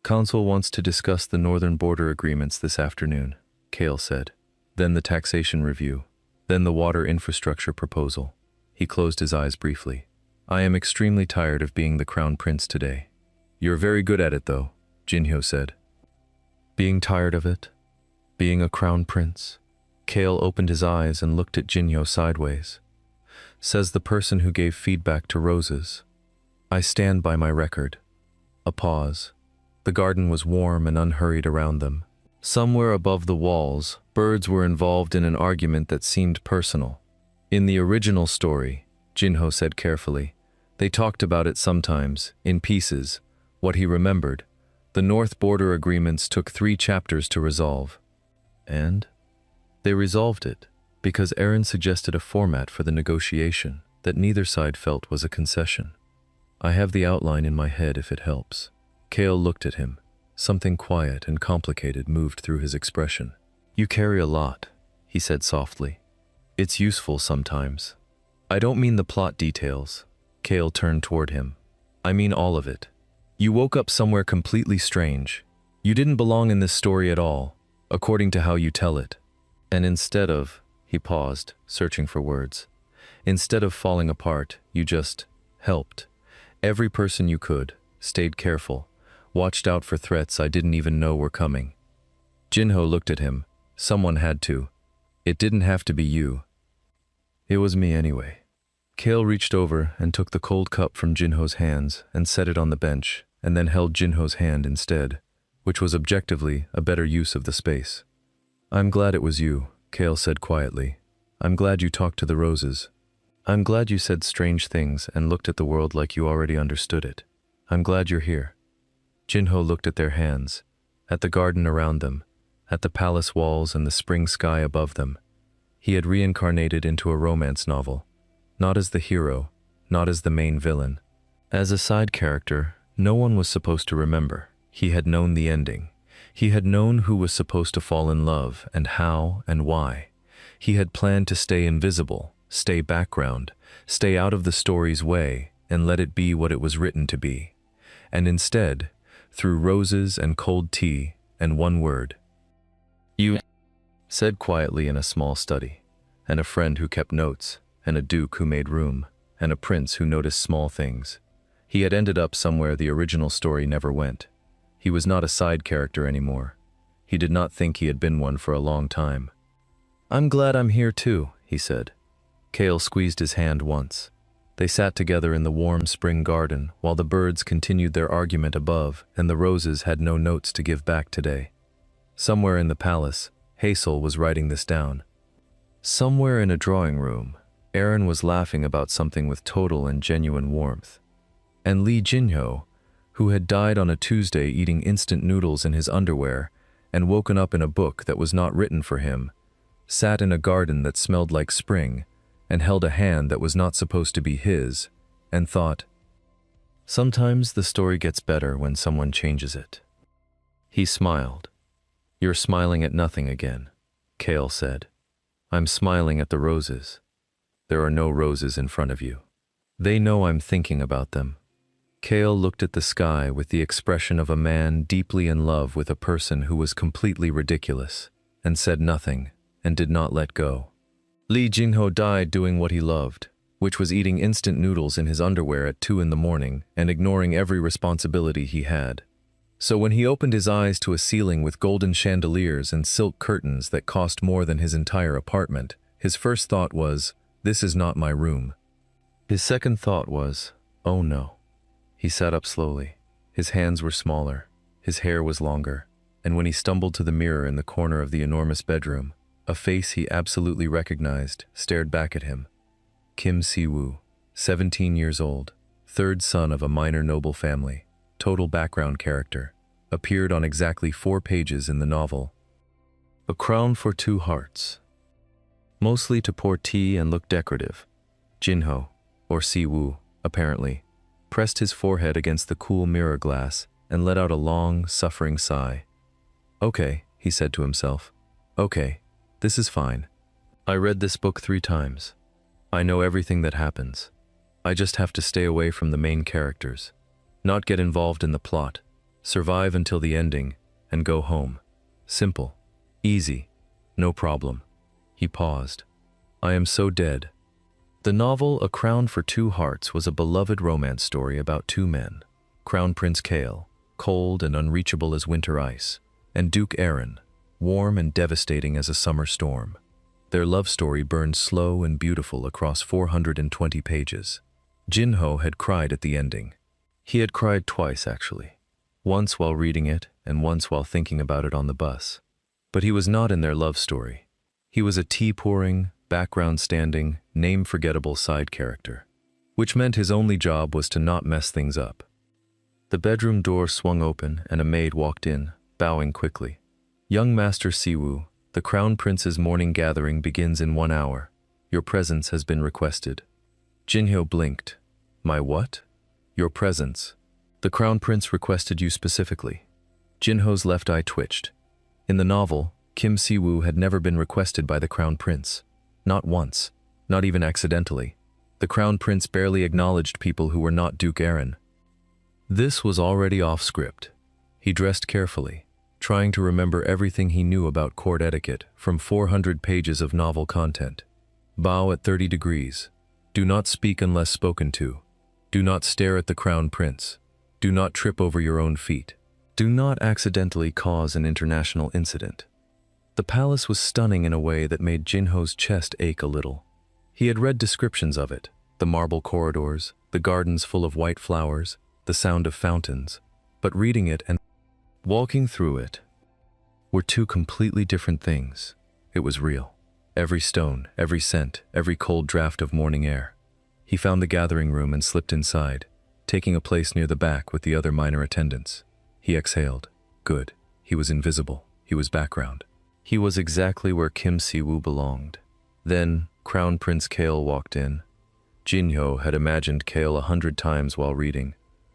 Council wants to discuss the northern border agreements this afternoon, Kale said. Then the taxation review. Then the water infrastructure proposal. He closed his eyes briefly. I am extremely tired of being the crown prince today. You're very good at it though, Jinho said. Being tired of it? Being a crown prince? Kale opened his eyes and looked at Jinho sideways. Says the person who gave feedback to roses. I stand by my record. A pause. The garden was warm and unhurried around them. Somewhere above the walls, birds were involved in an argument that seemed personal. In the original story, Jinho said carefully, they talked about it sometimes, in pieces, what he remembered. The North Border Agreements took 3 chapters to resolve. And? They resolved it, because Aaron suggested a format for the negotiation that neither side felt was a concession. I have the outline in my head if it helps. Kale looked at him. Something quiet and complicated moved through his expression. You carry a lot, he said softly. It's useful sometimes. I don't mean the plot details. Kale turned toward him. I mean all of it. You woke up somewhere completely strange. You didn't belong in this story at all, according to how you tell it. And instead of, he paused, searching for words. Instead of falling apart, you just helped. Every person you could, stayed careful, watched out for threats I didn't even know were coming. Jinho looked at him. Someone had to. It didn't have to be you. It was me anyway. Kale reached over and took the cold cup from Jinho's hands and set it on the bench, and then held Jinho's hand instead, which was objectively a better use of the space. I'm glad it was you, Kale said quietly. I'm glad you talked to the roses. I'm glad you said strange things and looked at the world like you already understood it. I'm glad you're here. Jinho looked at their hands, at the garden around them, at the palace walls and the spring sky above them. He had reincarnated into a romance novel, not as the hero, not as the main villain. As a side character, no one was supposed to remember. He had known the ending. He had known who was supposed to fall in love and how and why. He had planned to stay invisible, stay background, stay out of the story's way, and let it be what it was written to be. And instead, through roses and cold tea and one word, you said quietly in a small study, and a friend who kept notes, and a duke who made room, and a prince who noticed small things. He had ended up somewhere the original story never went. He was not a side character anymore. He did not think he had been one for a long time. I'm glad I'm here too, he said. Kale squeezed his hand once. They sat together in the warm spring garden while the birds continued their argument above and the roses had no notes to give back today. Somewhere in the palace, Hazel was writing this down. Somewhere in a drawing room, Aaron was laughing about something with total and genuine warmth. And Lee Jinho, who had died on a Tuesday eating instant noodles in his underwear and woken up in a book that was not written for him, sat in a garden that smelled like spring and held a hand that was not supposed to be his, and thought, sometimes the story gets better when someone changes it. He smiled. You're smiling at nothing again, Kale said. I'm smiling at the roses. There are no roses in front of you. They know I'm thinking about them. Kale looked at the sky with the expression of a man deeply in love with a person who was completely ridiculous, and said nothing, and did not let go. Lee Jinho died doing what he loved, which was eating instant noodles in his underwear at 2 in the morning and ignoring every responsibility he had. So when he opened his eyes to a ceiling with golden chandeliers and silk curtains that cost more than his entire apartment, his first thought was, this is not my room. His second thought was, oh no. He sat up slowly. His hands were smaller, his hair was longer, and when he stumbled to the mirror in the corner of the enormous bedroom, a face he absolutely recognized stared back at him. Kim Si-woo, 17 years old, third son of a minor noble family, total background character, appeared on exactly 4 pages in the novel. A crown for 2 hearts. Mostly to pour tea and look decorative, Jinho, or Si-woo, apparently, pressed his forehead against the cool mirror glass and let out a long, suffering sigh. Okay, he said to himself. Okay, this is fine. I read this book 3 times. I know everything that happens. I just have to stay away from the main characters, not get involved in the plot, survive until the ending, and go home. Simple. Easy. No problem. He paused. I am so dead. The novel A Crown for 2 Hearts was a beloved romance story about 2 men, Crown Prince Kale, cold and unreachable as winter ice, and Duke Aaron, warm and devastating as a summer storm. Their love story burned slow and beautiful across 420 pages. Jinho had cried at the ending. He had cried twice, actually. Once while reading it, and once while thinking about it on the bus. But he was not in their love story. He was a tea-pouring, background-standing, name-forgettable side character, which meant his only job was to not mess things up. The bedroom door swung open and a maid walked in, bowing quickly. Young Master Si-woo, the Crown Prince's morning gathering begins in 1 hour. Your presence has been requested. Jinho blinked. My what? Your presence. The Crown Prince requested you specifically. Jinho's left eye twitched. In the novel, Kim Si-woo had never been requested by the Crown Prince. Not once. Not even accidentally. The Crown Prince barely acknowledged people who were not Duke Aaron. This was already off script. He dressed carefully, trying to remember everything he knew about court etiquette from 400 pages of novel content. Bow at 30 degrees. Do not speak unless spoken to. Do not stare at the Crown Prince. Do not trip over your own feet. Do not accidentally cause an international incident. The palace was stunning in a way that made Jinho's chest ache a little. He had read descriptions of it, the marble corridors, the gardens full of white flowers, the sound of fountains, but reading it and walking through it were 2 completely different things. It was real. Every stone, every scent, every cold draft of morning air. He found the gathering room and slipped inside, taking a place near the back with the other minor attendants. He exhaled. Good. He was invisible. He was background. He was exactly where Kim Si-woo belonged. Then, Crown Prince Kale walked in. Jinho had imagined Kale 100 times while reading.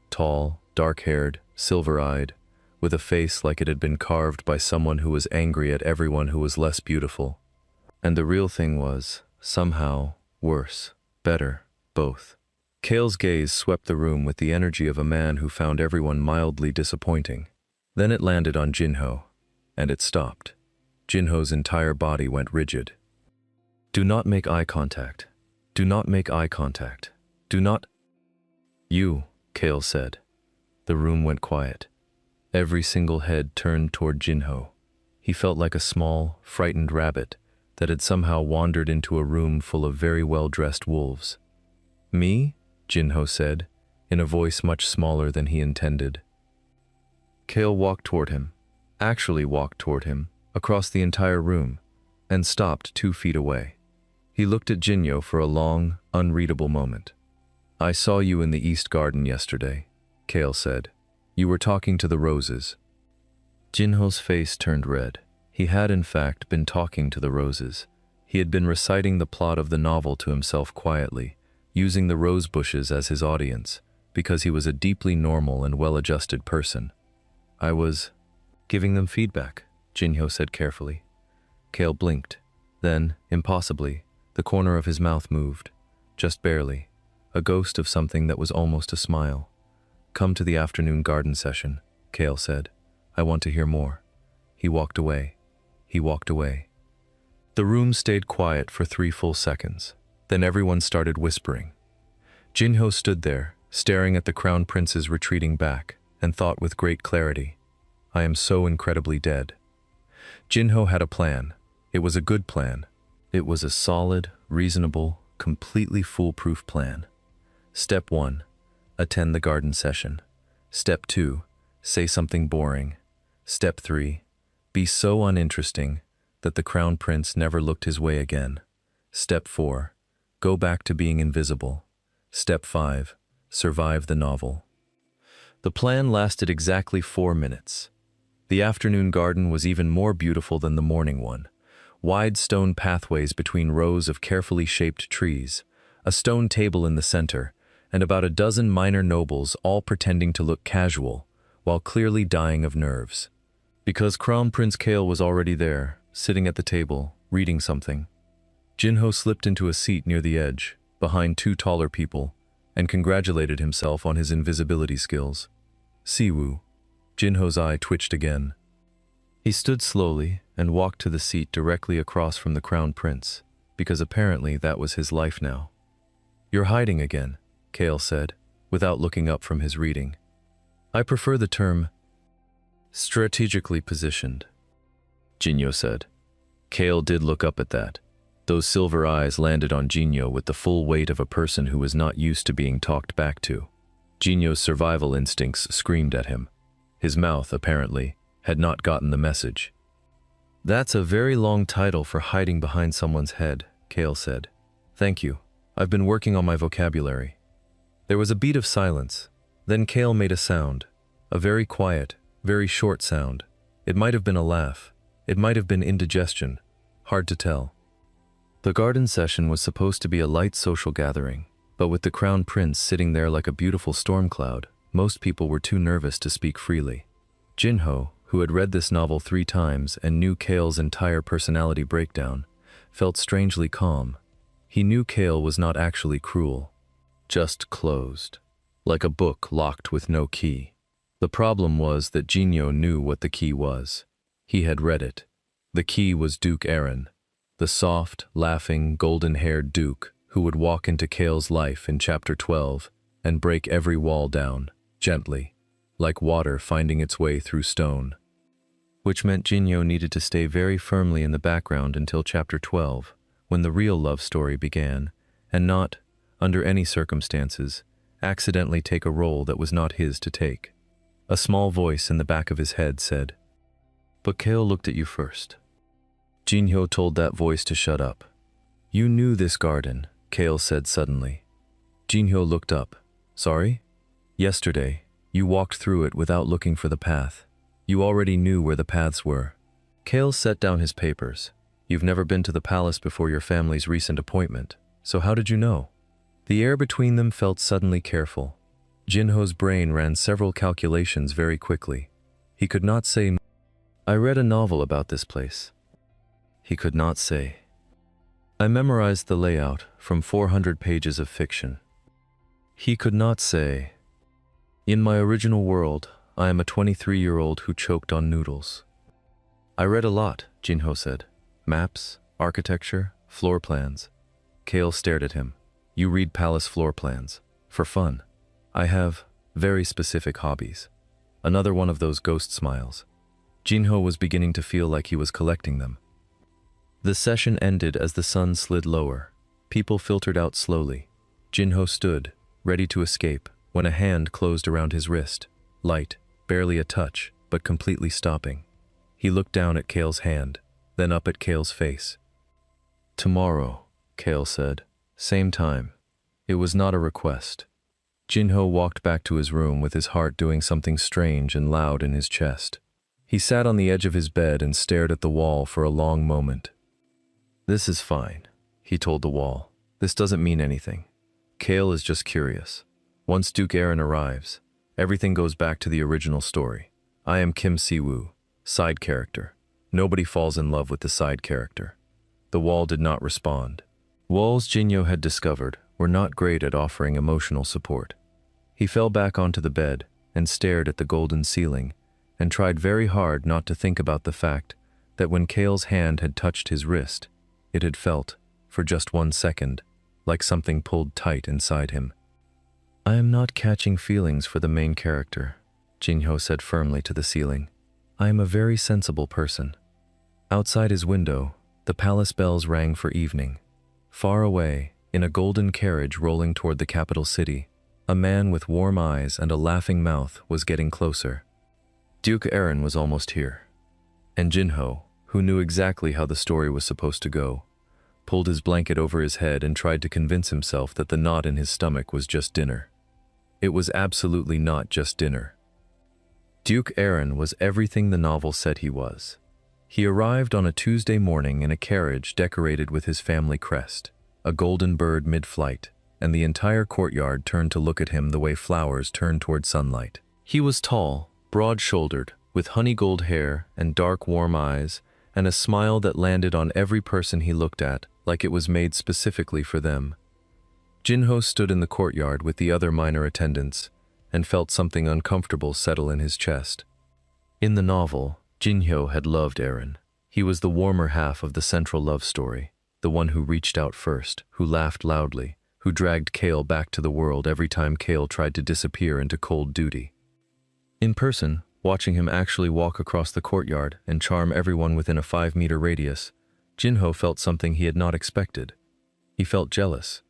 Tall, dark-haired, silver-eyed, with a face like it had been carved by someone who was angry at everyone who was less beautiful. And the real thing was, somehow, worse, better, both. Kale's gaze swept the room with the energy of a man who found everyone mildly disappointing. Then it landed on Jinho, and it stopped. Jinho's entire body went rigid. Do not make eye contact. Do not make eye contact. Do not. You, Kale said. The room went quiet. Every single head turned toward Jinho. He felt like a small, frightened rabbit that had somehow wandered into a room full of very well-dressed wolves. Me? Jinho said, in a voice much smaller than he intended. Kale walked toward him, actually walked toward him, across the entire room, and stopped 2 feet away. He looked at Jinho for a long, unreadable moment. I saw you in the East Garden yesterday, Kale said. You were talking to the roses. Jinho's face turned red. He had, in fact, been talking to the roses. He had been reciting the plot of the novel to himself quietly, using the rose bushes as his audience, because he was a deeply normal and well-adjusted person. I was giving them feedback, Jinho said carefully. Kale blinked. Then, impossibly, the corner of his mouth moved, just barely, a ghost of something that was almost a smile. Come to the afternoon garden session, Kale said. I want to hear more. He walked away. He walked away. The room stayed quiet for 3 full seconds. Then everyone started whispering. Jinho stood there, staring at the Crown Prince's retreating back, and thought with great clarity, I am so incredibly dead. Jinho had a plan. It was a good plan. It was a solid, reasonable, completely foolproof plan. Step 1. Attend the garden session. Step 2. Say something boring. Step 3. Be so uninteresting that the crown prince never looked his way again. Step 4. Go back to being invisible. Step 5. Survive the novel. The plan lasted exactly 4 minutes. The afternoon garden was even more beautiful than the morning one. Wide stone pathways between rows of carefully shaped trees, a stone table in the center, and about a dozen minor nobles all pretending to look casual, while clearly dying of nerves. Because Crown Prince Kale was already there, sitting at the table, reading something, Jinho slipped into a seat near the edge, behind 2 taller people, and congratulated himself on his invisibility skills. Siwoo. Jinho's eye twitched again. He stood slowly and walked to the seat directly across from the Crown Prince, because apparently that was his life now. "You're hiding again," Kale said, without looking up from his reading. "I prefer the term strategically positioned," Jinho said. Kale did look up at that. Those silver eyes landed on Jinho with the full weight of a person who was not used to being talked back to. Jinho's survival instincts screamed at him. His mouth, apparently, had not gotten the message. "That's a very long title for hiding behind someone's head," Kale said. "Thank you. I've been working on my vocabulary." There was a beat of silence. Then Kale made a sound. A very quiet, very short sound. It might have been a laugh. It might have been indigestion. Hard to tell. The garden session was supposed to be a light social gathering, but with the Crown Prince sitting there like a beautiful storm cloud, most people were too nervous to speak freely. Jinho, who had read this novel 3 times and knew Kale's entire personality breakdown, felt strangely calm. He knew Kale was not actually cruel, just closed, like a book locked with no key. The problem was that Jinho knew what the key was. He had read it. The key was Duke Aaron, the soft, laughing, golden-haired Duke who would walk into Kale's life in Chapter 12 and break every wall down, gently, like water finding its way through stone. Which meant Jinho needed to stay very firmly in the background until Chapter 12, when the real love story began, and not, under any circumstances, accidentally take a role that was not his to take. A small voice in the back of his head said, "But Kale looked at you first." Jinho told that voice to shut up. "You knew this garden," Kale said suddenly. Jinho looked up. "Sorry?" "Yesterday, you walked through it without looking for the path. You already knew where the paths were." Kale set down his papers. "You've never been to the palace before your family's recent appointment, so how did you know?" The air between them felt suddenly careful. Jinho's brain ran several calculations very quickly. He could not say, "I read a novel about this place." He could not say, "I memorized the layout from 400 pages of fiction." He could not say, "In my original world, I am a 23-year-old who choked on noodles." "I read a lot," Jinho said. "Maps, architecture, floor plans." Kale stared at him. "You read palace floor plans. For fun. I have very specific hobbies." Another one of those ghost smiles. Jinho was beginning to feel like he was collecting them. The session ended as the sun slid lower. People filtered out slowly. Jinho stood, ready to escape, when a hand closed around his wrist. Light, barely a touch, but completely stopping. He looked down at Kale's hand, then up at Kale's face. "Tomorrow," Kale said. "Same time." It was not a request. Jinho walked back to his room with his heart doing something strange and loud in his chest. He sat on the edge of his bed and stared at the wall for a long moment. "This is fine," he told the wall. "This doesn't mean anything. Kale is just curious. Once Duke Aaron arrives, everything goes back to the original story. I am Kim Siwoo, side character. Nobody falls in love with the side character." The wall did not respond. Walls, Jinho had discovered, were not great at offering emotional support. He fell back onto the bed and stared at the golden ceiling and tried very hard not to think about the fact that when Kale's hand had touched his wrist, it had felt, for just 1 second, like something pulled tight inside him. "I am not catching feelings for the main character," Jinho said firmly to the ceiling. "I am a very sensible person." Outside his window, the palace bells rang for evening. Far away, in a golden carriage rolling toward the capital city, A man with warm eyes and a laughing mouth was getting closer. Duke Aaron was almost here. And Jinho, who knew exactly how the story was supposed to go, pulled his blanket over his head and tried to convince himself that the knot in his stomach was just dinner. It was absolutely not just dinner. Duke Aaron was everything the novel said he was. He arrived on a Tuesday morning in a carriage decorated with his family crest, a golden bird mid-flight, and the entire courtyard turned to look at him the way flowers turn toward sunlight. He was tall, broad-shouldered, with honey-gold hair and dark, warm eyes, and a smile that landed on every person he looked at like it was made specifically for them. Jinho stood in the courtyard with the other minor attendants and felt something uncomfortable settle in his chest. In the novel, Jinho had loved Aaron. He was the warmer half of the central love story, the one who reached out first, who laughed loudly, who dragged Kale back to the world every time Kale tried to disappear into cold duty. In person, watching him actually walk across the courtyard and charm everyone within a 5-meter radius, Jinho felt something he had not expected. He felt jealous,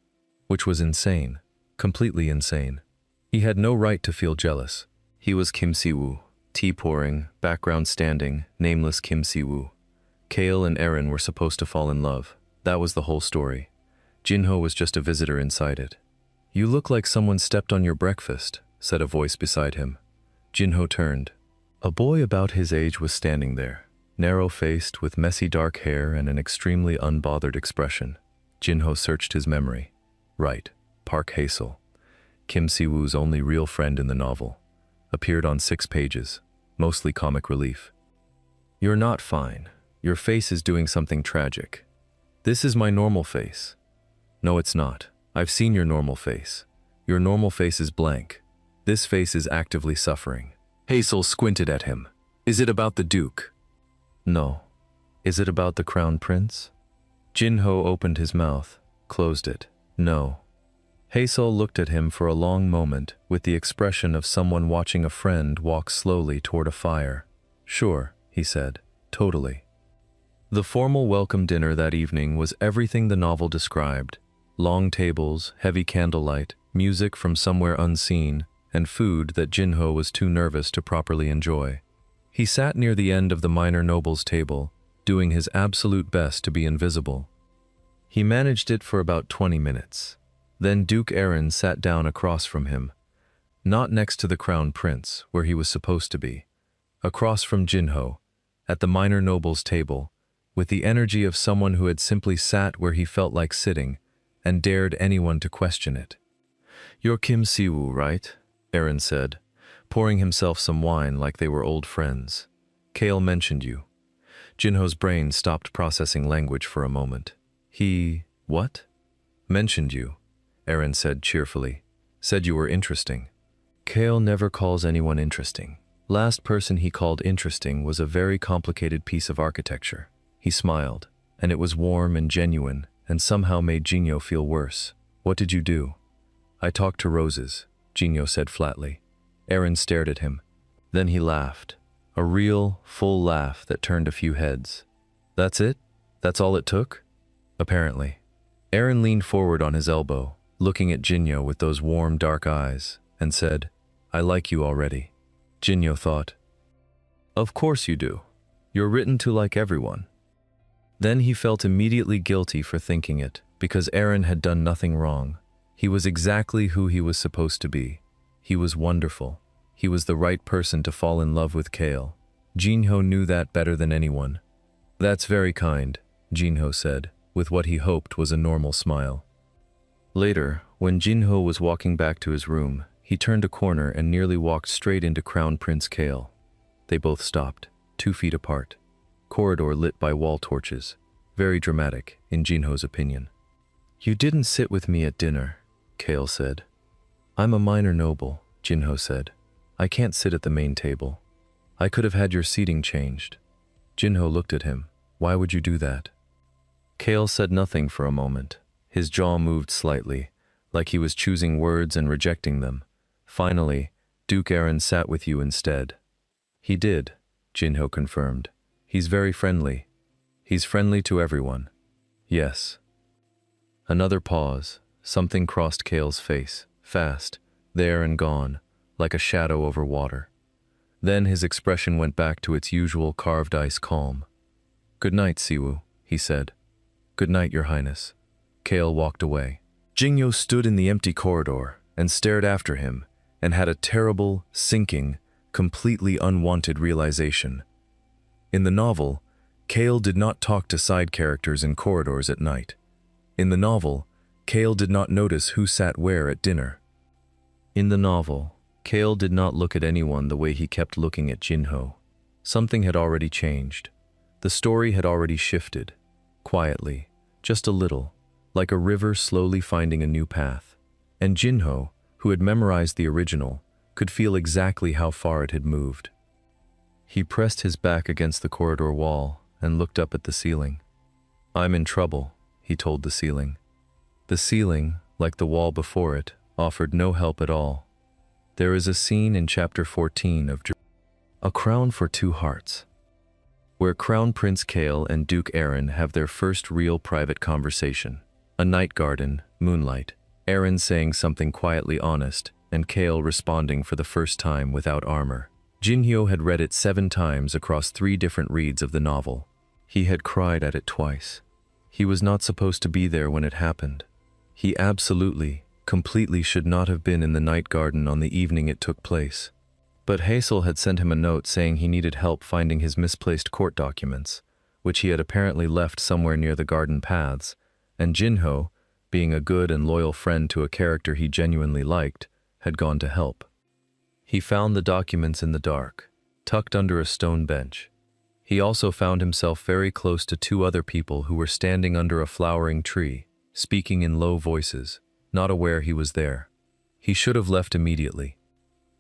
which was insane, completely insane. He had no right to feel jealous. He was Kim Si-woo, tea pouring, background standing, nameless Kim Si-woo. Kale and Aaron were supposed to fall in love. That was the whole story. Jinho was just a visitor inside it. "You look like someone stepped on your breakfast," said a voice beside him. Jinho turned. A boy about his age was standing there, narrow-faced with messy dark hair and an extremely unbothered expression. Jinho searched his memory. Right, Park Hae-seo, Kim Si-woo's only real friend in the novel, appeared on 6 pages, mostly comic relief. "You're not fine. Your face is doing something tragic." "This is my normal face." "No, it's not. I've seen your normal face. Your normal face is blank. This face is actively suffering." Hazel squinted at him. "Is it about the Duke?" "No." "Is it about the Crown Prince?" Jinho opened his mouth, closed it. "No." Hazel looked at him for a long moment with the expression of someone watching a friend walk slowly toward a fire. "Sure," he said. "Totally." The formal welcome dinner that evening was everything the novel described. Long tables, heavy candlelight, music from somewhere unseen, and food that Jinho was too nervous to properly enjoy. He sat near the end of the minor noble's table, doing his absolute best to be invisible. He managed it for about 20 minutes. Then Duke Aaron sat down across from him, not next to the Crown Prince, where he was supposed to be, across from Jinho, at the minor noble's table, with the energy of someone who had simply sat where he felt like sitting and dared anyone to question it. "You're Kim Si-woo, right?" Aaron said, pouring himself some wine like they were old friends. "Kale mentioned you." Jinho's brain stopped processing language for a moment. "He... what?" "Mentioned you," Aaron said cheerfully. "Said you were interesting." "Kale never calls anyone interesting. Last person he called interesting was a very complicated piece of architecture." He smiled, and it was warm and genuine, and somehow made Jinho feel worse. "What did you do?" "I talked to roses," Jinho said flatly. Aaron stared at him. Then he laughed. A real, full laugh that turned a few heads. "That's it? That's all it took?" "Apparently." Aaron leaned forward on his elbow, looking at Jinho with those warm, dark eyes, and said, "I like you already." Jinho thought, "Of course you do. You're written to like everyone." Then he felt immediately guilty for thinking it, because Aaron had done nothing wrong. He was exactly who he was supposed to be. He was wonderful. He was the right person to fall in love with Kale. Jinho knew that better than anyone. "That's very kind," Jinho said, with what he hoped was a normal smile. Later, when Jinho was walking back to his room, he turned a corner and nearly walked straight into Crown Prince Kale. They both stopped, 2 feet apart. Corridor lit by wall torches. Very dramatic, in Jinho's opinion. "You didn't sit with me at dinner," Kale said. "I'm a minor noble," Jinho said. "I can't sit at the main table. I could have had your seating changed." Jinho looked at him. "Why would you do that?" Kale said nothing for a moment. His jaw moved slightly, like he was choosing words and rejecting them. Finally, "Duke Aaron sat with you instead." "He did," Jinho confirmed. "He's very friendly. He's friendly to everyone." "Yes." Another pause. Something crossed Kale's face, fast, there and gone, like a shadow over water. Then his expression went back to its usual carved ice calm. "Good night, Siwoo," he said. "Good night, Your Highness." Kale walked away. Jingyo stood in the empty corridor and stared after him and had a terrible, sinking, completely unwanted realization. In the novel, Kale did not talk to side characters in corridors at night. In the novel, Kale did not notice who sat where at dinner. In the novel, Kale did not look at anyone the way he kept looking at Jinho. Something had already changed. The story had already shifted, quietly, just a little, like a river slowly finding a new path. And Jinho, who had memorized the original, could feel exactly how far it had moved. He pressed his back against the corridor wall and looked up at the ceiling. "I'm in trouble," he told the ceiling. The ceiling, like the wall before it, offered no help at all. There is a scene in chapter 14 of A Crown for Two Hearts, where Crown Prince Kale and Duke Aaron have their first real private conversation. A night garden, moonlight, Aaron saying something quietly honest, and Kale responding for the first time without armor. Jinhyo had read it 7 times across 3 different reads of the novel. He had cried at it twice. He was not supposed to be there when it happened. He absolutely, completely should not have been in the night garden on the evening it took place. But Hazel had sent him a note saying he needed help finding his misplaced court documents, which he had apparently left somewhere near the garden paths, and Jinho, being a good and loyal friend to a character he genuinely liked, had gone to help. He found the documents in the dark, tucked under a stone bench. He also found himself very close to 2 other people who were standing under a flowering tree, speaking in low voices, not aware he was there. He should have left immediately.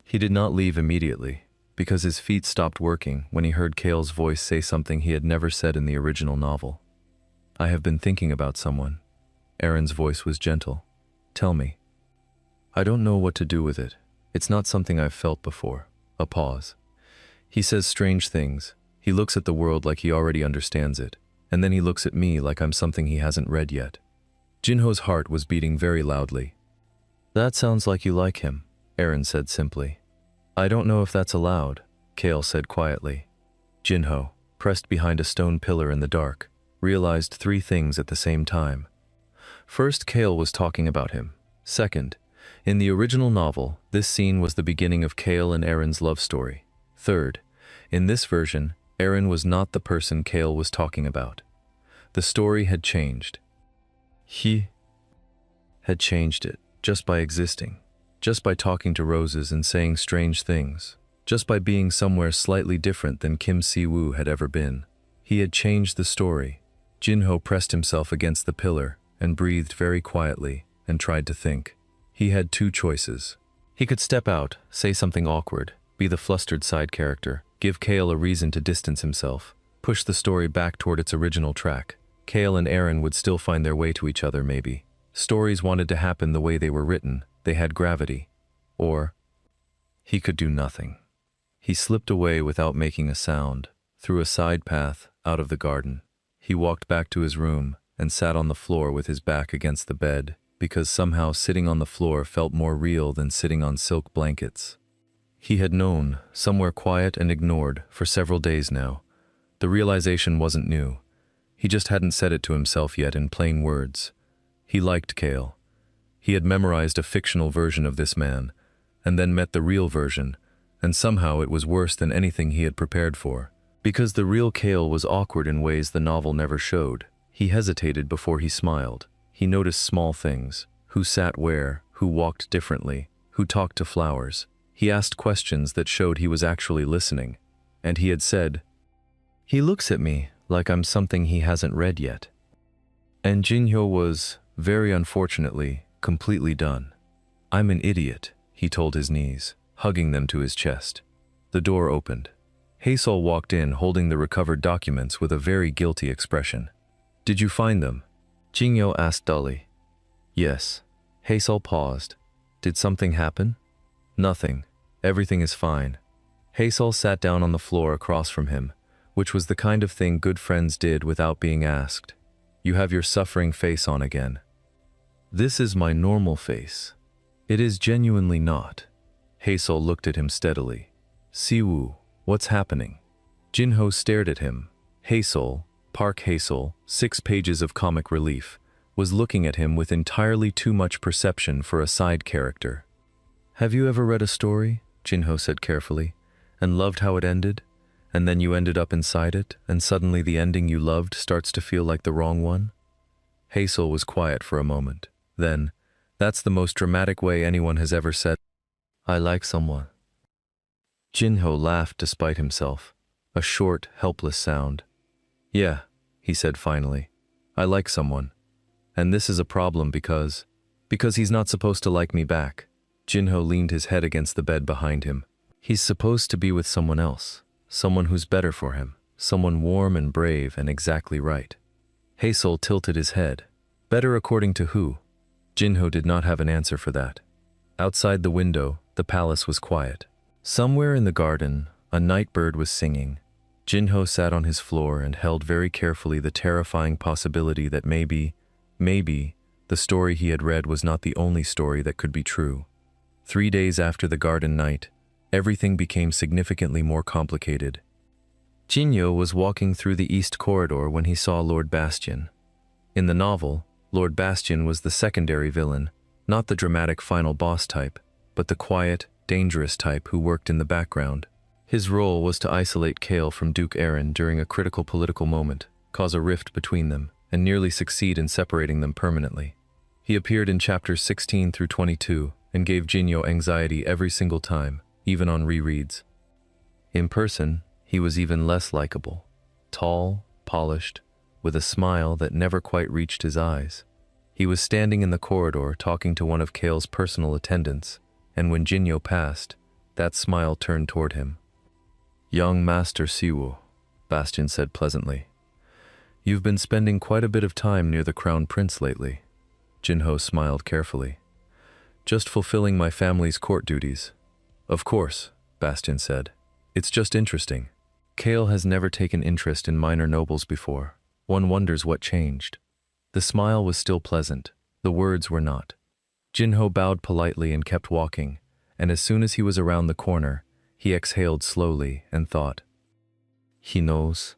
He did not leave immediately, because his feet stopped working when he heard Kale's voice say something he had never said in the original novel. "I have been thinking about someone." Aaron's voice was gentle. "Tell me." "I don't know what to do with it. It's not something I've felt before." A pause. "He says strange things. He looks at the world like he already understands it, and then he looks at me like I'm something he hasn't read yet." Jinho's heart was beating very loudly. "That sounds like you like him," Aaron said simply. "I don't know if that's allowed," Kale said quietly. Jinho, pressed behind a stone pillar in the dark, realized 3 things at the same time. First, Kale was talking about him. Second, in the original novel, this scene was the beginning of Kale and Aaron's love story. Third, in this version, Aaron was not the person Kale was talking about. The story had changed. He had changed it, just by existing, just by talking to roses and saying strange things, just by being somewhere slightly different than Kim Si-woo had ever been. He had changed the story. Jinho pressed himself against the pillar and breathed very quietly and tried to think. He had 2 choices. He could step out, say something awkward, be the flustered side character, give Kale a reason to distance himself, push the story back toward its original track. Kale and Aaron would still find their way to each other maybe. Stories wanted to happen the way they were written, they had gravity. Or he could do nothing. He slipped away without making a sound, through a side path, out of the garden. He walked back to his room and sat on the floor with his back against the bed, because somehow sitting on the floor felt more real than sitting on silk blankets. He had known, somewhere quiet and ignored, for several days now. The realization wasn't new. He just hadn't said it to himself yet in plain words. He liked Kale. He had memorized a fictional version of this man, and then met the real version, and somehow it was worse than anything he had prepared for. Because the real Kale was awkward in ways the novel never showed. He hesitated before he smiled. He noticed small things. Who sat where, who walked differently, who talked to flowers. He asked questions that showed he was actually listening. And he had said, "He looks at me like I'm something he hasn't read yet." And Jinhyo was, very unfortunately, completely done. "I'm an idiot," he told his knees, hugging them to his chest. The door opened. Haesol walked in holding the recovered documents with a very guilty expression. "Did you find them?" Jinhyo asked dully. "Yes." Haesol paused. "Did something happen?" "Nothing. Everything is fine." Haesol sat down on the floor across from him, which was the kind of thing good friends did without being asked. "You have your suffering face on again." "This is my normal face. It is genuinely not. Hazel looked at him steadily. Siwoo, what's happening? Jinho stared at him. Hazel, Park Hazel, 6 pages of comic relief, was looking at him with entirely too much perception for a side character. Have you ever read a story, Jinho said carefully, and loved how it ended? And then you ended up inside it, and suddenly the ending you loved starts to feel like the wrong one? Hazel was quiet for a moment. Then, that's the most dramatic way anyone has ever said, I like someone. Jinho laughed despite himself, a short, helpless sound. Yeah, he said finally, I like someone. And this is a problem because he's not supposed to like me back. Jinho leaned his head against the bed behind him. He's supposed to be with someone else, someone who's better for him, someone warm and brave and exactly right. Hazel tilted his head. Better according to who? Jinho did not have an answer for that. Outside the window, the palace was quiet. Somewhere in the garden, a night bird was singing. Jinho sat on his floor and held very carefully the terrifying possibility that maybe, the story he had read was not the only story that could be true. 3 days after the garden night, everything became significantly more complicated. Jinho was walking through the east corridor when he saw Lord Bastian. In the novel, Lord Bastian was the secondary villain, not the dramatic final boss type, but the quiet, dangerous type who worked in the background. His role was to isolate Kale from Duke Aaron during a critical political moment, cause a rift between them, and nearly succeed in separating them permanently. He appeared in chapters 16 through 22 and gave Jinho anxiety every single time, even on rereads. In person, he was even less likable. Tall, polished, with a smile that never quite reached his eyes. He was standing in the corridor talking to one of Kale's personal attendants, and when Jinho passed, that smile turned toward him. Young Master Siwoo, Bastian said pleasantly. You've been spending quite a bit of time near the Crown Prince lately. Jinho smiled carefully. Just fulfilling my family's court duties. Of course, Bastian said. It's just interesting. Kale has never taken interest in minor nobles before. One wonders what changed. The smile was still pleasant. The words were not. Jinho bowed politely and kept walking, and as soon as he was around the corner, he exhaled slowly and thought. He knows.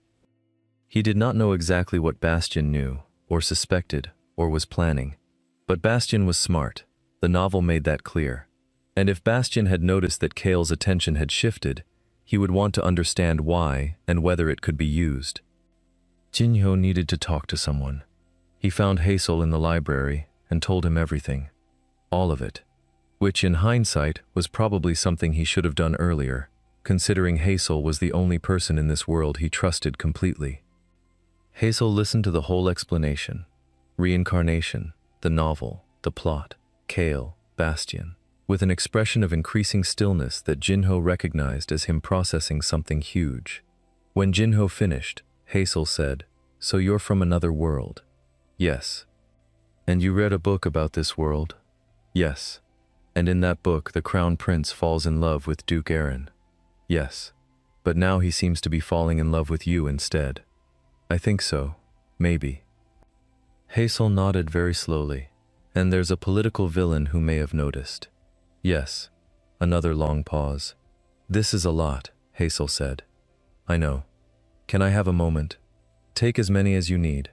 He did not know exactly what Bastian knew, or suspected, or was planning. But Bastian was smart. The novel made that clear. And if Bastian had noticed that Kale's attention had shifted, he would want to understand why and whether it could be used. Jinho needed to talk to someone. He found Hazel in the library and told him everything. All of it. Which in hindsight was probably something he should have done earlier, considering Hazel was the only person in this world he trusted completely. Hazel listened to the whole explanation. Reincarnation, the novel, the plot, Kale, Bastian, with an expression of increasing stillness that Jinho recognized as him processing something huge. When Jinho finished, Hazel said, So you're from another world? Yes. And you read a book about this world? Yes. And in that book, the Crown Prince falls in love with Duke Aaron? Yes. But now he seems to be falling in love with you instead. I think so. Maybe. Hazel nodded very slowly. And there's a political villain who may have noticed. Yes. Another long pause. This is a lot, Hazel said. I know. Can I have a moment? Take as many as you need.